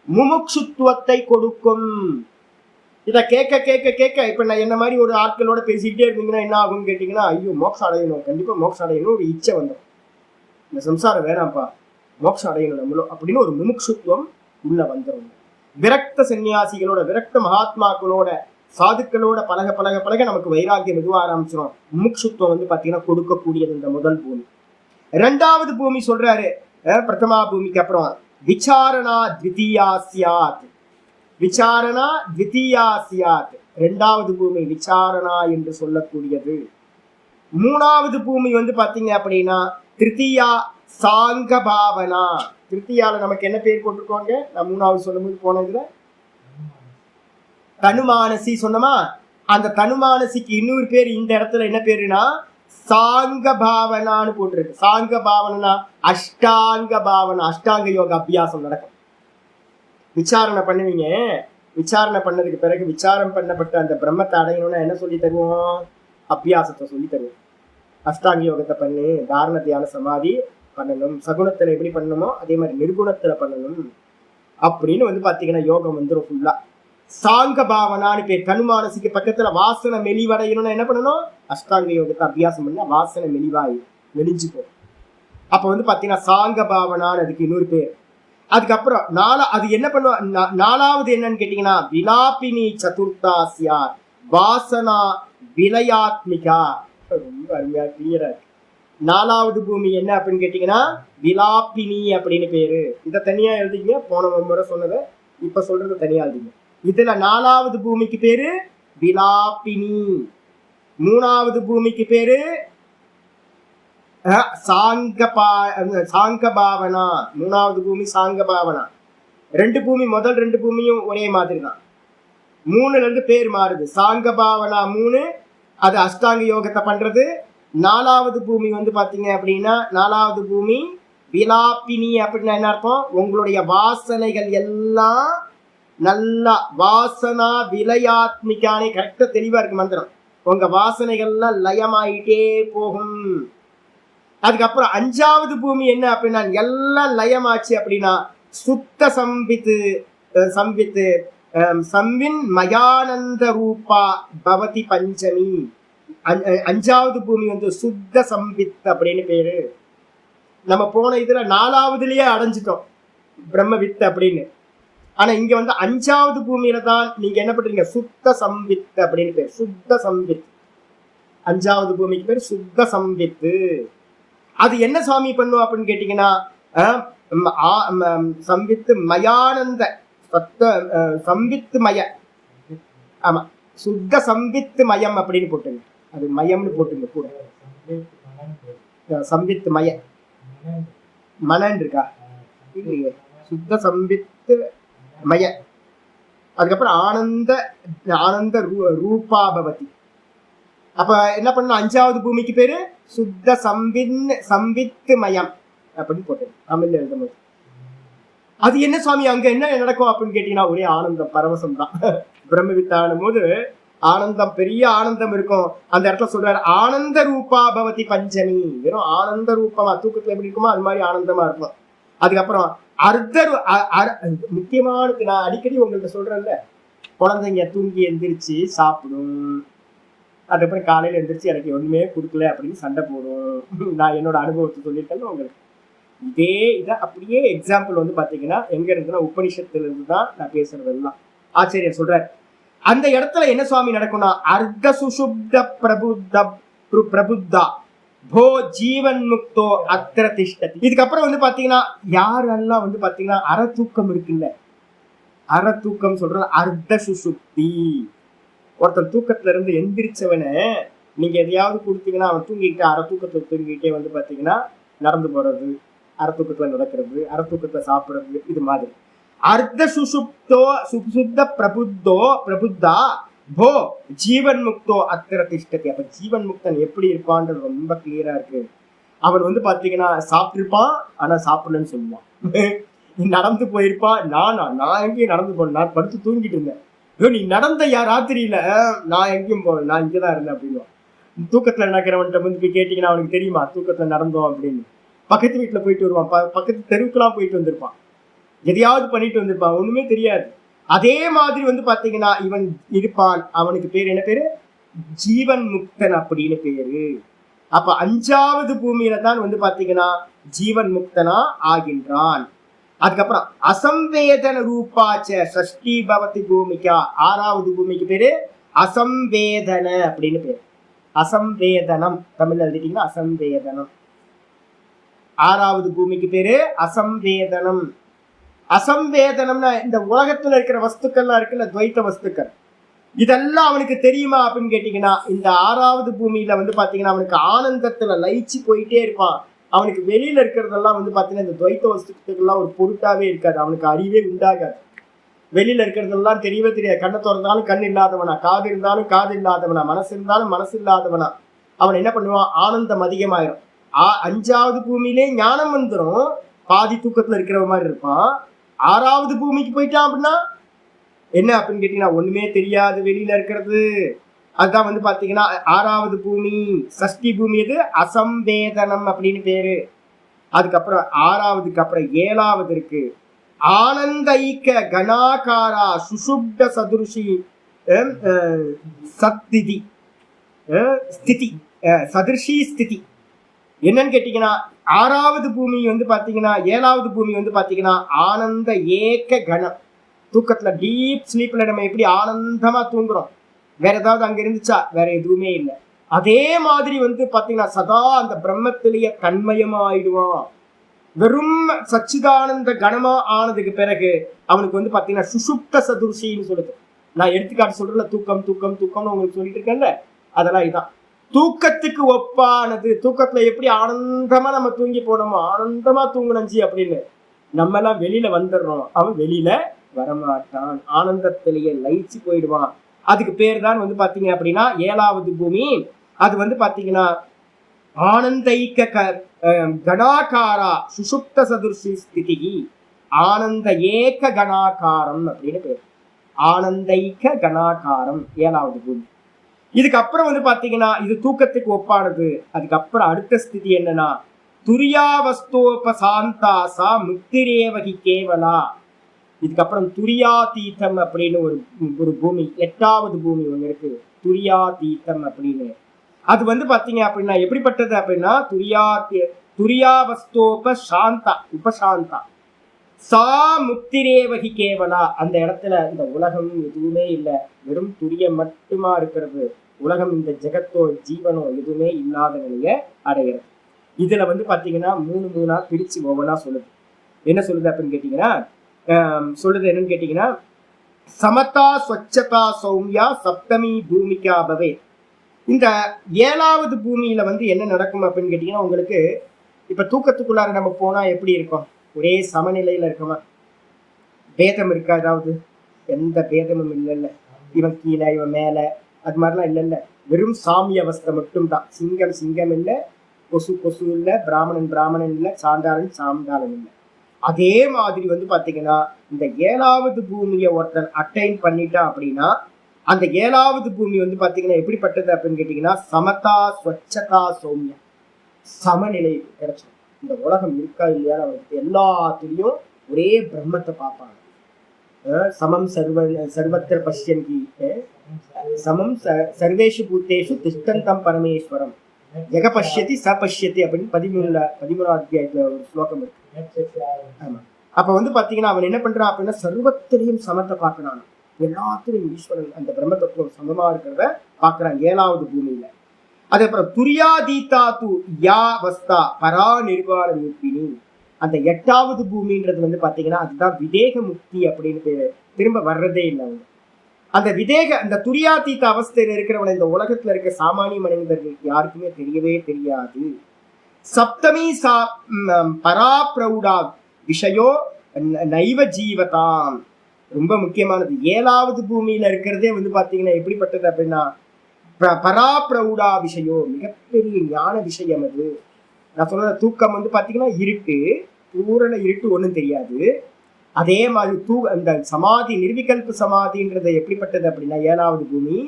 முமுக்ஷுத்துவத்தை கொடுக்கும். இதை கேட்க கேட்க கேட்க இப்ப நான் என்ன மாதிரி ஒரு ஆட்களோட பேசிக்கிட்டே இருந்தீங்கன்னா என்ன ஆகும்னு கேட்டீங்கன்னா, ஐயோ மோட்சம் அடையணும், கண்டிப்பா மோட்சம் அடையணும் ஒரு இச்சை வந்துடும். இந்த சம்சாரம் வேணாம்ப்பா, மோட்சம் அடையணும் நம்மளும் அப்படின்னு ஒரு முமுக்ஷுத்துவம் உள்ள வந்துடும். விரக்த சன்னியாசிகளோட, விரக்த மகாத்மாக்களோட, சாதுக்களோட பழக பழக பழக நமக்கு வைராக்கியம் மெதுவா ஆரம்பிச்சிடும். முமுக்ஷுத்துவம் வந்து பாத்தீங்கன்னா கொடுக்கக்கூடியது இந்த முதல் பூமி. 2வது பூமி சொல்றாரு பிரதமா பூமிக்கு அப்புறம் விசாரணா த்விதீயா சியாத். விசாரணா த்விதீயா சியாத் 2வது பூமி விசாரணா என்று சொல்லக்கூடியது. 3வது பூமி வந்து பாத்தீங்க அப்படின்னா திருத்தீயா சாங்க பாவனா. திருத்தியால நமக்கு என்ன பேர் போட்டிருக்கோங்க? நான் 3வது சொல்லும்போது போனதுல தனுமானசி சொன்னமா, அந்த தனுமானசிக்கு இன்னொரு பேர் இந்த இடத்துல என்ன பேருனா சாங்க பாவனான்னு போட்டிருக்கு. சாங்க பாவனா அஷ்டாங்க பாவனா, அஷ்டாங்க யோக அபியாசம் நடக்கும். விசாரணை பண்ணுவீங்க, விசாரணை பண்ணதுக்கு பிறகு விசாரம் பண்ணப்பட்ட அந்த பிரம்மத்தை அடையணும்னா என்ன சொல்லி தருவோம்? அபியாசத்தை சொல்லி தருவோம். அஷ்டாங்க யோகத்தை பண்ணு, தாரண தியான சமாதி பண்ணணும், சகுணத்துல எப்படி பண்ணணுமோ அதே மாதிரி நிர்குணத்துல பண்ணணும் அப்படின்னு வந்து பாத்தீங்கன்னா யோகம் வந்துடும் ஃபுல்லா. சாங்க பாவனான்னு பேர். தனுமானசிக்கு பக்கத்துல வாசனை மெலிவடையணும்னா என்ன பண்ணணும்? அஷ்டாங்க யோகத்தை அபியாசம் பண்ணா வாசனை மெலிஞ்சு போகும். அப்ப வந்து பாத்தீங்கன்னா சாங்க பாவனான்னு அதுக்கு இன்னொரு பேர். அதுக்கப்புறம் அது என்ன பண்ணுவோம்? 4வது என்னன்னு கேட்டீங்கன்னா விலாபினி சதுர்த்தாசியா வாசனா விலயாத்மிகா. ரொம்ப அருமையா கிளியரா இருக்கு. 4வது பூமி என்ன அப்படின்னு கேட்டீங்கன்னா விலாபினி அப்படின்னு பேரு. இதை தனியா எழுதிங்க, போன முறை சொன்னதை இப்ப சொல்றது தனியா எழுதிங்க. இதுல 4வது பூமிக்கு பேரு விலாபினி, 3வது பூமிக்கு பேரு சாங்க பாவனா. 3வது பூமி சாங்க பாவனா. 2 பூமி, முதல் 2 பூமியும் ஒரே மாதிரி தான். 3ல இருந்து பேர் மாறுது. சாங்க பாவனா 3 அது அஷ்டாங்க யோகத்தை பண்றது. 4வது பூமி வந்து பாத்தீங்க அப்படின்னா 4வது பூமி விலாபினி அப்படின்னா என்ன அர்த்தம்? உங்களுடைய வாசனைகள் எல்லாம் நல்லா வாசனா விலயாத்மிக்கானே கரெக்டா தெளிவா இருக்கு மந்திரம். உங்க வாசனைகள்லாம் லயமாயிட்டே போகும். அதுக்கப்புறம் 5வது பூமி என்ன அப்படின்னா எல்லாம் லயமாச்சு அப்படின்னா சுத்த சம்வித்து சம்வின் மயானந்த ரூபா பவதி பஞ்சமி. 5வது பூமி வந்து சுத்த சம்வித் அப்படின்னு பேரு. நம்ம போன இதுல 4வதுலயே அடைஞ்சிட்டோம். பிரம்மவித் அப்படின்னு. ஆனா இங்க வந்து 5வது பூமியில தான் நீங்க என்ன பண்றீங்க, சுத்த சம்வித் அப்படின்னு பேர். சுத்த சம்வித் 5வது பூமிக்கு பேர் சுத்த சம்வித்து. அது என்ன சுவாமி பண்ணும் அப்படின்னு கேட்டீங்கன்னா, சம்வித்து மயானந்த சம்வித்து மய, ஆமா சுத்த சம்வித்து மயம் அப்படின்னு போட்டுங்க. அது மயம்னு போட்டுங்க கூட. சம்வித்து மய மனன் இருக்கா இல்லையே, சுத்த சம்வித்து மய. அதுக்கப்புறம் ஆனந்த ஆனந்த ரூபாபவதி. அப்ப என்ன பண்ண, 5வது பூமிக்கு பேரு சுத்த சம்வித்து மயம் அப்படின்னு போட்டு தமிழ்ல எழுதும்போது. அது என்ன சுவாமி அங்க என்ன நடக்கும் அப்படின்னு கேட்டீங்கன்னா, ஒரே ஆனந்தம் பரவசம் தான். பிரம்மவித்தானும் போது ஆனந்தம், பெரிய ஆனந்தம் இருக்கும். அந்த இடத்துல சொல்றாரு ஆனந்த ரூபா பவதி பஞ்சமி. வெறும் ஆனந்த ரூபமா, தூக்கத்துல எப்படி இருக்குமோ அது மாதிரி ஆனந்தமா இருக்கும். அதுக்கப்புறம் முக்கியமானது, நான் அடிக்கடி உங்கள்கிட்ட சொல்றேன்ல, குழந்தைங்க தூங்கி எந்திரிச்சு சாப்பிடும், அதுக்கப்புறம் காலையில எந்திரிச்சு எனக்கு ஒண்ணுமே கொடுக்கல அப்படின்னு சண்டை போடும். நான் என்னோட அனுபவத்தை சொல்லியிருக்கேன் உங்களுக்கு. இதே இதை அப்படியே எக்ஸாம்பிள் வந்து பாத்தீங்கன்னா எங்க இருக்குன்னா, உபனிஷத்துல இருந்து தான் நான் பேசுறது எல்லாம். ஆச்சரியர் சொல்றாரு, அந்த இடத்துல என்ன சுவாமி நடக்கும்னா, அர்த்த சுஷுப்த பிரபுத்தா போ ஜீவன் முக்தோ அத்திர திஷ்டதி. இதுக்கப்புறம் வந்து பாத்தீங்கன்னா யாரெல்லாம் வந்து பாத்தீங்கன்னா அறத்தூக்கம் இருக்குல்ல, அறத்தூக்கம் சொல்றது அர்த்த சுஷுப்தி. ஒருத்தன் தூக்கத்துல இருந்து எந்திரிச்சவனை நீங்க எதையாவது கொடுத்தீங்கன்னா அவன் தூங்கிக்கிட்டு அறத்தூக்கத்துல தூங்கிக்கிட்டே வந்து பாத்தீங்கன்னா நடந்து போறது, அறத்தூக்கத்துல நடக்கிறது, அறத்தூக்கத்துல சாப்பிடுறது, இது மாதிரி. அர்த்த சுசுப்தோ சுசுப்த பிரபுத்தா போ ஜீவன் முக்தோ அத்திர திஷ்டதி. அப்ப ஜீவன் முக்தன் எப்படி இருப்பான்றது ரொம்ப கிளியரா இருக்கு. அவன் வந்து பாத்தீங்கன்னா சாப்பிட்டிருப்பான், ஆனா சாப்பிடலன்னு சொல்லுவான். நடந்து போயிருப்பான், நான் எங்கேயும் நடந்து போனேன், நான் படுத்து தூங்கிட்டு இருந்தேன். ஐயோ நீ நடந்த ராத்திரியில, நான் எங்கேயும் போனேன், நான் இங்கதான் இருந்தேன் அப்படின்னு. தூக்கத்துல நடக்கிறவன்ட்ட வந்து போய் கேட்டீங்கன்னா அவனுக்கு தெரியுமா தூக்கத்துல நடந்தோம் அப்படின்னு. பக்கத்து வீட்டுல போயிட்டு வருவான், பக்கத்து தெருவுக்குலாம் போயிட்டு வந்திருப்பான், எதையாவது பண்ணிட்டு வந்திருப்பான், ஒண்ணுமே தெரியாது. அதே மாதிரி வந்து பாத்தீங்கன்னா இவன் இருப்பான். அவனுக்கு பேர் என்ன பேரு, ஜீவன் முக்தன் அப்படின்னு பேரு. அப்ப 5வது பூமியில தான் வந்து பாத்தீங்கன்னா ஜீவன் முக்தனா ஆகின்றான். அதுக்கப்புறம் அசம்வேதன ரூபாச்ச சஷ்டி பவதி பூமிக்கா. 6வது பூமிக்கு பேரு அசம்வேதன அப்படின்னு பேரு. அசம்வேதனம் தமிழ்ல எழுதிட்டீங்கன்னா அசம்வேதனம். 6வது பூமிக்கு பேரு அசம்வேதனம். அசம்வேதனம்னா இந்த உலகத்துல இருக்கிற வஸ்துக்கள்லாம் இருக்குல்ல, துவைத்த வஸ்துக்கள், இதெல்லாம் அவனுக்கு தெரியுமா அப்படின்னு கேட்டீங்கன்னா, இந்த 6வது பூமியில வந்து பாத்தீங்கன்னா அவனுக்கு ஆனந்தத்துல லயிச்சு போயிட்டே இருப்பான். அவனுக்கு வெளியில இருக்கிறதெல்லாம் வந்து பாத்தீங்கன்னா இந்த துவைத்த வஸ்துக்கள்லாம் ஒரு பொருட்டாவே இருக்காது, அவனுக்கு அறிவே உண்டாகாது. வெளியில இருக்கிறதெல்லாம் தெரியவே தெரியாது. கண்ணை திறந்தாலும் கண் இல்லாதவனா, காது இருந்தாலும் காது இல்லாதவனா, மனசு இருந்தாலும் மனசு இல்லாதவனா. அவன் என்ன பண்ணுவான், ஆனந்தம் அதிகமாயிரும். 5வது பூமியிலே ஞானம் வந்துடும், பாதி தூக்கத்துல இருக்கிற மாதிரி இருப்பான். 6வது பூமிக்கு போயிட்டான் அப்படின்னா என்ன அப்படின்னு கேட்டீங்கன்னா ஒண்ணுமே தெரியாது வெளியில இருக்கிறது. அதுதான் வந்து பாத்தீங்கன்னா 6வது பூமி. சஷ்டி பூமி எது, அசம்வேதனம் அப்படின்னு பேரு. அதுக்கப்புறம் 6வதுக்கு அப்புறம் 7வது இருக்கு, ஆனந்தைக்க கணாகாரா சுசுப்த சதுர்ஷி சத்திதி ஸ்திதி சதுர்ஷி ஸ்திதி. என்னன்னு கேட்டீங்கன்னா 6வது பூமி வந்து பாத்தீங்கன்னா 7வது பூமி வந்து பாத்தீங்கன்னா ஆனந்த ஏக்க கணம். தூக்கத்துல டீப் ஸ்லீப்ல நம்ம எப்படி ஆனந்தமா தூங்குறோம், வேற ஏதாவது அங்க இருந்துச்சா, வேற எதுவுமே இல்லை. அதே மாதிரி வந்து பாத்தீங்கன்னா சதா அந்த பிரம்மத்திலேயே தன்மயமா ஆயிடுவான். வெறும் சச்சிதானந்த கணமா ஆனதுக்கு பிறகு அவனுக்கு வந்து பாத்தீங்கன்னா சுசுப்த சதுர்ஷின்னு சொல்லுது. நான் எடுத்துக்காட்டு சொல்றேன்ல, தூக்கம் தூக்கம் தூக்கம்னு உங்களுக்கு சொல்லிட்டு இருக்கேன்ல, அதெல்லாம் இதான் தூக்கத்துக்கு ஒப்பானது. தூக்கத்துல எப்படி ஆனந்தமா நம்ம தூங்கி போனோமோ, ஆனந்தமா தூங்கணுஞ்சி அப்படின்னு நம்ம எல்லாம் வெளியில வந்துடுறோம், அவன் வெளியில வரமாட்டான், ஆனந்தத்திலேயே லயிச்சு போயிடுவான். அதுக்கு பேர் தான் வந்து பாத்தீங்க அப்படின்னா 7வது பூமி. அது வந்து பாத்தீங்கன்னா ஆனந்தைக்க கணாகாரா சுசுப்த சதுர்ஷி ஸ்திதி, ஆனந்த ஏக கணாகாரம் அப்படின்னு பேர். ஆனந்தைக்க கணாகாரம் 7வது பூமி. இதுக்கப்புறம் வந்து பாத்தீங்கன்னா இது தூக்கத்துக்கு ஒப்பானது. அதுக்கப்புறம் அடுத்த ஸ்திதி என்னன்னா துரியாவஸ்தோபசாந்தாசா முக்திரேவகி கேவலா. இதுக்கப்புறம் துரியாதீதம் அப்படின்னு ஒரு பூமி, 8வது பூமி ஒண்ணு இருக்கு, துரியாதீதம் அப்படின்னு. அது வந்து பாத்தீங்க அப்படின்னா எப்படிப்பட்டது அப்படின்னா துரியாவஸ்தோபசாந்தா உபசாந்தா. சா முக்திரேவகி கேவலா, அந்த இடத்துல இந்த உலகம் எதுவுமே இல்லை, வெறும் துரியம் மட்டுமா இருக்கிறது. உலகம் இந்த ஜெகத்தோ ஜீவனோ எதுவுமே இல்லாத நிலைய அடைகிறது. இதுல பாத்தீங்கன்னா மூணு மூணா பிரிச்சு ஒவ்வொன்றா சொல்லுது. என்ன சொல்லுது அப்படின்னு கேட்டீங்கன்னா, சொல்லுது என்னன்னு கேட்டீங்கன்னா, சமதா ஸ்வச்சதா சௌமியா சப்தமி பூமிகா பவே. இந்த 7வது பூமியில என்ன நடக்கும் அப்படின்னு கேட்டீங்கன்னா, உங்களுக்கு இப்ப தூக்கத்துக்குள்ளார நம்ம போனா எப்படி இருக்கும்? ஒரே சமநிலையில இருக்குமா? பேதம் இருக்கா? ஏதாவது எந்த பேதமும் இல்லைல்ல. இவன் கீழே இவன் மேல அது மாதிரிலாம் இல்லைல்ல. வெறும் சாமிய அவஸ்தை மட்டும்தான். சிங்கம் சிங்கம் இல்லை, கொசு கொசு இல்லை, பிராமணன் பிராமணன் இல்லை, சாண்டாளன் சாண்டாளன் இல்லை. அதே மாதிரி பாத்தீங்கன்னா இந்த 7வது பூமியை ஒருத்தன் அட்டைன் பண்ணிட்டான் அப்படின்னா, அந்த 7வது பூமி பாத்தீங்கன்னா எப்படிப்பட்டது அப்படின்னு கேட்டீங்கன்னா, சமதா ஸ்வச்சதா சௌமியா, சமநிலை கிடைச்சிடும். இந்த உலகம் இருக்கா இல்லையா அவருக்கு எல்லாத்துலயும் ஒரே பிரம்மத்தை பார்ப்பாங்க. சமம் சர்வத்திர பஷ்யந்தி சமம் சர்வேஷு பூத்தேஷு திஷ்டந்தம் பரமேஸ்வரம் ஜெக பஷ்யதி ச பஷ்யதி அப்படின்னு 13வது அத்தியாயத்துல ஒரு ஸ்லோகம் இருக்கு. ஆமா. அப்ப பாத்தீங்கன்னா அவன் என்ன பண்றான் அப்படின்னா, சர்வத்திலையும் சமத்தை பார்க்கறான். எல்லாத்திலையும் ஈஸ்வரன் அந்த பிரம்ம தத்துவம் சமமா இருக்கிறத பார்க்கறான் 7வது பூமியில. அதுக்கப்புறம் துரியாதீதாத்து யா வஸ்தா பரா நிர்வாண நிற்பினி, அந்த 8வது பூமின்றது பாத்தீங்கன்னா அதுதான் விதேக முக்தி அப்படின்னு பேரு. திரும்ப வர்றதே இல்லை. அந்த அந்த துரியாதீத அவஸ்தையில இருக்கிறவனை இந்த உலகத்துல இருக்க சாமானிய மனிதர்களுக்கு யாருக்குமே தெரியவே தெரியாது. சப்தமி பராப்ரௌடா விஷயோ நைவ ஜீவதாம், ரொம்ப முக்கியமானது. 7வது பூமியில இருக்கிறதே பாத்தீங்கன்னா எப்படிப்பட்டது அப்படின்னா, பராப்ரௌடா விஷயோ, மிகப்பெரிய ஞான விஷயம் அது. நான் சொல்ற தூக்கம் பாத்தீங்கன்னா இருட்டு, பூரண இருட்டு, ஒண்ணும் தெரியாது. அதே மாதிரி அந்த சமாதி, நிர்விகல்ப சமாதின்றது எப்படிப்பட்டது அப்படின்னா 7வது பூமி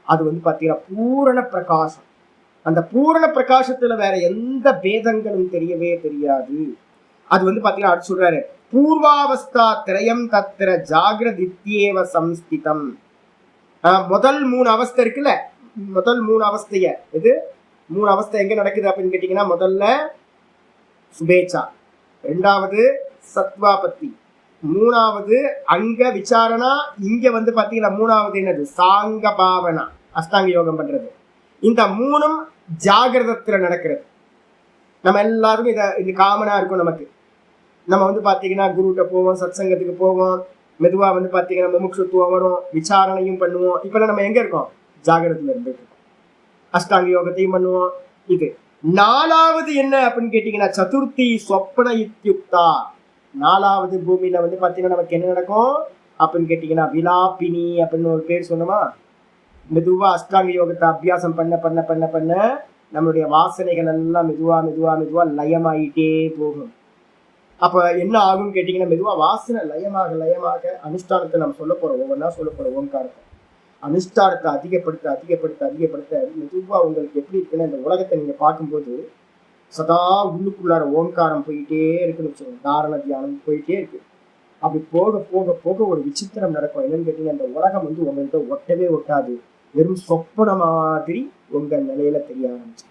அது பாத்தீங்கன்னா பூரண பிரகாசம். அந்த பூரண பிரகாசத்துல வேற எந்த பேதங்களும் தெரியவே தெரியாது. அது பாத்தீங்கன்னா அது சொல்றாரு, பூர்வாவஸ்தா திரயம் தத்திர ஜாகிரதித்யேவ சம்ஸ்திதம். முதல் 3 அவஸ்தை இருக்குல்ல, முதல் 3 அவஸ்தைய இது 3 அவஸ்தை எங்க நடக்குது அப்படின்னு கேட்டீங்கன்னா, முதல்ல சுபேச்சா, 2வது சத்வாபத்தி, 3வது அங்க விசாரணா, இங்க பாத்தீங்கன்னா 3வது என்னது சாங்க பாவனா, அஷ்டாங்க யோகம் பண்றது. இந்த 3ம் ஜாகிரதத்துல நடக்கிறது. நம்ம எல்லாருக்கும் இது காமனா இருக்கும். நமக்கு நம்ம பாத்தீங்கன்னா குருட்ட போவோம், சத் சங்கத்துக்கு போவோம், மெதுவா பாத்தீங்கன்னா முமுட்சுத்துவம் வரும், விசாரணையும் பண்ணுவோம். இப்பெல்லாம் நம்ம எங்க இருக்கோம்? ஜாகிரதத்துல இருந்துட்டு இருக்கோம். அஷ்டாங்க யோகத்தையும் பண்ணுவோம். இது 4வது என்ன அப்படின்னு கேட்டீங்கன்னா, சதுர்த்தி சொப்பன இத்யுக்தா. 4வது பூமியில பாத்தீங்கன்னா நமக்கு என்ன நடக்கும் அப்படின்னு கேட்டீங்கன்னா, விலாபினி அப்படின்னு ஒரு பேர் சொன்னோமா. மெதுவா அஷ்டாங்க யோகத்தை அபியாசம் பண்ண பண்ண பண்ண பண்ண நம்மளுடைய வாசனைகள் எல்லாம் மெதுவா மெதுவா மெதுவா லயமாயிட்டே போகும். அப்ப என்ன ஆகும் கேட்டீங்கன்னா, மெதுவா வாசனை லயமாக லயமாக அனுஷ்டானத்தை நம்ம சொல்ல போறோம், ஒவ்வொன்றா சொல்ல போறோம். ஓம்காரத்தை அனுஷ்டானத்தை அதிகப்படுத்த அதிகப்படுத்த அதிகப்படுத்த மெதுவா உங்களுக்கு எப்படி இருக்குன்னா, இந்த உலகத்தை நீங்க பார்க்கும்போது சதா உள்ளுக்குள்ளார ஓம்காரம் போயிட்டே இருக்குன்னு வச்சுக்கோங்க. தாரண தியானம் போயிட்டே இருக்கு. அப்படி போக போக போக ஒரு விசித்திரம் நடக்கும். என்னன்னு கேட்டீங்கன்னா, இந்த உலகம் உங்கள்கிட்ட ஒட்டவே ஒட்டாது, வெறும் சொப்பன மாதிரி உங்க நிலையில தெரிய ஆரம்பிச்சு.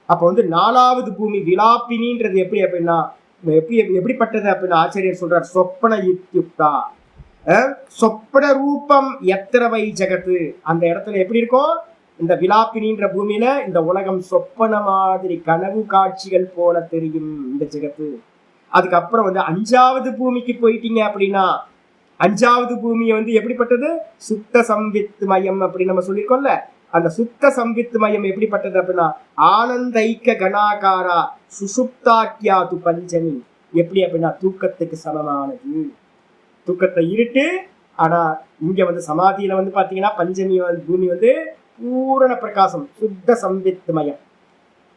அப்ப 4வது பூமி விலாப்பினின்றது எப்படி அப்படின்னா, எப்படிப்பட்டது அப்படின்னு ஆச்சரியர் சொல்றார், சொப்பன யுக்தா சொப்பன ரூபம் எத்திரவை ஜெகத்து. அந்த இடத்துல எப்படி இருக்கும்? இந்த விலாப்பினின்ற பூமியில இந்த உலகம் சொப்பன மாதிரி கனவு காட்சிகள் போல தெரியும் இந்த ஜெகத்து. அதுக்கப்புறம் 5வது பூமிக்கு போயிட்டீங்க அப்படின்னா, 5வது பூமியை எப்படிப்பட்டது? சுத்த சம்வித் மயம் அப்படின்னு நம்ம சொல்லியிருக்கோம்ல. அந்த சுத்த சம்வித் மயம் எப்படிப்பட்டது அப்படின்னா, ஆனந்தைக்க கணாகாரா சுசுப்தாக்கியாது பஞ்சமி. எப்படி அப்படின்னா தூக்கத்துக்கு சமமானது. தூக்கத்தை இருட்டு, ஆனா இங்க சமாதியில பாத்தீங்கன்னா பஞ்சமி பூமி பூரண பிரகாசம், சுத்த சம்வித் மயம்.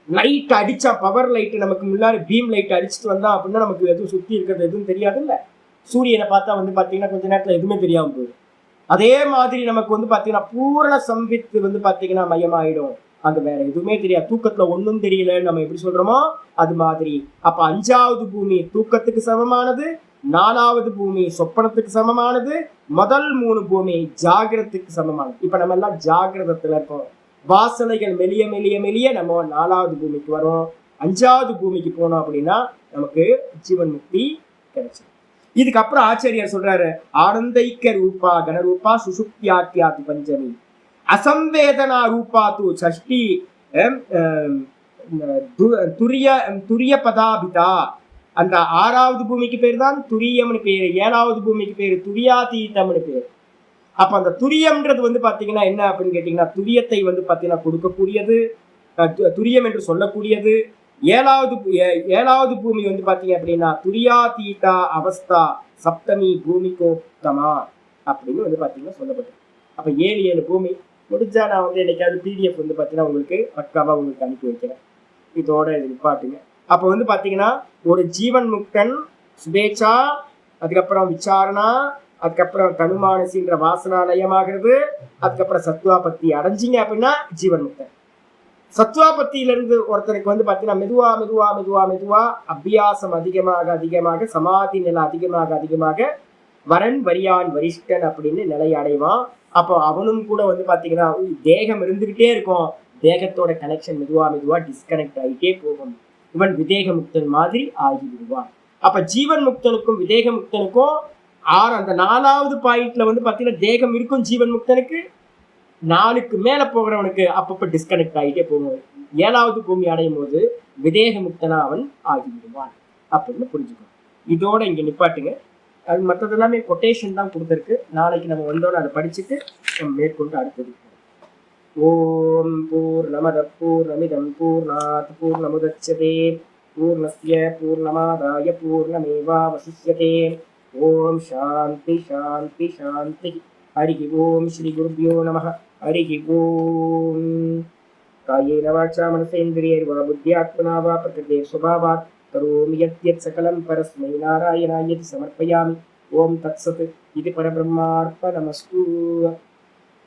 லைட் அடிச்சா, பவர் லைட் நமக்கு முன்னாடி பீம் லைட் அடிச்சுட்டு வந்தா அப்படின்னா நமக்கு எதுவும் சுத்தி இருக்கிறது எதுவும் தெரியாது இல்ல. சூரியனை பார்த்தா பாத்தீங்கன்னா கொஞ்ச நேரத்துல எதுவுமே தெரியாம போகுது. அதே மாதிரி நமக்கு பாத்தீங்கன்னா பூரண சம்வித் பாத்தீங்கன்னா மயமாயிடும். அங்க வேற எதுவுமே தெரியாது, தூக்கத்துல ஒன்னும் தெரியலன்னு நம்ம எப்படி சொல்றோமோ அது மாதிரி. அப்ப 5வது பூமி தூக்கத்துக்கு சமமானது, 4வது பூமி சொப்பனத்துக்கு சமமானது, முதல் 3 பூமி ஜாகிரத்துக்கு சமமானது. இப்ப நம்ம எல்லாம் ஜாகிரதத்துல இருக்கோம். வாசனைகள் மெலிய மெலிய மெலிய நம்ம 4வது பூமிக்கு வரோம். 5வது பூமிக்கு போனோம் அப்படின்னா நமக்கு ஜீவன் முக்தி கிடைச்சிடும். இதுக்கப்புறம் ஆச்சாரியார் சொல்றாரு, ஆனந்தைக்க ரூபா கணரூபா சுசுப்தியாக்கியாதி பஞ்சமி அசம்வேதனா ரூபா தூ சஷ்டி துரிய பதாபிதா. அந்த 6வது பூமிக்கு பேர் தான் துரியம்னு பேரு, 7வது பூமிக்கு பேரு துரியாதீதம்னு பேரு. அப்ப அந்த துரியம்ன்றது வந்து பாத்தீங்கன்னா என்ன அப்படின்னு கேட்டீங்கன்னா, துரியத்தை வந்து பாத்தீங்கன்னா கொடுக்கக்கூடியது, துரியம் என்று சொல்லக்கூடியது. 7வது பூமி வந்து பாத்தீங்க அப்படின்னா துரியாதீதா அவஸ்தா சப்தமி பூமிகோப்தமா அப்படின்னு வந்து பாத்தீங்கன்னா சொல்லப்பட்டது. அப்ப 7 பூமி முடிஞ்சா நான் வந்து என்னைக்காவது பிடிஎஃப் வந்து பாத்தீங்கன்னா உங்களுக்கு பக்காவா உங்களுக்கு அனுப்பி வைக்கிறேன். இதோட இது நிப்பாட்டுங்க. அப்ப வந்து பாத்தீங்கன்னா ஒரு ஜீவன் முக்தன் சுபேச்சா, அதுக்கப்புறம் விசாரணா, அதுக்கப்புறம் தனுமானசின்ற வாசனாலயமாகிறது, அதுக்கப்புறம் சத்வாபத்தி அடைஞ்சிங்க அப்படின்னா ஜீவன் முக்தன். சத்வாபத்தியிலிருந்து ஒருத்தருக்கு வந்து பாத்தீங்கன்னா மெதுவா மெதுவா மெதுவா மெதுவா அபியாசம் அதிகமாக அதிகமாக சமாதி நிலை அதிகமாக அதிகமாக வரன் வரியான் வரிஷ்டன் அப்படின்னு நிலை அடைவான். அப்போ அவனும் கூட வந்து பாத்தீங்கன்னா தேகம் இருந்துகிட்டே இருக்கும், தேகத்தோட கனெக்ஷன் மெதுவா மெதுவா டிஸ்கனெக்ட் ஆகிட்டே போகும். இவன் விதேக முக்தன் மாதிரி ஆகி விடுவான். அப்ப ஜீவன் முக்தனுக்கும் விதேக முக்தனுக்கும் அந்த 4வது பாயிண்ட்ல வந்து பாத்தீங்கன்னா தேகம் இருக்கும் ஜீவன் முக்தனுக்கு, 4க்கு மேல போகிறவனுக்கு அப்பப்ப டிஸ்கனெக்ட் ஆகிட்டே போகும். 7வது பூமி அடையும் போது விதேக முக்தனா அவன் ஆகிவிடுவான் அப்படின்னு புரிஞ்சுக்கணும். இதோட இங்க நிப்பாட்டுங்க. அது மற்றது எல்லாமே கொட்டேஷன் தான் கொடுத்துருக்கு. நாளைக்கு நம்ம வந்தோட அதை படிச்சுட்டு நம்ம மேற்கொண்டு அடுத்தது. ஓம் பூர்ணமத பூர்ணமிதம் பூர்ணாத் பூர்ணமுதச்யதே பூர்ணஸ்ய பூர்ணமாதாய பூர்ணமேவாவசிஷ்யதே. ஓம் சாந்தி சாந்தி சாந்தி. ஹரி ஓம் ஸ்ரீ குருப்யோ நமः. ஹரி ஓம். காயேன வாச்சா மனசேந்திரியைர்வா புத்யாத்மனா வா பிரகிருதே ஸ்வபாவாத் கரோமி யத்யத் சகலம் பரஸ்மை நாராயணாயதி சமர்ப்பயாமி. ஓம் தத்சத். இது பரபிரம்மார்ப்பணமஸ்து.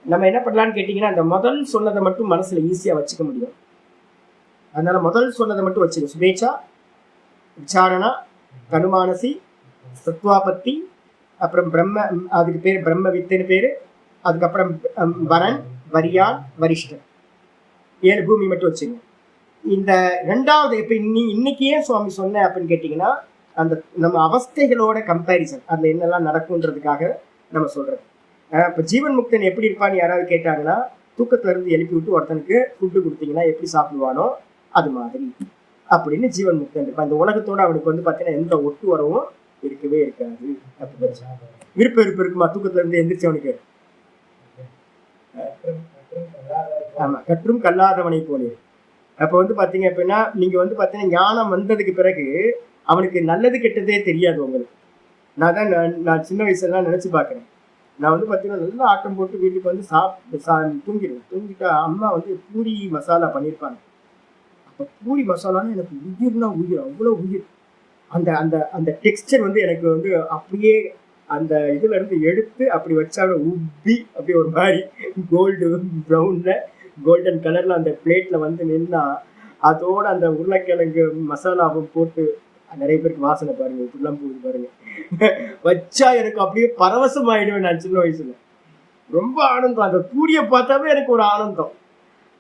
நம்ம என்ன பண்ணலான்னு கேட்டீங்கன்னா, அந்த முதல் சொன்னதை மட்டும் மனசுல ஈஸியா வச்சுக்க முடியும். அதனால முதல் சொன்னதை மட்டும் வச்சுக்க. சுபேச்சா, விசாரணா, தனுமானசி, சத்வாபத்தி, அப்புறம் பிரம்ம, அதுக்கு பேர் பிரம்ம வித்துன்னு பேரு, அதுக்கப்புறம் வரன் வரியான் வரிஷ்டன், 7 பூமி மட்டும் வச்சுங்க. இந்த 2வது இப்ப இன்னைக்கு ஏன் சுவாமி சொன்னேன் அப்படின்னு கேட்டீங்கன்னா, அந்த நம்ம அவஸ்தைகளோட கம்பேரிசன் அதுல என்னெல்லாம் நடக்கும்ன்றதுக்காக நம்ம சொல்றது. இப்ப ஜீவன் முக்தன் எப்படி இருப்பான்னு யாராவது கேட்டாங்கன்னா, தூக்கத்துல இருந்து எழுப்பி விட்டு ஒருத்தனுக்கு ஃபுட்டு கொடுத்தீங்கன்னா எப்படி சாப்பிடுவானோ அது மாதிரி அப்படின்னு ஜீவன் முக்தன் இருப்பான். இந்த உலகத்தோட அவனுக்கு வந்து பாத்தீங்கன்னா எந்த ஒட்டு வரவும் இருக்கவே இருக்காது. விருப்ப விருப்பம் இருக்குமா தூக்கத்துல இருந்து எந்திரிச்சவனுக்கு? ஆமா, கற்றும் கல்லாதவனை போலே. அப்ப வந்து பாத்தீங்க அப்படின்னா நீங்க வந்து பாத்தீங்கன்னா ஞானம் வந்ததுக்கு பிறகு அவனுக்கு நல்லது கெட்டதே தெரியாது உங்களுக்கு. நான் சின்ன வயசுலாம் நினைச்சு பாக்குறேன். நான் வந்து பாத்தீங்கன்னா நல்லா ஆட்டம் போட்டு வீட்டுக்கு வந்து தூங்கிடுவேன். தூங்கிட்டா அம்மா வந்து பூரி மசாலா பண்ணியிருப்பாங்க. அப்ப பூரி மசாலான்னு எனக்கு உயிர்னா உயிர், அவ்வளவு உயிர். அந்த அந்த அந்த டெக்ஸ்டர் வந்து எனக்கு வந்து அப்படியே அந்த இதுல இருந்து எடுத்து அப்படி வச்சா உப்பி அப்படியே ஒரு மாதிரி கோல்டு ப்ரௌன்ல கோல்டன் கலர்ல அந்த பிளேட்ல வந்து நின்னா, அதோட அந்த உருளைக்கிழங்கு மசாலாவும் போட்டு, நிறைய பேருக்கு வாசனை பாருங்க, இப்படிலாம் போகுது பாருங்க, வச்சா எனக்கு அப்படியே பரவசம் ஆயிடுவேன். நான் சின்ன வயசுல ரொம்ப ஆனந்தம். அந்த பூரிய பார்த்தாவே எனக்கு ஒரு ஆனந்தம்.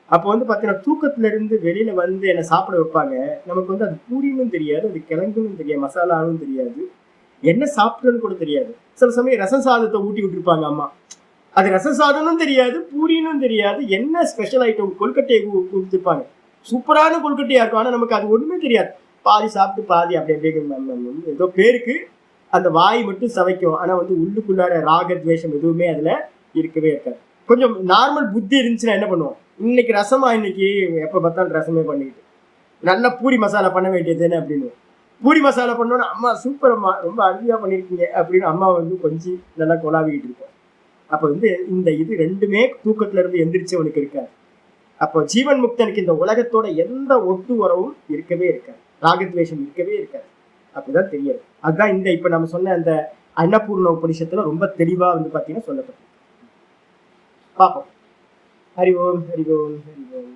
அப்போ வந்து பாத்தீங்கன்னா தூக்கத்துல இருந்து வெளியில வந்து என்னை சாப்பிட வைப்பாங்க. நமக்கு வந்து அது பூரின்னு தெரியாது, அது கிழங்குன்னு தெரியாது, மசாலாவும் தெரியாது, என்ன சாப்பிடுன்னு கூட தெரியாது. சில சமயம் ரசம் சாதத்தை ஊட்டி விட்டுருப்பாங்க அம்மா, அது ரசம் சாதமும் தெரியாது, பூரினும் தெரியாது, என்ன ஸ்பெஷல் ஐட்டம் கொல்கட்டையை கொடுத்துருப்பாங்க. சூப்பரான கொல்கட்டையா இருக்கும், ஆனா நமக்கு அது ஒண்ணுமே தெரியாது. பாதி சாப்பிட்டு பாதி அப்படி அப்படியே ஏதோ பேருக்கு அந்த வாய் மட்டும் சவைக்கும், ஆனா வந்து உள்ளுக்குள்ளார ராகத்வேஷம் எதுவுமே அதுல இருக்கவே இருக்காது. கொஞ்சம் நார்மல் புத்தி இருந்துச்சுன்னா என்ன பண்ணுவோம், இன்னைக்கு ரசமா, இன்னைக்கு எப்ப பார்த்தாலும் ரசமே பண்ணிக்கிட்டு நல்லா பூரி மசாலா பண்ண வேண்டியதுன்னு அப்படின்னு பூரி மசாலா பண்ணோன்னா, அம்மா சூப்பர் அம்மா, ரொம்ப அருமையா பண்ணிருக்கீங்க அப்படின்னு அம்மா வந்து கொஞ்சம் நல்லா கொலாவிக்கிட்டு இருப்போம். அப்ப வந்து இந்த இது ரெண்டுமே தூக்கத்துல இருந்து எந்திரிச்சவனுக்கு இருக்காது. அப்போ ஜீவன் முக்தனுக்கு இந்த உலகத்தோட எந்த ஒட்டு உறவும் இருக்கவே இருக்காது, ராகத்வேஷம் இருக்கவே இருக்காது. அப்படிதான் தெரியாது. அதுதான் இந்த இப்ப நம்ம சொன்ன அந்த அன்னபூர்ண உபனிஷத்துல ரொம்ப தெளிவா வந்து பாத்தீங்கன்னா சொல்லப்பட்டது. பார்ப்போம். ஹரி ஓம், ஹரி ஓம், ஹரி ஓம்.